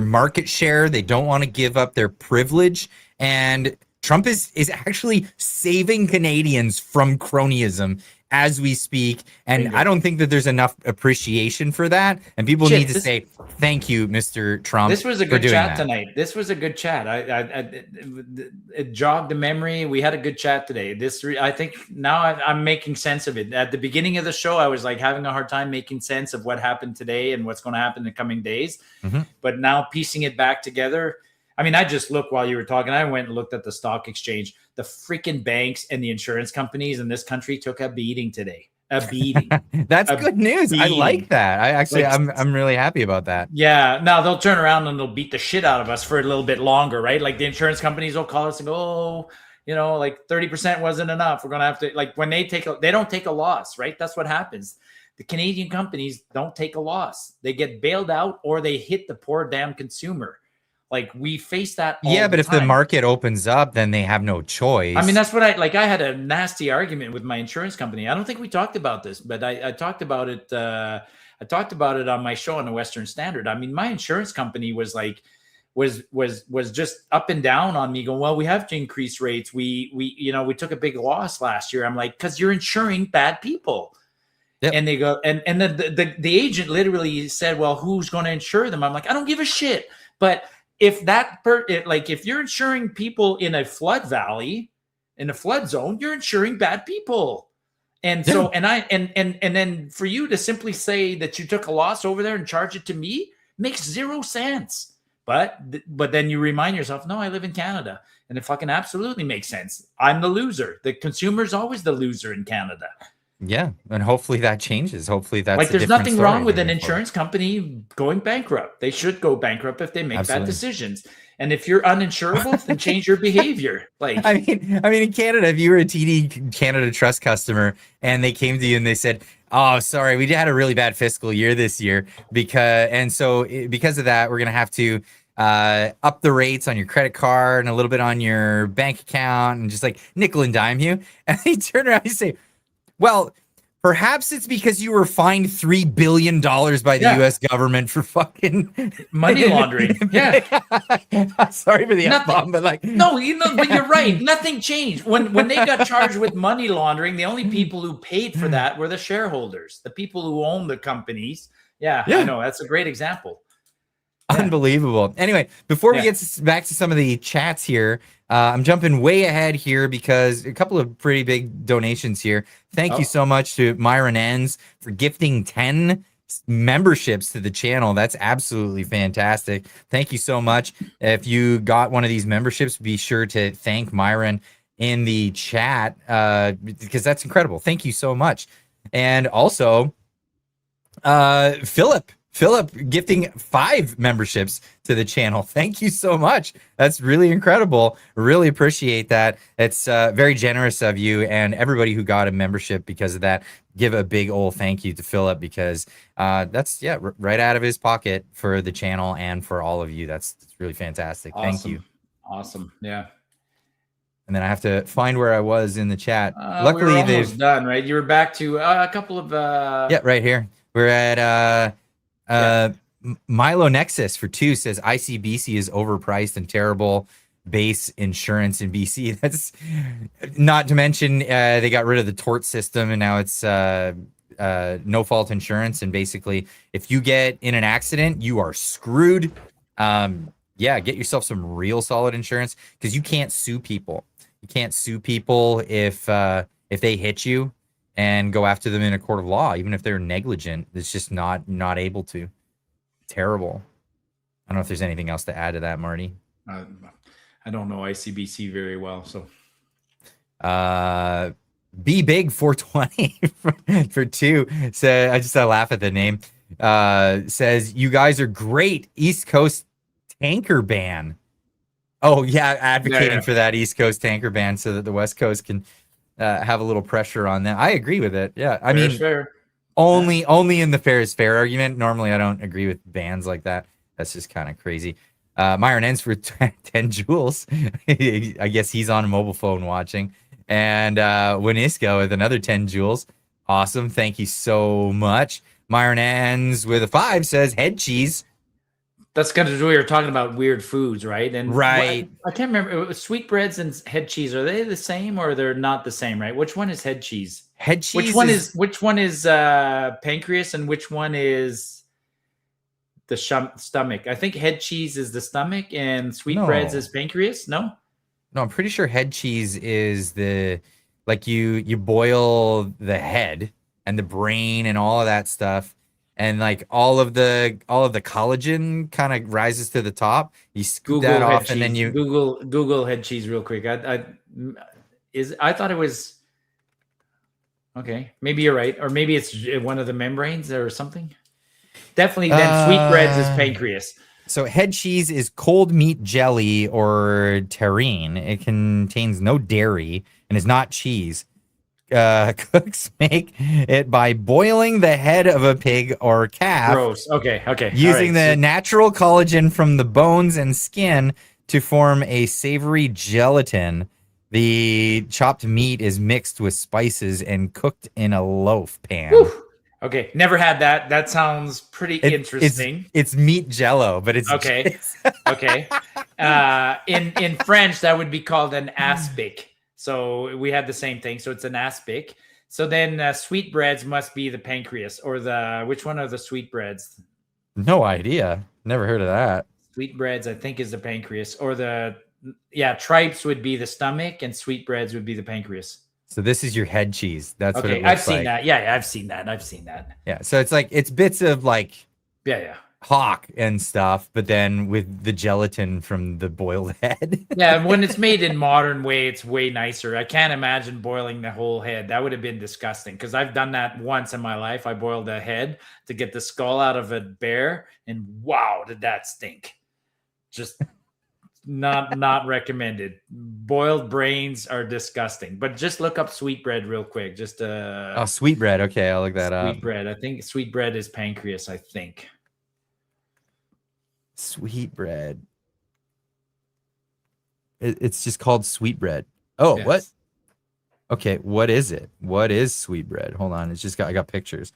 market share. They don't want to give up their privilege. And Trump is actually saving Canadians from cronyism as we speak. And I don't think that there's enough appreciation for that. And people need to say, thank you, Mr. Trump. This was a good chat tonight. This was a good chat. It jogged the memory. We had a good chat today. I think now I'm making sense of it. At the beginning of the show, I was like having a hard time making sense of what happened today and what's going to happen in the coming days. Mm-hmm. But now piecing it back together, I mean, I just looked while you were talking. I went and looked at the stock exchange. The freaking banks and the insurance companies in this country took a beating today. A beating. That's good news. I like that. I'm really happy about that. Yeah. Now they'll turn around and they'll beat the shit out of us for a little bit longer, right? Like the insurance companies will call us and go, oh, like 30% wasn't enough. We're going to have to, like, when they don't take a loss, right? That's what happens. The Canadian companies don't take a loss. They get bailed out or they hit the poor damn consumer. Like we face that. But if the market opens up, then they have no choice. I mean, that's what I had a nasty argument with my insurance company. I don't think we talked about this, but I talked about it. I talked about it on my show on the Western Standard. I mean, my insurance company was just up and down on me going, well, we have to increase rates. We took a big loss last year. I'm like, because you're insuring bad people. Yep. And they go, and then the agent literally said, well, who's going to insure them? I'm like, I don't give a shit. But if if you're insuring people in a flood valley, in a flood zone, you're insuring bad people. And so, and then for you to simply say that you took a loss over there and charge it to me makes zero sense. But then you remind yourself, no, I live in Canada, and it fucking absolutely makes sense. I'm the loser. The consumer's always the loser in Canada. Yeah, and hopefully that changes. Hopefully that's like there's nothing wrong with an insurance company going bankrupt. They should go bankrupt if they make bad decisions. And if you're uninsurable, then change your behavior. Like I mean, in Canada, if you were a TD Canada Trust customer and they came to you and they said, "Oh, sorry, we had a really bad fiscal year this year because of that, we're gonna have to up the rates on your credit card and a little bit on your bank account and just like nickel and dime you," and they turn around and say, well, perhaps it's because you were fined $3 billion by the U.S. government for fucking money laundering. Yeah. Sorry for the F-bomb, but like no, but you're right. Nothing changed when they got charged with money laundering. The only people who paid for that were the shareholders, the people who own the companies. Yeah, I know that's a great example. Unbelievable. Anyway, before we get back to some of the chats here, I'm jumping way ahead here because a couple of pretty big donations here. Thank you so much to Myron Enns for gifting 10 memberships to the channel. That's absolutely fantastic. Thank you so much. If you got one of these memberships, be sure to thank Myron in the chat because that's incredible. Thank you so much. And also, Philip gifting 5 memberships to the channel. Thank you so much. That's really incredible. Really appreciate that. It's very generous of you, and everybody who got a membership because of that, give a big old thank you to Philip, because that's right out of his pocket for the channel and for all of you. That's really fantastic. Awesome. Thank you. Awesome. Yeah. And then I have to find where I was in the chat. Luckily, we're almost done, right? You were back to a couple of yeah, right here. We're at Milo Nexus for 2 says ICBC is overpriced and terrible base insurance in BC. That's not to mention they got rid of the tort system, and now it's no fault insurance. And basically, if you get in an accident, you are screwed. Yeah, get yourself some real solid insurance, because you can't sue people. You can't sue people if they hit you and go after them in a court of law, even if they're negligent. It's just not able to. Terrible. I don't know if there's anything else to add to that, Marty. I don't know ICBC very well, so. Be Big 420 for 2. So I just laugh at the name. Says, you guys are great. East Coast tanker ban. Oh yeah, advocating for that East Coast tanker ban so that the West Coast can have a little pressure on them. I agree with it. Yeah, I mean, fair. Only in the fair is fair argument. Normally, I don't agree with bans like that. That's just kind of crazy. Myron ends for 10 joules. I guess he's on a mobile phone watching. And Winiska with another 10 joules. Awesome. Thank you so much. Myron ends with a 5, says head cheese. That's kind of we were talking about weird foods, right? And right. I can't remember. Sweetbreads and head cheese, are they the same or they're not the same, right? Which one is head cheese? Head cheese. Which one is pancreas and which one is the stomach? I think head cheese is the stomach and sweetbreads is pancreas. No, I'm pretty sure head cheese is the, like, you boil the head and the brain and all of that stuff, and like all of the collagen kind of rises to the top. You scoop that off, and then you Google head cheese real quick. I thought it was. Okay, maybe you're right, or maybe it's one of the membranes or something. Definitely, then sweetbreads is pancreas. So head cheese is cold meat jelly or terrine. It contains no dairy and is not cheese. Cooks make it by boiling the head of a pig or calf. Gross. Okay. Using the natural collagen from the bones and skin to form a savory gelatin. The chopped meat is mixed with spices and cooked in a loaf pan. Whew. Okay, never had that. That sounds pretty interesting. It's meat jello, but it's okay. Okay. In French, that would be called an aspic. So we had the same thing. So it's an aspic. So then sweetbreads must be the pancreas, or which one are the sweetbreads? No idea. Never heard of that. Sweetbreads, I think, is the pancreas, or tripes would be the stomach, and sweetbreads would be the pancreas. So this is your head cheese. That's what it looks I've seen like. that. Yeah, I've seen that. Yeah, so it's bits of like hawk and stuff, but then with the gelatin from the boiled head. Yeah, when it's made in modern way, it's way nicer. I can't imagine boiling the whole head. That would have been disgusting, because I've done that once in my life. I boiled a head to get the skull out of a bear, and wow, did that stink. Just not recommended. Boiled brains are disgusting. But just look up sweetbread real quick. Just sweetbread. Okay, I'll look that up. Sweetbread. I think sweetbread is pancreas, I think. Sweetbread. It's just called sweetbread. Oh, yes. What? Okay, what is it? What is sweetbread? Hold on, I got pictures.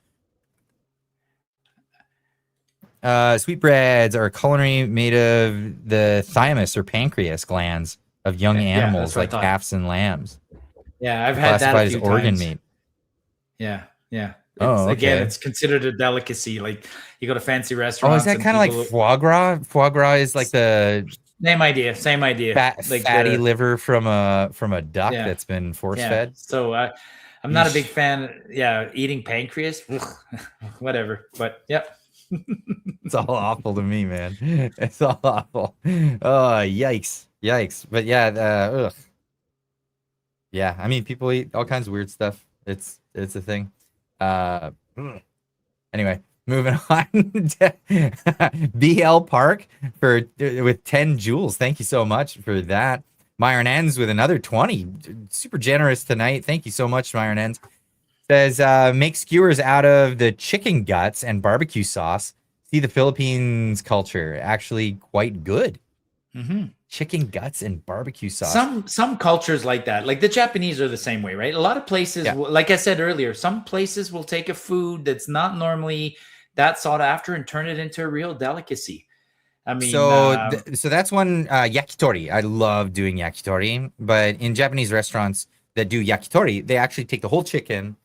Sweetbreads are culinary made of the thymus or pancreas glands of young animals like calves and lambs. Yeah, I've had that a few times. Organ meat. Yeah. Okay. It's considered a delicacy. Like, you go to fancy restaurants. Oh, is that kind of like foie gras? Foie gras is like the same idea. Fatty liver from a duck that's been force fed. So I'm not a big fan. Yeah, eating pancreas, whatever. But yep. It's all awful to me, man. It's all awful. Oh, yikes. But yeah, ugh. Yeah. I mean, people eat all kinds of weird stuff. It's a thing. Anyway, moving on. BL Park with 10 joules. Thank you so much for that. Myron Ends with another 20. Super generous tonight. Thank you so much, Myron Ends. Says make skewers out of the chicken guts and barbecue sauce. See the Philippines culture actually quite good. Mm-hmm. Chicken guts and barbecue sauce. Some cultures like that, like the Japanese are the same way, right? A lot of places, like I said earlier, some places will take a food that's not normally that sought after and turn it into a real delicacy. I mean, so that's one yakitori. I love doing yakitori, but in Japanese restaurants that do yakitori, they actually take the whole chicken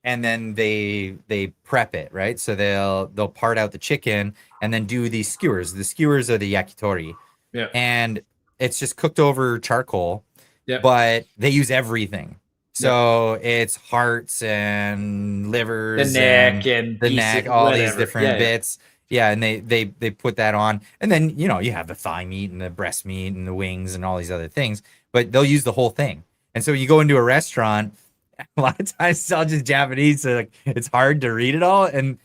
and then they prep it, right? So they'll part out the chicken and then do these skewers. The skewers are the yakitori. Yeah. And it's just cooked over charcoal. Yeah. But they use everything. So it's hearts and livers, the neck and the pieces, neck, all whatever. these different bits. Yeah, and they put that on. And then, you have the thigh meat and the breast meat and the wings and all these other things, but they'll use the whole thing. And so you go into a restaurant, a lot of times it's all just Japanese, so like it's hard to read it all. And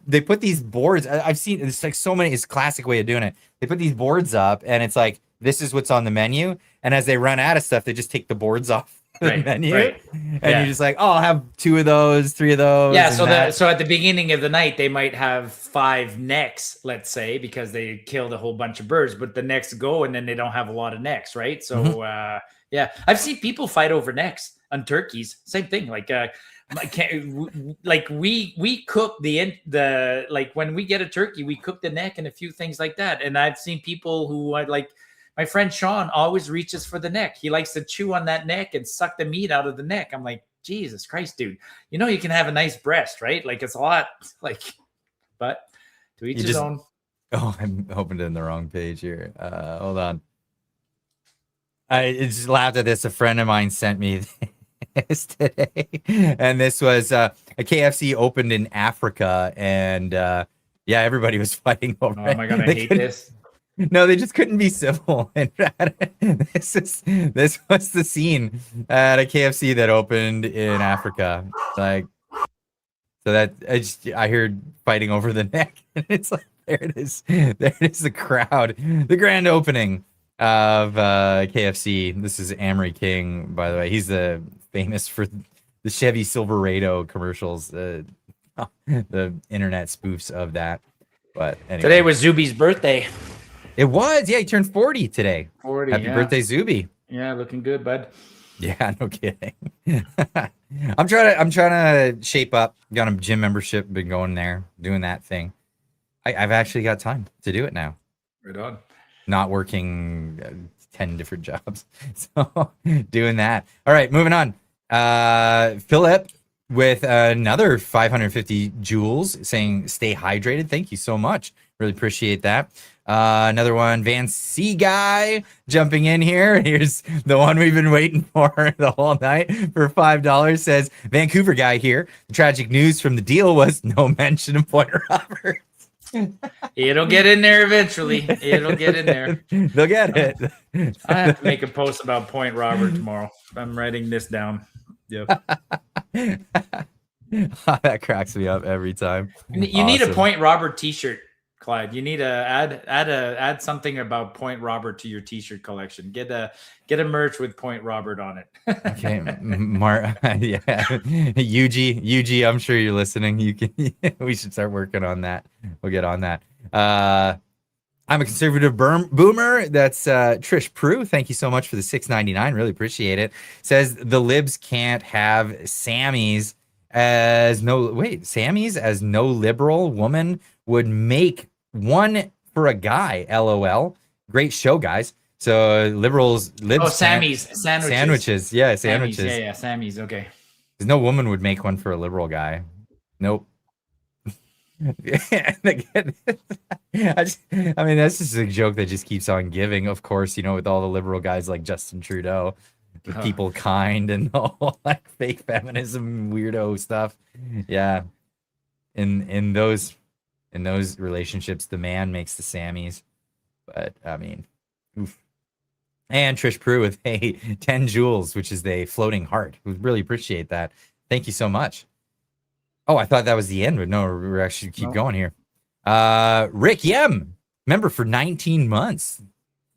they put these boards. I've seen it's like so many. It's a classic way of doing it. They put these boards up, and it's like this is what's on the menu. And as they run out of stuff, they just take the boards off the menu, and you're just like, oh, I'll have 2 of those, 3 of those. Yeah. So at the beginning of the night, they might have 5 necks, let's say, because they killed a whole bunch of birds. But the necks go, and then they don't have a lot of necks, right? So yeah, I've seen people fight over necks on turkeys. Same thing. Like we cook the like when we get a turkey, we cook the neck and a few things like that. And I've seen people who like my friend Sean always reaches for the neck. He likes to chew on that neck and suck the meat out of the neck. I'm like, Jesus Christ, dude. You can have a nice breast, right? Like it's a lot. Like, but to each his own. Oh, I'm opened in the wrong page here. Hold on. I just laughed at this. A friend of mine sent me this today, and this was a KFC opened in Africa, and everybody was fighting over it. Oh my god, I hate this. No, they just couldn't be civil. This was the scene at a KFC that opened in Africa. Like, so that I heard fighting over the neck, and it's like there it is, the crowd, the grand opening of KFC. This is Amory King, by the way. He's famous for the Chevy Silverado commercials, the internet spoofs of that. But anyway. Today was Zuby's birthday. It was, he turned 40 today. 40. Happy birthday, Zuby. Yeah, looking good, bud. Yeah, no kidding. I'm trying to shape up. Got a gym membership, been going there, doing that thing. I've actually got time to do it now. Right on. Not working 10 different jobs. So doing that. All right, moving on. Philip with another 550 joules saying stay hydrated. Thank you so much. Really appreciate that. Another one, Van C guy jumping in here. Here's the one we've been waiting for the whole night for $5. Says Vancouver guy here. The tragic news from the deal was no mention of Point Roberts. It'll get in there eventually. It'll get in there. They'll get it. I have to make a post about Point Robert tomorrow. I'm writing this down. Yep. That cracks me up every time. You need a Point Robert t-shirt, Clyde. You need to add something about Point Robert to your t-shirt collection. Get a merch with Point Robert on it. Okay, yeah, UG, I'm sure you're listening. You can. We should start working on that. We'll get on that. I'm a conservative boomer. That's Trish Prue. Thank you so much for the $6.99. Really appreciate it. Says the libs can't have Sammys as no liberal woman would make one for a guy. LOL. Great show, guys. So libs. Oh, Sammy's sandwiches. Yeah, sandwiches. Yeah, Sammy's. Okay. Because no woman would make one for a liberal guy. Nope. I mean, that's just a joke that just keeps on giving. Of course, with all the liberal guys like Justin Trudeau, with people kind and all like fake feminism weirdo stuff. Yeah. In those relationships, the man makes the Sammys. But I mean, oof. And Trish Prue with a 10 joules, which is a floating heart. We really appreciate that. Thank you so much. Oh, I thought that was the end, but no, we're actually keep going here. Rick Yem, member for 19 months.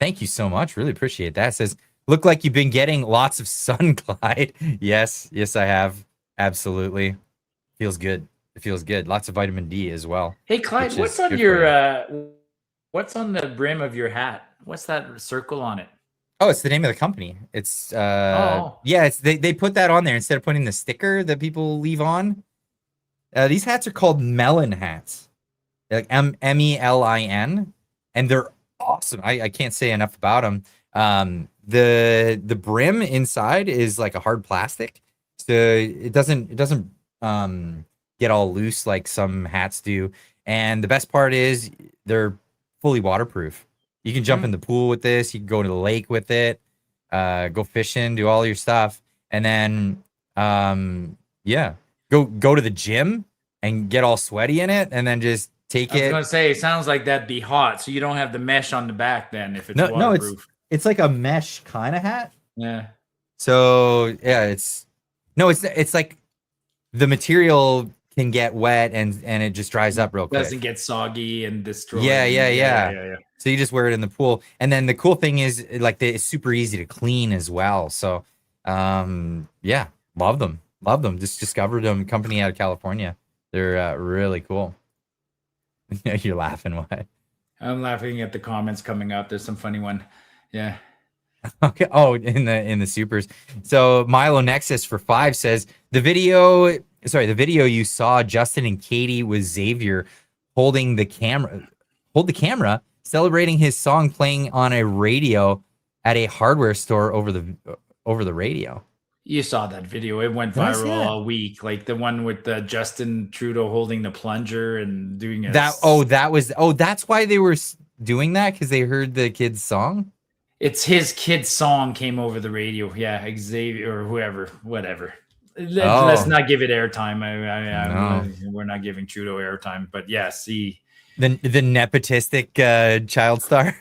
Thank you so much. Really appreciate that. Says, look like you've been getting lots of sun, Clyde. Yes, I have. Absolutely. Feels good. It feels good. Lots of vitamin D as well. Hey, Clyde, what's on what's on the brim of your hat? What's that circle on it? Oh, it's the name of the company. It's yeah, it's they put that on there instead of putting the sticker that people leave on. These hats are called melon hats. Like MELIN, and they're awesome. I can't say enough about them. The brim inside is like a hard plastic, so it doesn't get all loose like some hats do. And the best part is they're fully waterproof. You can jump in the pool with this. You can go to the lake with it, go fishing, do all your stuff, and then yeah, go to the gym and get all sweaty in it, and then just take it. I was gonna say, it sounds like that'd be hot, so you don't have the mesh on the back then if it's waterproof. It's like a mesh kind of hat. Yeah. So yeah, it's like the material can get wet and it just dries up real quick. Doesn't get soggy and destroyed. Yeah. So you just wear it in the pool, and then the cool thing is like it's super easy to clean as well. So yeah, love them. Just discovered them, company out of California. They're really cool. You're laughing, what? I'm laughing at the comments coming up. There's some funny one. Yeah. Okay. Oh, in the supers. So Milo Nexus for 5 says the video you saw Justin and Katie with Xavier hold the camera, celebrating his song playing on a radio at a hardware store over the radio. You saw that video. It went viral all week. Like the one with Justin Trudeau holding the plunger and doing it. That's why they were doing that, because they heard the kid's song. It's his kid's song came over the radio. Yeah, Xavier or whoever, whatever. Let's not give it airtime. We're not giving Trudeau airtime, but yeah, see. The nepotistic child star.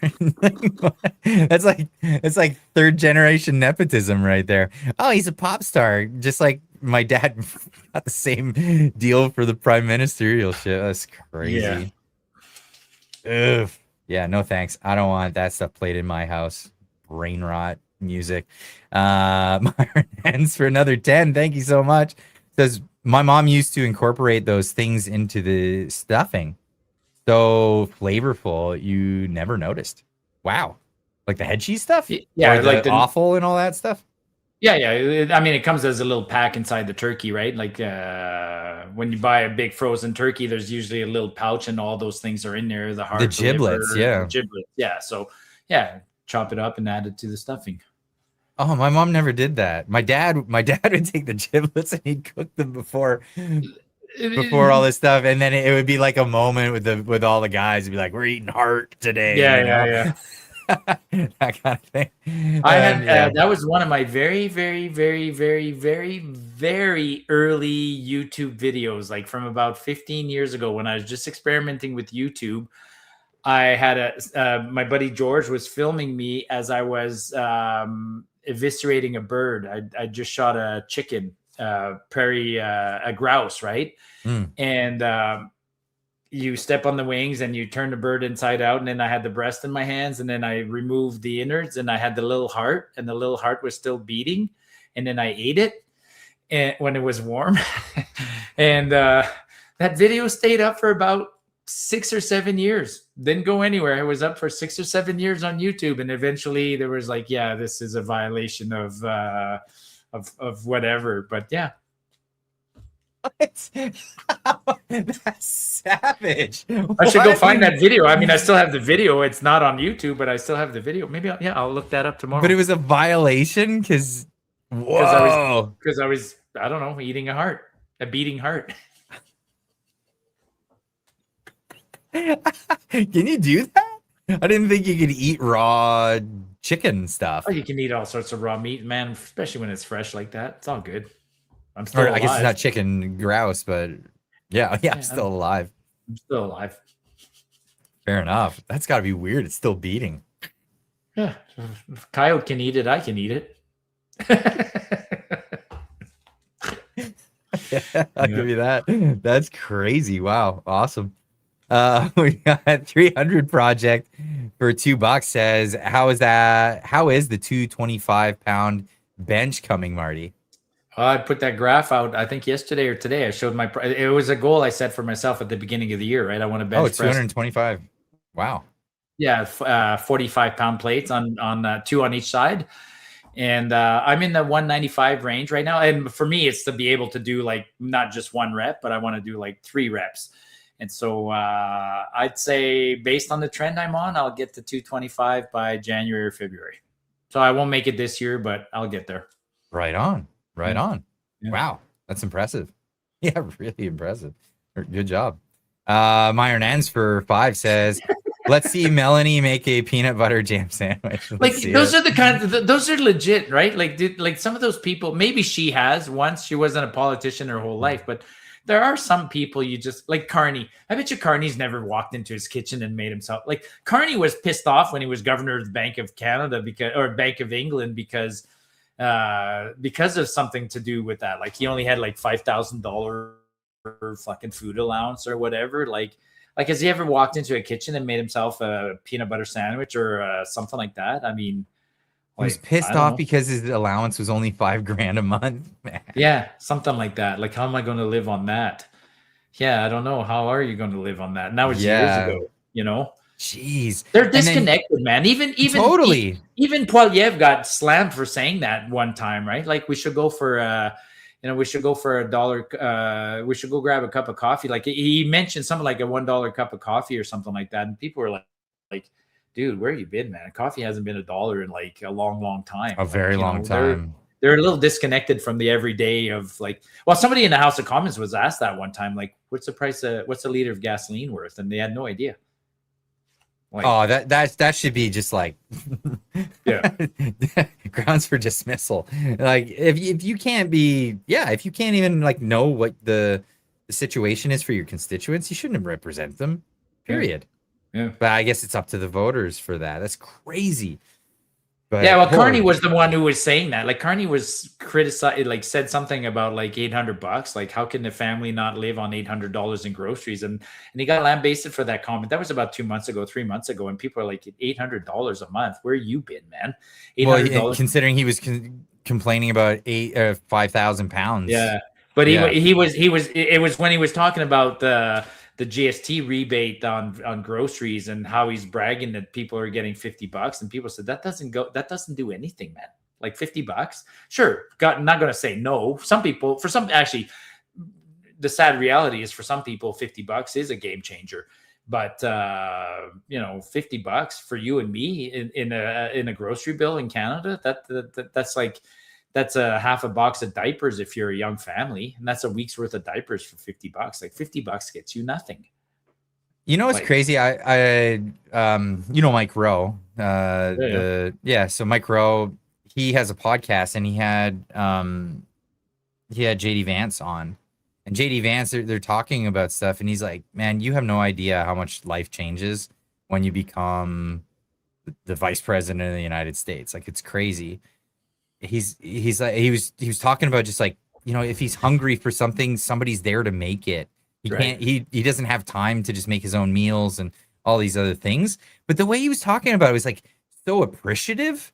It's like third generation nepotism right there. Oh, he's a pop star, just like my dad got the same deal for the prime ministerial shit. That's crazy. Yeah. Ugh. Yeah, no thanks. I don't want that stuff played in my house. Brain rot music. Myron Hens for another 10. Thank you so much. Says my mom used to incorporate those things into the stuffing. So flavorful, you never noticed. Wow. Like the head cheese stuff? Yeah, or like the offal and all that stuff? Yeah. I mean, it comes as a little pack inside the turkey, right? Like when you buy a big frozen turkey, there's usually a little pouch and all those things are in there. The heart, the giblets, liver, giblets. Yeah. So yeah, chop it up and add it to the stuffing. Oh, my mom never did that. My dad would take the giblets and he'd cook them before all this stuff, and then it would be like a moment with all the guys. It'd be like, we're eating heart today. Yeah. That kind of thing. That was one of my very, very, very, very, very, very early YouTube videos, like from about 15 years ago when I was just experimenting with YouTube. I had my buddy George was filming me as I was eviscerating a bird. I just shot a chicken, a grouse, right? And you step on the wings and you turn the bird inside out, and then I had the breast in my hands, and then I removed the innards, and I had the little heart, and the little heart was still beating, and then I ate it and when it was warm. And that video stayed up for about 6 or 7 years. Didn't go anywhere. It was up for 6 or 7 years on YouTube, and eventually there was like, yeah, this is a violation of whatever. But yeah. What? That's savage. I should go find that video. I mean, I still have the video. It's not on YouTube, but I still have the video. Maybe I'll look that up tomorrow. But it was a violation because I was I don't know, eating a beating heart. Can you do that? I didn't think you could eat raw chicken stuff. Oh, you can eat all sorts of raw meat, man, especially when it's fresh like that. It's all good. I'm still Or alive. I guess it's not chicken grouse, but yeah, I'm still alive. I'm still alive. Fair enough. That's got to be weird. It's still beating. Yeah. If coyote can eat it, I can eat it. Yeah, I'll give you that. That's crazy. Wow. Awesome. We got 300 project for $2 says, how is the 225-pound bench coming, Marty? I put that graph out, I think yesterday or today. I showed it was a goal I set for myself at the beginning of the year, right? I want to bench press 225. Wow. Yeah, 45-pound plates on 2 on each side. And I'm in the 195 range right now. And for me, it's to be able to do like not just 1 rep, but I want to do like 3 reps. And so I'd say based on the trend I'm on, I'll get to 225 by January or February. So I won't make it this year, but I'll get there. Right on. Right on. Yeah. Wow. That's impressive. Yeah, really impressive. Good job. Myron Ends for 5 says, let's see Melanie make a peanut butter jam sandwich. Like those are the kind of those are legit, right? Like some of those people, maybe she has once. She wasn't a politician her whole life, but there are some people you just like Carney. I bet you Carney's never walked into his kitchen and made himself like Carney was pissed off when he was governor of the Bank of Canada or Bank of England because of something to do with that. Like he only had like $5,000 fucking food allowance or whatever. Like has he ever walked into a kitchen and made himself a peanut butter sandwich or something like that? I mean, he was pissed off because his allowance was only $5,000 a month. Man. Yeah, something like that. Like, how am I going to live on that? Yeah, I don't know. How are you going to live on that? And that was years ago, you know? Jeez. They're disconnected, man. Even totally. Even Poilievre got slammed for saying that one time, right? Like we should go for we should go for $1. We should go grab a cup of coffee. Like he mentioned something like a $1 cup of coffee or something like that. And people were like, dude, where you been, man? Coffee hasn't been $1 in like a long time. A very long time. They're a little disconnected from the everyday of like, well, somebody in the House of Commons was asked that one time, like, what's the liter of gasoline worth? And they had no idea. Like, that should be just like grounds for dismissal. Like if you can't even like know what the situation is for your constituents, you shouldn't represent them. Period. Yeah. But I guess it's up to the voters for that. That's crazy. But yeah, well, Carney was the one who was saying that. Like Carney was criticized, like said something about like $800. Like, how can the family not live on $800 in groceries? And he got lambasted for that comment. That was about 3 months ago, and people are like, $800 a month. Where you been, man? Well, considering he was complaining about 5,000 pounds. Yeah, but he was. It was when he was talking about the GST rebate on groceries and how he's bragging that people are getting $50, and people said that doesn't do anything, man. Like $50, sure. not going to say no. Actually, the sad reality is for some people, $50 is a game changer. But $50 for you and me in a grocery bill in Canada, that's a half a box of diapers if you're a young family, and that's a week's worth of diapers for $50. Like $50 gets you nothing. You know what's crazy? I Mike Rowe. So Mike Rowe, he has a podcast, and he had JD Vance on, and JD Vance they're talking about stuff, and he's like, man, you have no idea how much life changes when you become the vice president of the United States. Like, it's crazy. He's like, he was talking about just like, if he's hungry for something, somebody's there to make it. He doesn't have time to just make his own meals and all these other things. But the way he was talking about it was like so appreciative.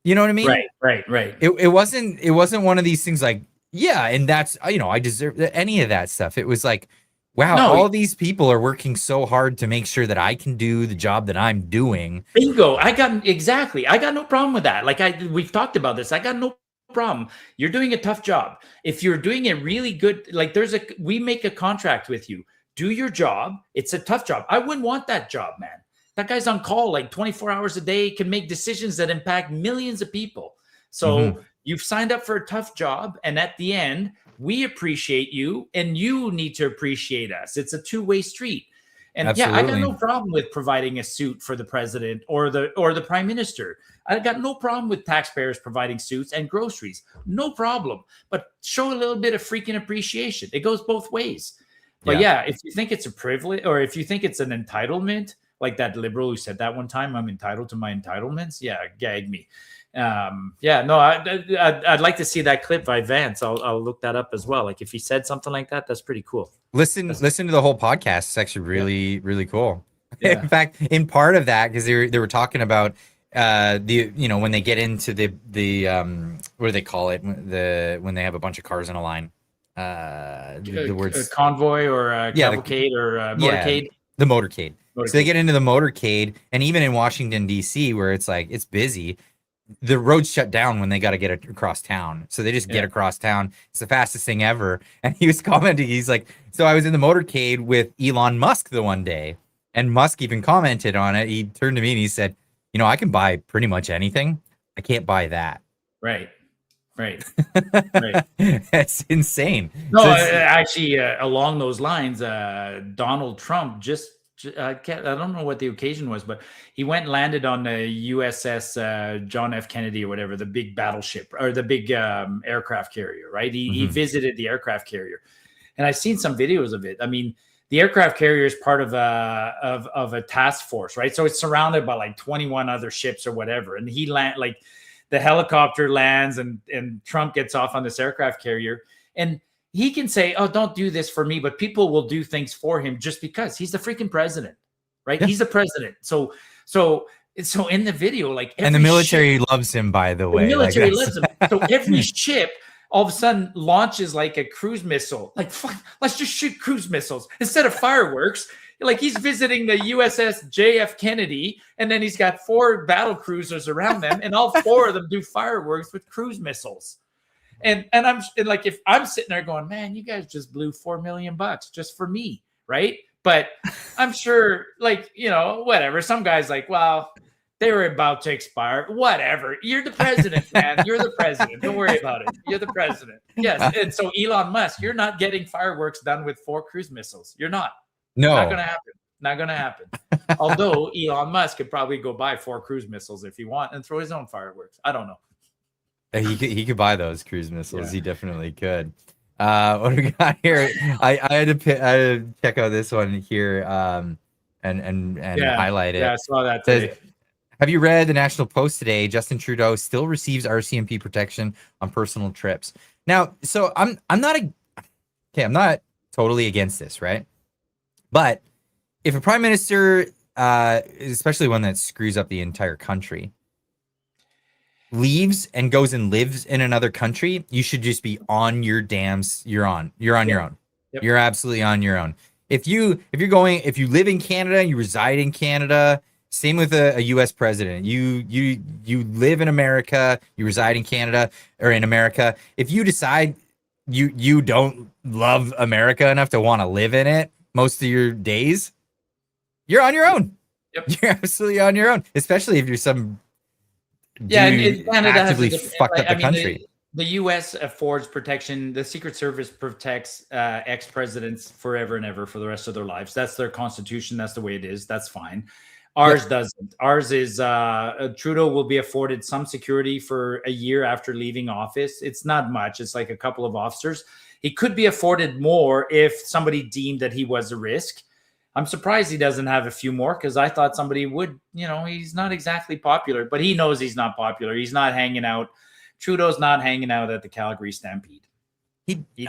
You know what I mean? Right. It wasn't one of these things like, yeah, and that's, I deserve any of that stuff. It was like, wow, all these people are working so hard to make sure that I can do the job that I'm doing. Bingo. I got no problem with that. Like we've talked about this. I got no problem. You're doing a tough job. If you're doing it really good, like we make a contract with you. Do your job. It's a tough job. I wouldn't want that job, man. That guy's on call like 24 hours a day, can make decisions that impact millions of people. So you've signed up for a tough job. And at the end, we appreciate you and you need to appreciate us. It's a two-way street. And yeah, I got Absolutely. no problem with providing a suit for the president or the prime minister. I got no problem with taxpayers providing suits and groceries. No problem. But show a little bit of freaking appreciation. It goes both ways. But yeah, if you think it's a privilege or if you think it's an entitlement, like that liberal who said that one time, I'm entitled to my entitlements. Yeah, gag me. I'd like to see that clip by Vance. I'll look that up as well. Like if he said something like that, that's pretty cool. Listen to the whole podcast. It's actually really cool. Yeah. In fact, in part of that, because they were talking about when they get into the what do they call it, when they have a bunch of cars in a line, the words a convoy or a cavalcade or a motorcade. The motorcade. So they get into the motorcade, and even in Washington D.C., where it's like it's busy, the roads shut down when they got to get across town. So they just get across town. It's the fastest thing ever. And he was commenting, he's like, so I was in the motorcade with Elon Musk the one day, and Musk even commented on it. He turned to me and he said, I can buy pretty much anything. I can't buy that. Right. That's insane. No, actually, along those lines, Donald Trump I don't know what the occasion was, but he went and landed on the USS John F. Kennedy or whatever, the big battleship or the big aircraft carrier, right? He visited the aircraft carrier, and I've seen some videos of it. I mean, the aircraft carrier is part of a task force, right? So it's surrounded by like 21 other ships or whatever, and the helicopter lands and Trump gets off on this aircraft carrier, and he can say, oh, don't do this for me, but people will do things for him just because he's the freaking president, right? Yeah. He's the president. So in the video, and the military loves him, by the way. The military loves him. So every ship all of a sudden launches like a cruise missile. Like, fuck, let's just shoot cruise missiles instead of fireworks. Like he's visiting the USS JF Kennedy, and then he's got 4 battle cruisers around them, and all 4 of them do fireworks with cruise missiles. And I'm like, if I'm sitting there going, man, you guys just blew $4 million just for me, right? But I'm sure, whatever. Some guys like, well, they were about to expire. Whatever. You're the president, man. You're the president. Don't worry about it. You're the president. Yes. And so Elon Musk, you're not getting fireworks done with 4 cruise missiles. You're not. No. Not gonna happen. Not gonna happen. Although Elon Musk could probably go buy 4 cruise missiles if he want and throw his own fireworks. I don't know. He could buy those cruise missiles. Yeah. He definitely could. What do we got here? I had to check out this one here and highlight it. Yeah, I saw that today. Have you read the National Post today? Justin Trudeau still receives RCMP protection on personal trips. Now, so I'm not totally against this, right? But if a prime minister, especially one that screws up the entire country, leaves and goes and lives in another country, you should just be on your dams. You're on your own. Yep. You're absolutely on your own. If you live in Canada, you reside in Canada, same with a US president. You live in America, you reside in Canada or in America. If you decide you don't love America enough to want to live in it most of your days, you're on your own. Yep. You're absolutely on your own, especially if you're some Canada actively fucked up the country. The U.S. affords protection. The Secret Service protects ex-presidents forever and ever for the rest of their lives. That's their constitution. That's the way it is. That's fine. Ours doesn't. Ours is Trudeau will be afforded some security for a year after leaving office. It's not much. It's like a couple of officers. He could be afforded more if somebody deemed that he was a risk. I'm surprised he doesn't have a few more because I thought somebody would, he's not exactly popular, but he knows he's not popular. He's not hanging out. Trudeau's not hanging out at the Calgary Stampede.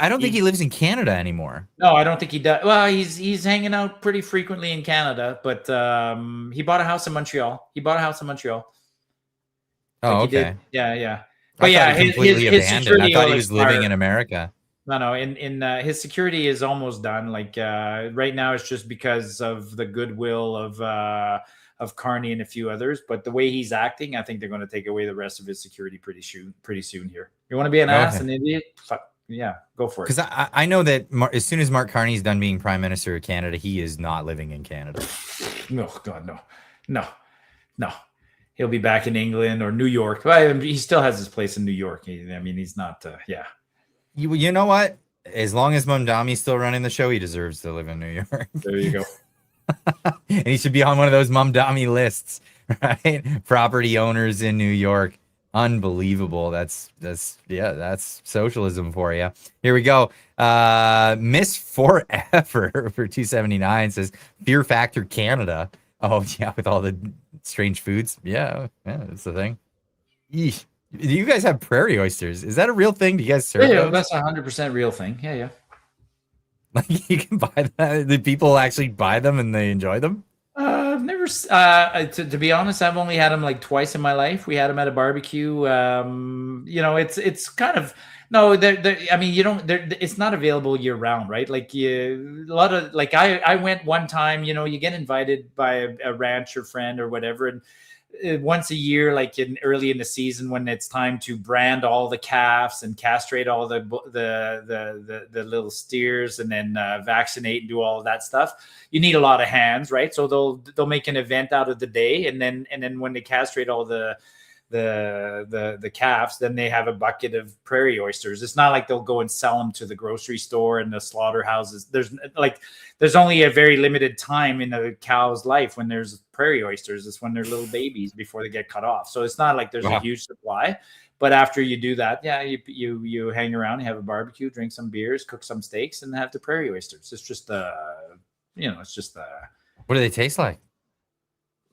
I don't think he lives in Canada anymore. No, I don't think he does. Well, he's hanging out pretty frequently in Canada, but he bought a house in Montreal. Oh, okay. Yeah. But yeah, his security. I thought he was living in America. No. In his security is almost done. Like right now, it's just because of the goodwill of Carney and a few others. But the way he's acting, I think they're going to take away the rest of his security pretty soon here. You want to be an ass, an idiot? Yeah, go for it. Because I know that as soon as Mark Carney's done being Prime Minister of Canada, he is not living in Canada. No, God, no. He'll be back in England or New York. Well, he still has his place in New York. He's not. You know what? As long as Mamdami's still running the show, he deserves to live in New York. There you go. And he should be on one of those Mamdani lists, right? Property owners in New York. Unbelievable. That's socialism for you. Here we go. Miss Forever for 279 says Fear Factor Canada. Oh yeah, with all the strange foods. Yeah, that's the thing. Eesh. Do you guys have prairie oysters? Is that a real thing? Do you guys serve Yeah, those? that's 100% real thing. Yeah. Like you can buy that. The people actually buy them and they enjoy them. I've never. To be honest, I've only had them like twice in my life. We had them at a barbecue. It's kind of no. I mean, you don't. It's not available year round, right? Like a lot of like I went one time. You get invited by a rancher friend or whatever, and once a year, like early in the season, when it's time to brand all the calves and castrate all the little steers, and then vaccinate and do all of that stuff, you need a lot of hands, right? So they'll make an event out of the day, and then when they castrate all the calves, then they have a bucket of prairie oysters. It's not like they'll go and sell them to the grocery store and the slaughterhouses. There's only a very limited time in a cow's life when there's prairie oysters. It's when they're little babies before they get cut off. So it's not like there's a huge supply. But after you do that, yeah, you hang around, you have a barbecue, drink some beers, cook some steaks, and have the prairie oysters. It's just What do they taste like?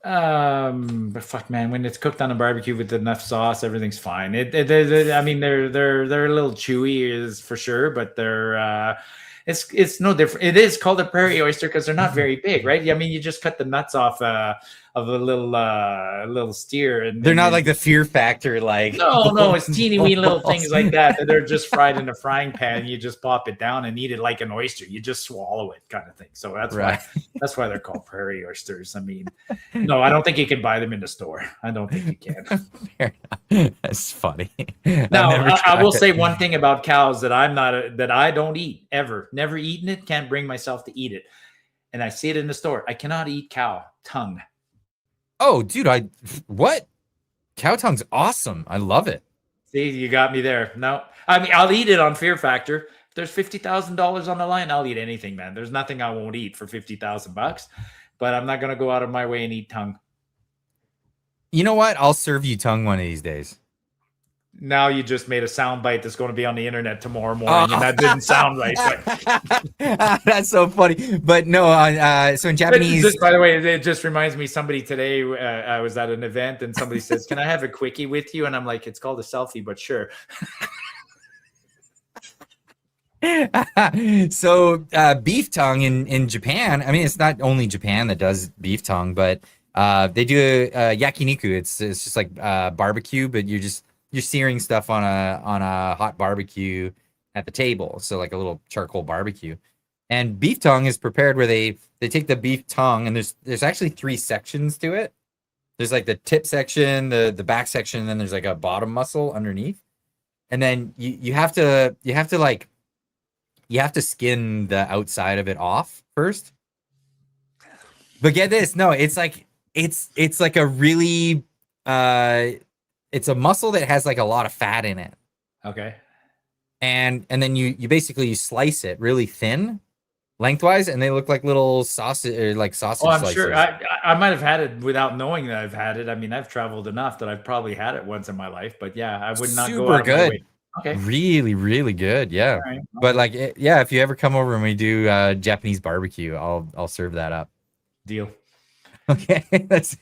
But fuck, man, when it's cooked on a barbecue with enough sauce, everything's fine. I mean, they're a little chewy, is for sure, but they're it's no different. It is called a prairie oyster because they're not very big, right? I mean, you just cut the nuts off of a little steer, and they're not like the Fear Factor, like no, it's teeny wee little things like that they're just fried in a frying pan. You just pop it down and eat it like an oyster. You just swallow it, kind of thing. So that's right. why they're called prairie oysters. I mean, no, I don't think you can buy them in the store. I don't think you can. Fair enough. That's funny. Now, I will say one thing about cows that I don't eat ever. Never eaten it. Can't bring myself to eat it. And I see it in the store. I cannot eat cow tongue. Oh, dude, what? Cow tongue's awesome. I love it. See, you got me there. No, I mean, I'll eat it on Fear Factor. If there's $50,000 on the line, I'll eat anything, man. There's nothing I won't eat for $50,000, but I'm not going to go out of my way and eat tongue. You know what? I'll serve you tongue one of these days. Now you just made a sound bite that's going to be on the internet tomorrow morning, and that didn't sound right. But... That's so funny. But no, so in Japanese... Just, by the way, it just reminds me, somebody today, I was at an event, and somebody says, can I have a quickie with you? And I'm like, it's called a selfie, but sure. So beef tongue in Japan, I mean, it's not only Japan that does beef tongue, but they do yakiniku. It's just like barbecue, but you're searing stuff on a hot barbecue at the table. So like a little charcoal barbecue. And beef tongue is prepared where they take the beef tongue, and there's actually 3 sections to it. There's like the tip section, the back section, and then there's like a bottom muscle underneath. And then you have to skin the outside of it off first. But get this, no, it's like a really it's a muscle that has like a lot of fat in it. Okay. And then you basically slice it really thin lengthwise, and they look like little sausage or like sausage I'm slices. sure I might have had it without knowing that I've had it. I mean, I've traveled enough that I've probably had it once in my life, but yeah, I would not go out of my way. Okay. Really, really good. Yeah. Right. But like, yeah, if you ever come over and we do Japanese barbecue, I'll serve that up. Deal. Okay. That's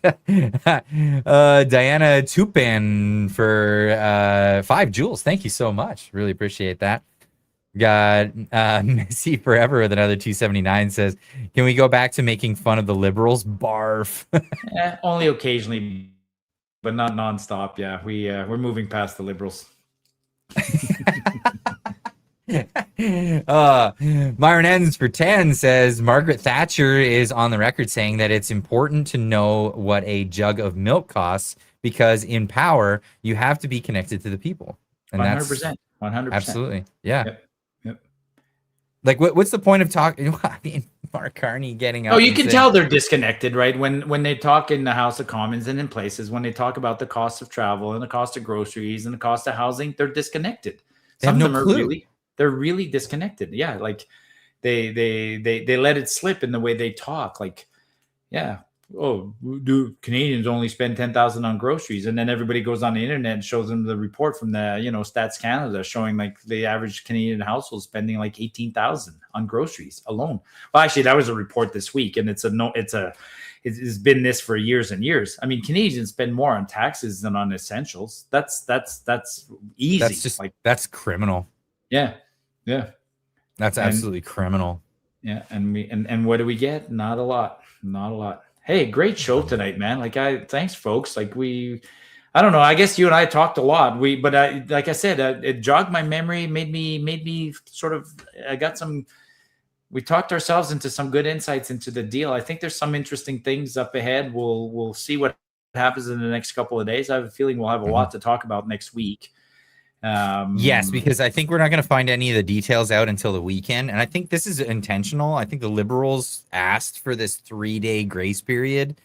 Diana Tupin for 5 joules. Thank you so much. Really appreciate that. Got Missy Forever with another 279 says, can we go back to making fun of the liberals? Barf. Only occasionally, but not nonstop. Yeah, we're moving past the liberals. Myron Ends for 10 says Margaret Thatcher is on the record saying that it's important to know what a jug of milk costs, because in power you have to be connected to the people. And 100%. 100%. Absolutely. Yeah. Yep. Like what's the point of talking? I mean, Mark Carney getting up. Oh, you can tell they're disconnected, right? When they talk in the House of Commons and in places, when they talk about the cost of travel and the cost of groceries and the cost of housing, they're disconnected. Some of them are they're really disconnected. Yeah, like they let it slip in the way they talk. Like Yeah. Oh, do Canadians only spend 10,000 on groceries? And then everybody goes on the internet and shows them the report from the, Stats Canada showing like the average Canadian household spending like 18,000 on groceries alone. Well, actually, that was a report this week, and it's been this for years and years. I mean, Canadians spend more on taxes than on essentials. That's easy. That's just that's criminal. Yeah. Yeah. That's absolutely criminal. Yeah. And what do we get? Not a lot. Not a lot. Hey, great show tonight, man. Thanks, folks. I don't know. I guess you and I talked a lot. Like I said, it jogged my memory, made me sort of. We talked ourselves into some good insights into the deal. I think there's some interesting things up ahead. We'll see what happens in the next couple of days. I have a feeling we'll have a lot to talk about next week. Yes, because I think we're not going to find any of the details out until the weekend. And I think this is intentional. I think the Liberals asked for this 3-day grace period.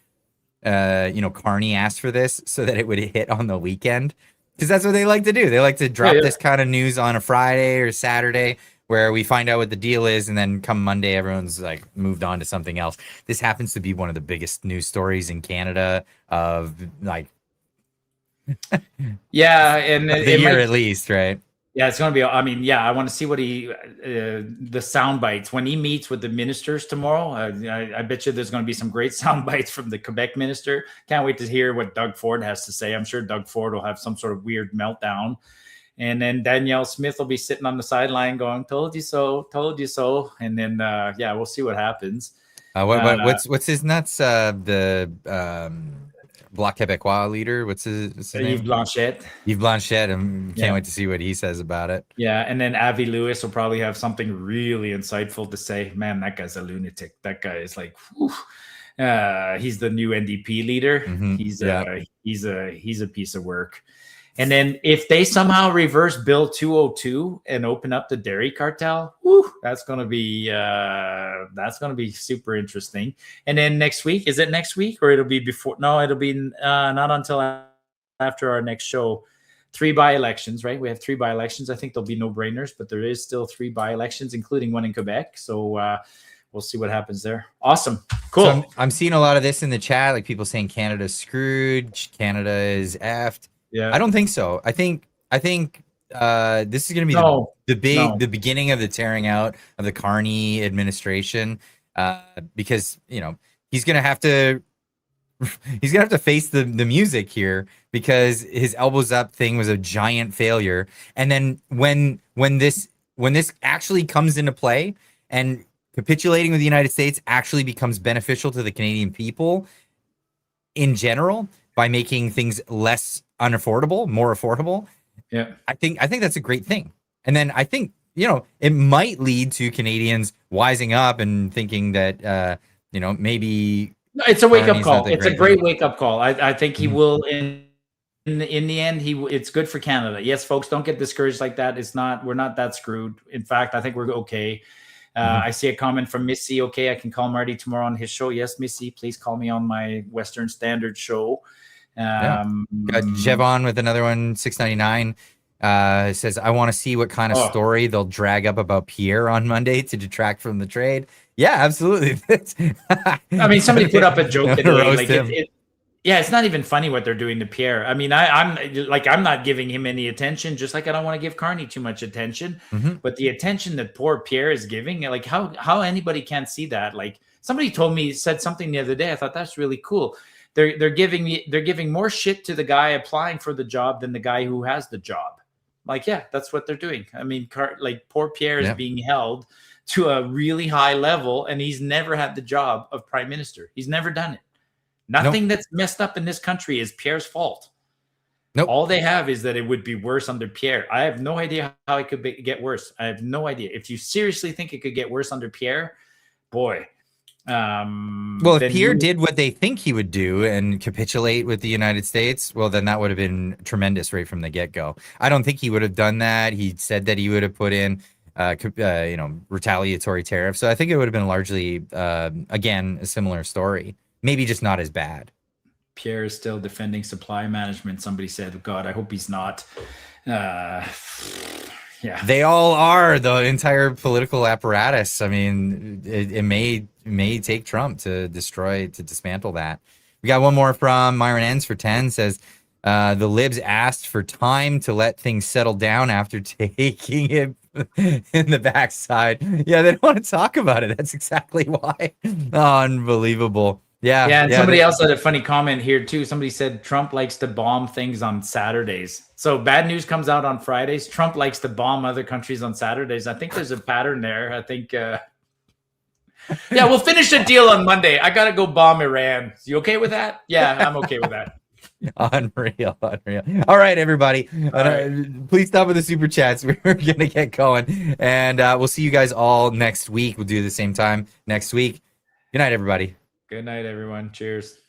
Carney asked for this so that it would hit on the weekend, because that's what they like to do. They like to drop this kind of news on a Friday or Saturday where we find out what the deal is. And then come Monday, everyone's like moved on to something else. This happens to be one of the biggest news stories in Canada of like, yeah, and the year at least, right? Yeah, it's going to be. I mean, yeah, I want to see what the sound bites when he meets with the ministers tomorrow. I bet you there's going to be some great sound bites from the Quebec minister. Can't wait to hear what Doug Ford has to say. I'm sure Doug Ford will have some sort of weird meltdown, and then Danielle Smith will be sitting on the sideline going, "Told you so, told you so," and then we'll see what happens. What's his nuts? The Bloc Québécois leader. What's his name? Yves Blanchette. Yves Blanchette. I can't wait to see what he says about it. Yeah, and then Avi Lewis will probably have something really insightful to say. Man, that guy's a lunatic. That guy is like, he's the new NDP leader. Mm-hmm. He's a piece of work. And then if they somehow reverse Bill 202 and open up the dairy cartel, that's going to be super interesting. And then next week, is it next week or it'll be before? No, it'll be not until after our next show. 3 by-elections, right? We have 3 by-elections. I think there'll be no-brainers, but there is still 3 by-elections, including one in Quebec. So we'll see what happens there. Awesome. Cool. So I'm seeing a lot of this in the chat, like people saying Canada's screwed, Canada is effed. Yeah, I don't think so. I think this is going to be the beginning of the tearing out of the Carney administration, because he's going to have to face the music here, because his elbows up thing was a giant failure. And then when this actually comes into play and capitulating with the United States actually becomes beneficial to the Canadian people in general by making things less unaffordable, more affordable. Yeah. I think that's a great thing. And then I think, it might lead to Canadians wising up and thinking that, maybe it's a wake-up call. It's a great wake-up call. I think he will in the end. It's good for Canada. Yes, folks, don't get discouraged like that. We're not that screwed. In fact, I think we're okay. I see a comment from Missy. Okay, I can call Marty tomorrow on his show. Yes, Missy, please call me on my Western Standard show. Got Jevon with another one, 699. Says, I want to see what kind of story they'll drag up about Pierre on Monday to detract from the trade. Yeah, absolutely. I mean, somebody put up a joke today. It's not even funny what they're doing to Pierre. I mean, I'm not giving him any attention, just like I don't want to give Carney too much attention. Mm-hmm. But the attention that poor Pierre is giving, like how anybody can't see that. Like somebody said something the other day. I thought that's really cool. They're giving more shit to the guy applying for the job than the guy who has the job. Like, yeah, that's what they're doing. I mean, poor Pierre is being held to a really high level, and he's never had the job of prime minister. He's never done it. Nothing that's messed up in this country is Pierre's fault. Nope. All they have is that it would be worse under Pierre. I have no idea how it could get worse. I have no idea. If you seriously think it could get worse under Pierre, boy. Well, if Pierre did what they think he would do and capitulate with the United States, well, then that would have been tremendous right from the get-go. I don't think he would have done that. He said that he would have put in, retaliatory tariffs. So I think it would have been largely, again, a similar story. Maybe just not as bad. Pierre is still defending supply management. Somebody said, God, I hope he's not. Yeah. They all are, the entire political apparatus. I mean, it may take Trump to dismantle that. We got one more from Myron Ends for 10, says the libs asked for time to let things settle down after taking it in the backside. Yeah, they don't want to talk about it. That's exactly why. Unbelievable. Yeah. Yeah, and somebody else had a funny comment here too. Somebody said Trump likes to bomb things on Saturdays. So bad news comes out on Fridays. Trump likes to bomb other countries on Saturdays. I think there's a pattern there. I think yeah, we'll finish the deal on Monday. I gotta go bomb Iran. You okay with that? Yeah, I'm okay with that. Unreal. All right, everybody. Please stop with the super chats. We're gonna get going, and we'll see you guys all next week. We'll do the same time next week. Good night, everybody. Good night, everyone. Cheers.